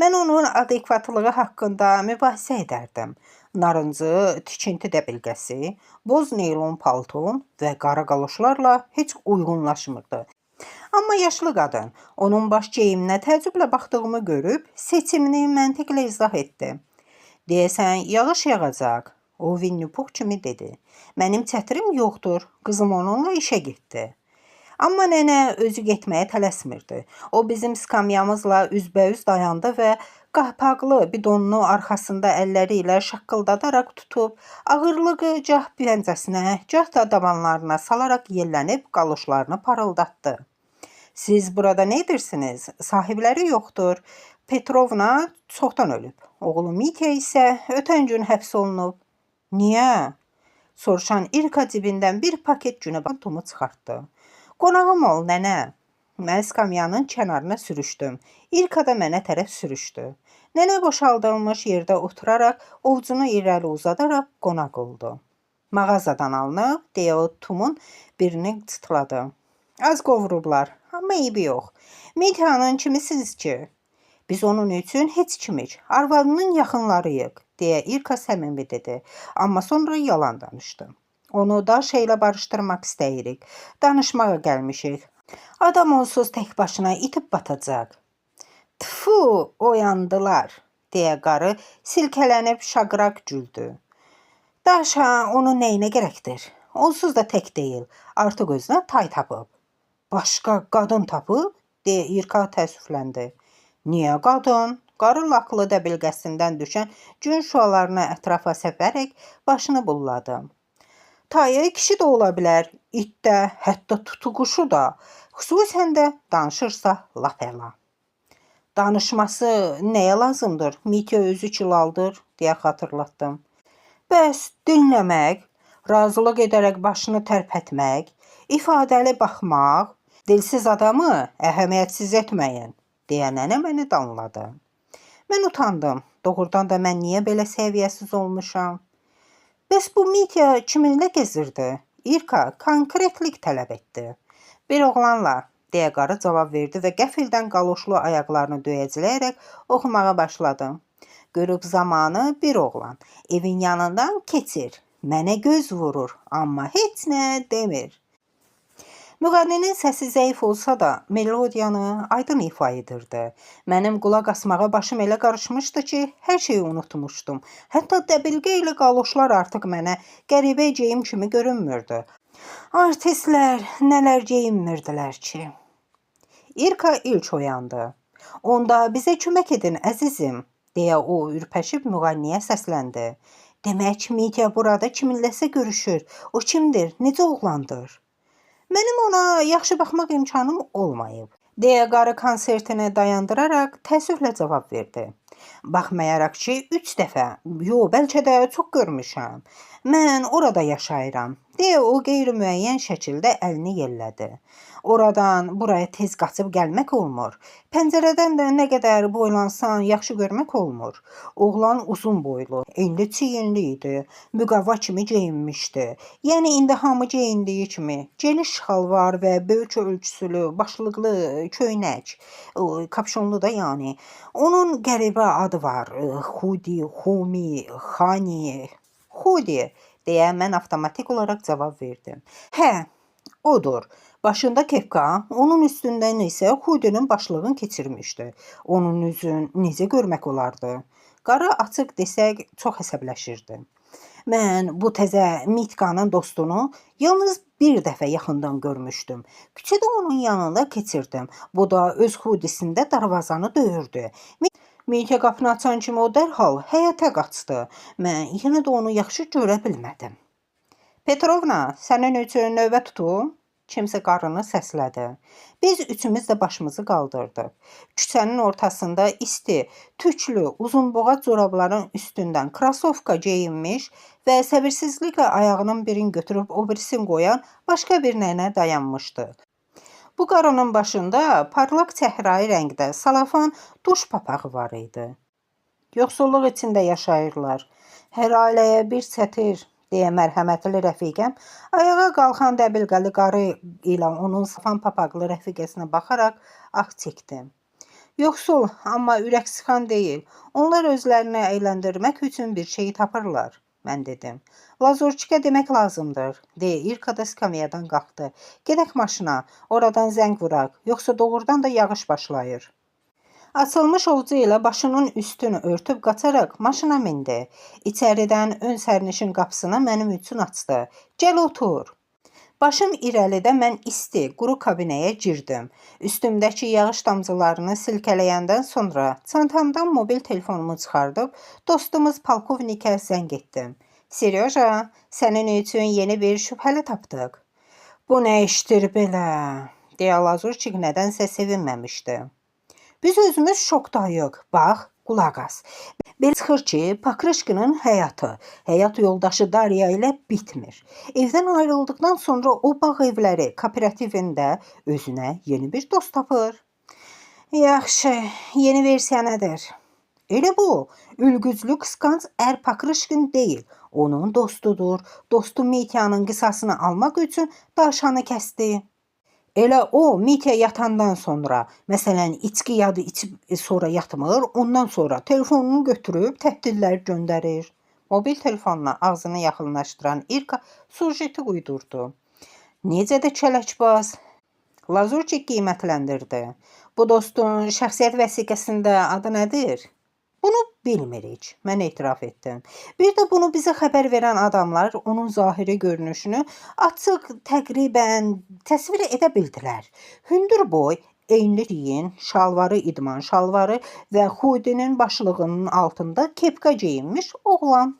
Mən onun adekvatlığı haqqında mübahisə edərdim. Narıncı tikinti dəbilqəsi, boz neylon palton və qara qaloşlarla heç uyğunlaşmırdı. Amma yaşlı qadın onun baş geyiminə təəccüblə baxdığımı görüb seçimini məntiqlə izah etdi. Deyəsən, yağış yağacaq. O Winnie Pooh kimi dedi. Mənim çətirim yoxdur, qızım onunla işə getdi. Amma nənə özü getməyə tələsmirdi. O bizim skamyamızla üzbəüz dayandı və qahpaqlı bidonunu arxasında əlləri ilə şaqqıldadaraq tutub, ağırlığı gah pəncəsinə, gah da dabanlarına salaraq yellənib qaloşlarını parıldatdı. Siz burada nə edirsiniz? Sahibləri yoxdur. Petrovna çoxdan ölüb. Oğlu Mitya isə ötən gün həbs olunub. Niyə? Soruşan İrka cibindən bir paket günəban tomu çıxartdı. Qonağım ol, nənə. Mən skamyanın kənarına sürüşdüm. İrka da mənə tərəf sürüşdü. Nənə boşaldılmış yerdə oturaraq, ovucunu irəli uzadaraq qonaq oldu. Mağazadan alınıb, deyə o Tumun birini çıtladı. Az qovurublar, amma eybi yox. Mityanın kimisiniz ki? Biz onun üçün heç kimik, arvadının yaxınlarıyıq, deyə İrka səmimi dedi. Amma sonra yalan danışdı. Onu daş ilə barışdırmaq istəyirik. Danışmağa gəlmişik. Adam onsuz tək başına itib batacaq. Tfu, oyandılar, deyə qarı silkələnib şaqraq güldü. Daşa, onun nəyinə gərəkdir? Onsuz da tək deyil, artıq özünə tay tapıb. Başqa qadın tapıb, deyə İrka təəssüfləndi. Niyə qadın? Qarı laqlı dəbilqəsindən düşən gün şüalarını ətrafa səpərək başını bulladı. Tayı kişi də ola bilər, it də, hətta tutuquşu da, xüsusən də danışırsa lap əla. Danışması nəyə lazımdır? Mitya özü kilaldır, deyə xatırlatdım. Bəs dinləmək, razılıq edərək başını tərpətmək, ifadəli baxmaq, dilsiz adamı əhəmiyyətsiz etməyin, deyə nənə məni danladı. Mən utandım. Doğrudan da mən niyə belə səviyyəsiz olmuşam? Bəs bu Mitya kiminlə gezirdi? İrka konkretlik tələb etdi. Bir oğlanla, deyə qarı cavab verdi və qəfildən qaloşlu ayaqlarını döyəcləyərək oxumağa başladı. Qürub zamanı bir oğlan evin yanından keçir. Mənə göz vurur, amma heç nə demir. Müğənninin səsi zəif olsa da, melodiyanı aydın ifa edirdi. Mənim qulaq asmağa başım elə qarışmışdı ki, hər şeyi unutmuşdum. Hətta dəbilqə ilə qaloşlar artıq mənə qəribə geyim kimi görünmürdü. Artistlər nələr geyinmirdilər ki. İrka ilk oyandı. Onda bizə kömək edin, əzizim, deyə o ürpəşib müğənniyə səsləndi. Demək, Mitya burada kiminləsə görüşür. O kimdir, necə oğlandır? Mənim ona yaxşı baxmaq imkanım olmayıb, deyə qarı konsertini dayandıraraq təəssüflə cavab verdi. Baxmayaraq ki, 3 dəfə, bəlkə də çox görmüşəm. Mən orada yaşayıram, deyə o qeyri-müəyyən şəkildə əlini yellədi. Oradan buraya tez qaçıb gəlmək olmur. Pəncərədən də nə qədər boylansan yaxşı görmək olmur. Oğlan uzun boylu, enli çiyinli idi, müqavva kimi geyinmişdi. Yəni indi hamı geyindiyi kimi, geniş şalvar və böyük ölçüsülü, başlıqlı köynək, kapşonlu da yəni. Onun qəribə adı var, Xudi, Xumi, Xani, Xudi, deyə mən avtomatik olaraq cavab verdim. Hə, odur. Başında kepka, onun üstündən isə Xudinin başlığını keçirmişdi. Onun üzün necə görmək olardı? Qarı açıq desək çox əsəbləşirdi. Mən bu təzə Mitkanın dostunu yalnız bir dəfə yaxından görmüşdüm. Küçədə onun yanında keçirdim. Bu da öz Xudisində darvazanı döyürdü. Mitya qapını açan kimi o dərhal həyətə qaçdı. Mən yenə də onu yaxşı görə bilmədim. Petrovna, sənin üçün növbə tutum? Kimsə qarını səslədi. Biz üçümüz də başımızı qaldırdıq. Küçənin ortasında isti, tüklü, uzunboğaz corabların üstündən krasovka geyinmiş və səbirsizliklə ayağının birini götürüb o birisini qoyan başqa bir nənə dayanmışdı. Bu qarının başında parlaq çəhrayı rəngdə salafan duş papağı var idi. Yoxsulluq içində yaşayırlar. Hər ailəyə bir çətir, deyə mərhəmətli rəfiqəm ayağa qalxan dəbilqəli qarı ilə onun salafan papaqlı rəfiqəsinə baxaraq ah çəkdi. Yoxsul, amma ürək sıxan deyil. Onlar özlərini əyləndirmək üçün bir şey tapırlar, mən dedim. Lazurçika demək lazımdır, deyə İrka da skamyadan qalxdı. Gedək maşına, oradan zəng vuraq, yoxsa doğrudan da yağış başlayır. Açılmış ovucu ilə başının üstünü örtüb qaçaraq maşına mindi. İçəridən ön sərnişin qapısını mənim üçün açdı. Gəl otur. Başım irəlidə mən isti, quru kabinəyə girdim. Üstümdəki yağış damcılarını silkələyəndən sonra çantamdan mobil telefonumu çıxardıb dostumuz polkovnikə zəng etdim. Seryoja, sənin üçün yeni bir şübhəli tapdıq. Bu nə işdir belə? Deyə Lazurçik nədənsə sevinməmişdi. Biz özümüz şokdayıq. Bax, qulaq as. Belə çıxır ki, Pakrışkinin həyat yoldaşı Darya ilə bitmir. Evdən ayrıldıqdan sonra o bağ evləri kooperativində özünə yeni bir dost tapır. Yaxşı, yeni versiya nədir? Elə bu, ülgüclü qısqanc Pakrışkin deyil. Onun dostudur. Dostu Mityanın qisasını almaq üçün Daşanı kəsdi. Elə o Mitya yatandan sonra, məsələn, içki yadı içib sonra yatmır, ondan sonra telefonunu götürüb təhdidlər göndərir. Mobil telefonla ağzını yaxınlaşdıran İrka sujeti uydurdu. Necə də kələkbaz. Lazurçik qiymətləndirdi. Bu dostun şəxsiyyət vəsiqəsində adı nədir? Bunu bilmirik, mən etiraf etdim. Bir də bunu bizə xəbər verən adamlar onun zahiri görünüşünü açıq təqribən təsvir edə bildilər. Hündür boy, enli giyin, şalvarı idman şalvarı və Xudinin başlığının altında kepka geyinmiş oğlan.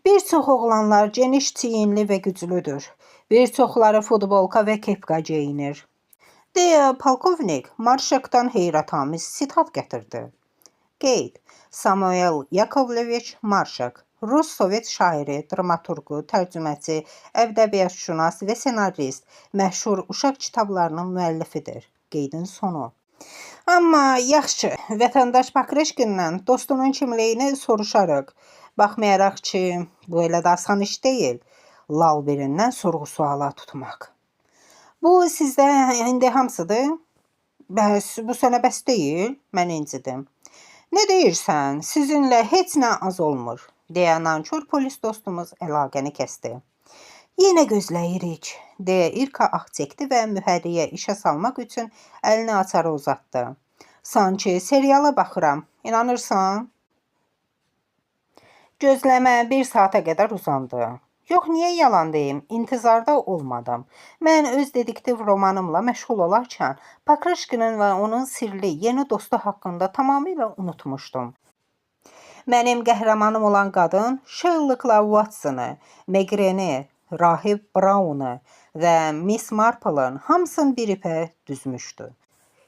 Bir çox oğlanlar geniş çiyinli və güclüdür. Bir çoxları futbolka və kepka geyinir. Deyə polkovnik Marşakdan heyrətamiz sitat gətirdi. Qeyd. Samuel Yakovleviç Marşak, Rus Sovet şairi, dramaturqu, tərcüməçi, ədəbiyyatşünas və senarist, məşhur uşaq kitablarının müəllifidir. Qeydin sonu. Amma yaxşı, vətəndaş Pakrışkinlə dostunun kimliyini soruşarıq. Baxmayaraq ki, bu elə də asan iş deyil. Lal birindən sorğu-suala tutmaq. Bu sizdə indi hamısıdır? Bəs bu sənə bəs deyil? Mən incidim. Nə deyirsən? Sizinlə heç nə az olmur, deyə nankör polis dostumuz əlaqəni kəsdi. Yenə gözləyirik, deyə İrka ah çəkdi və mühərriyə işə salmaq üçün əlini açara uzatdı. Sanki seriala baxıram, inanırsan? Gözləmə 1 saata qədər uzandı. Yox, niyə yalan deyim, intizarda olmadım. Mən öz dediktiv romanımla məşğul olarkən Pakrışkinin və onun sirli yeni dostu haqqında tamamilə unutmuşdum. Mənim qəhrəmanım olan qadın Sherlockla Watsonu, Megreni, Rahib Brown'u və Miss Marple'ın hamısını bir ipə düzmüşdü.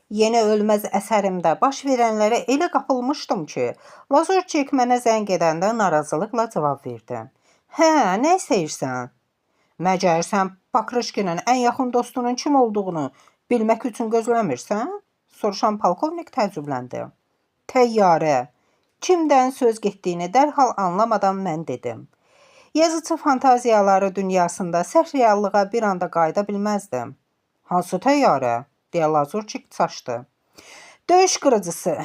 Yeni ölməz əsərimdə baş verənlərə elə qapılmışdım ki, Lazurçik mənə zəng edəndə narazılıqla cavab verdi. Hə, nə istəyirsən? Məgər sən Pakrışkinin ən yaxın dostunun kim olduğunu bilmək üçün gözləmirsən? Soruşan polkovnik təəccübləndi. Təyyarə. Kimdən söz getdiyini dərhal anlamadan mən dedim. Yazıcı fantaziyaları dünyasında səhv reallığa bir anda qayıda bilməzdim. Hansı təyyarə? Deyə Lazurçik çaşdı. Döyüş qırıcısı.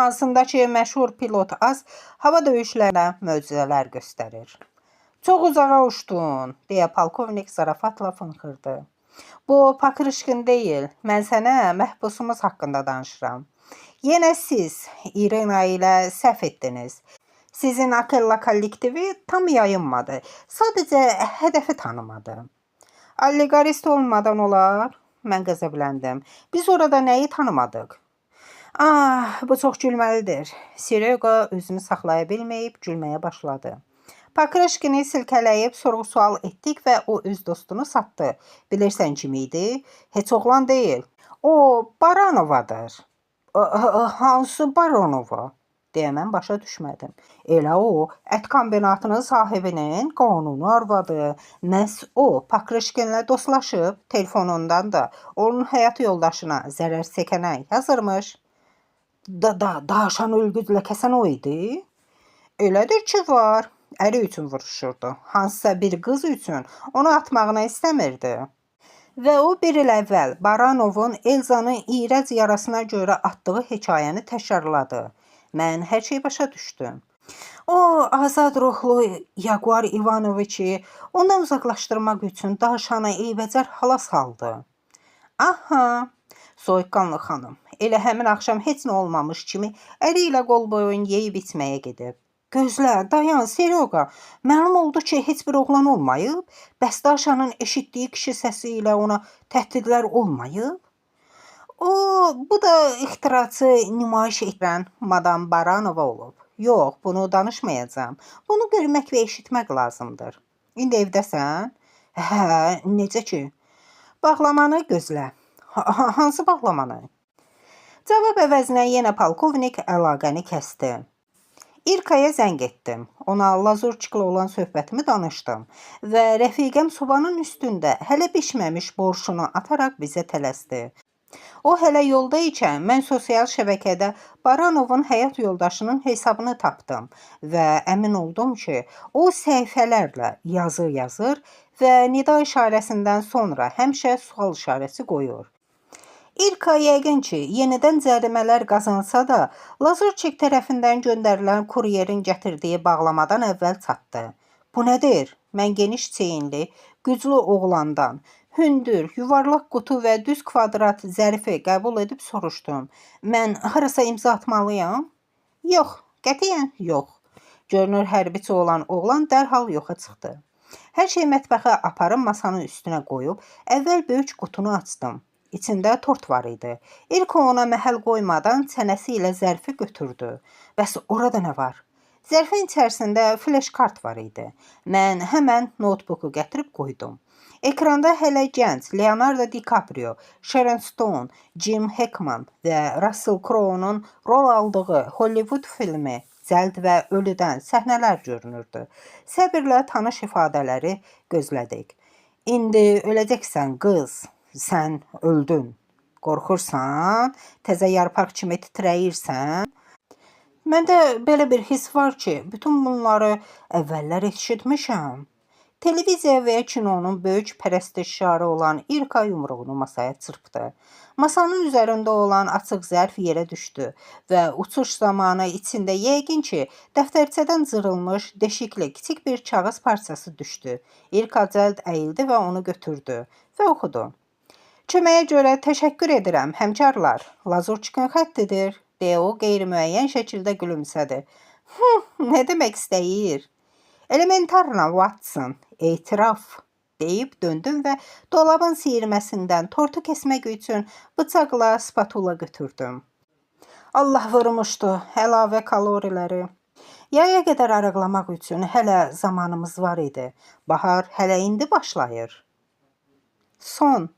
Hansındakı məşhur pilot az hava döyüşlərində möcüzələr göstərir. Çox uzağa uçdun, deyə polkovnik zarafatla fınxırdı. Bu Pakrışkin deyil, mən sənə məhbusumuz haqqında danışıram. Yenə siz İrina ilə səhv etdiniz. Sizin Akella kollektivi tam yayınmadı, sadəcə hədəfi tanımadı. Allegorist olmadan olar, mən qəzəbləndim. Biz orada nəyi tanımadıq? Bu çox gülməlidir. Seryoqa özünü saxlaya bilməyib gülməyə başladı. Pakrışkini silkələyib sorğu-sual etdik və o öz dostunu satdı. Bilirsən kim idi? Heç oğlan deyil. O Baranovadır. Hansı Baranova? Deyə mən başa düşmədim. Elə o, ət kombinatının sahibinin qanuni arvadı. Məhz o, Pakrışkinlə dostlaşıb, telefonundan da onun həyat yoldaşına zərər çəkənə yazırmış. Daşan ülgüclə kəsən o idi? Elədir ki, var. Əri üçün vuruşurdu. Hansısa bir qız üçün onu atmağını istəmirdi. Və o bir il əvvəl Baranovun Elzanın iyrəc yarasına görə atdığı hekayəni təkrarladı. Mən hər şey başa düşdüm. O, azad ruhlu Yaguar İvanoviçi ondan uzaqlaşdırmaq üçün Daşanı eybəcər hala saldı. Aha, soyuqqanlı xanım. Elə həmin axşam heç nə olmamış kimi əri ilə qol boyun yeyib içməyə gedib. Gözlə, dayan, Seryoqa. Məlum oldu ki, heç bir oğlan olmayıb. Bəs Daşanın eşitdiyi kişi səsi ilə ona təhdidlər olmayıb? Bu da ixtiraçı nümayiş edən Madam Baranova olub. Yox, bunu danışmayacağam. Bunu görmək və eşitmək lazımdır. İndi evdəsən? Hə, necə ki? Bağlamanı gözlə. Hansı bağlamanı? Cavab əvəzinə yenə polkovnik əlaqəni kəsdi. İrkaya zəng etdim. Ona Lazurçiklə olan söhbətimi danışdım və rəfiqəm sobanın üstündə hələ bişməmiş borşunu ataraq bizə tələsdi. O hələ yolda ikən mən sosial şəbəkədə Baranovun həyat yoldaşının hesabını tapdım və əmin oldum ki, o səhifələrlə yazı yazır və nida işarəsindən sonra həmişə sual işarəsi qoyur. İlka yəqin ki, yenidən cərimələr qazansa da, Lazurçik tərəfindən göndərilən kuryerin gətirdiyi bağlamadan əvvəl çatdı. Bu nədir? Mən geniş çiyinli, güclü oğlandan, hündür, yuvarlaq qutu və düz kvadrat zərfi qəbul edib soruşdum. Mən harasa imza atmalıyam? Yox, qətiyyən yox. Görünür hərbiçi olan oğlan dərhal yoxa çıxdı. Hər şey mətbəxə aparıb masanın üstünə qoyub, əvvəl böyük qutunu açdım. İçində tort var idi. İlk ona məhəl qoymadan çənəsi ilə zərfi götürdü. Bəs orada nə var? Zərfin içərisində flash kart var idi. Mən həmən notebooku gətirib qoydum. Ekranda hələ gənc Leonardo DiCaprio, Sharon Stone, Jim Hackman və Russell Crowe'nun rol aldığı Hollywood filmi Cəld və Ölüdən səhnələr görünürdü. Səbirlə tanış ifadələri gözlədik. İndi öləcəksən qız. Sən öldün. Qorxursan? Təzə yarpaq kimi titrəyirsən? Məndə belə bir his var ki, bütün bunları əvvəllər eşitmişəm. Televiziya və kinonun böyük pərəstişkarı olan İlka yumruğunu masaya çırpdı. Masanın üzərində olan açıq zərf yerə düşdü və uçuş zamanı içində yəqin ki, dəftərçədən cırılmış, deşikli kiçik bir kağız parçası düşdü. İlka cəld əyildi və onu götürdü və oxudu. Köməyə görə təşəkkür edirəm, həmkarlar. Lazurçikin xəttidir, deyə o qeyri-müəyyən şəkildə gülümsədi. Nə demək istəyir? Elementarna, Watson, etiraf, deyib döndüm və dolabın siyirməsindən tortu kəsmək üçün bıçaqla spatula götürdüm. Allah vurmuşdu, əlavə kaloriləri. Yaya qədər arıqlamaq üçün hələ zamanımız var idi. Bahar hələ indi başlayır. Son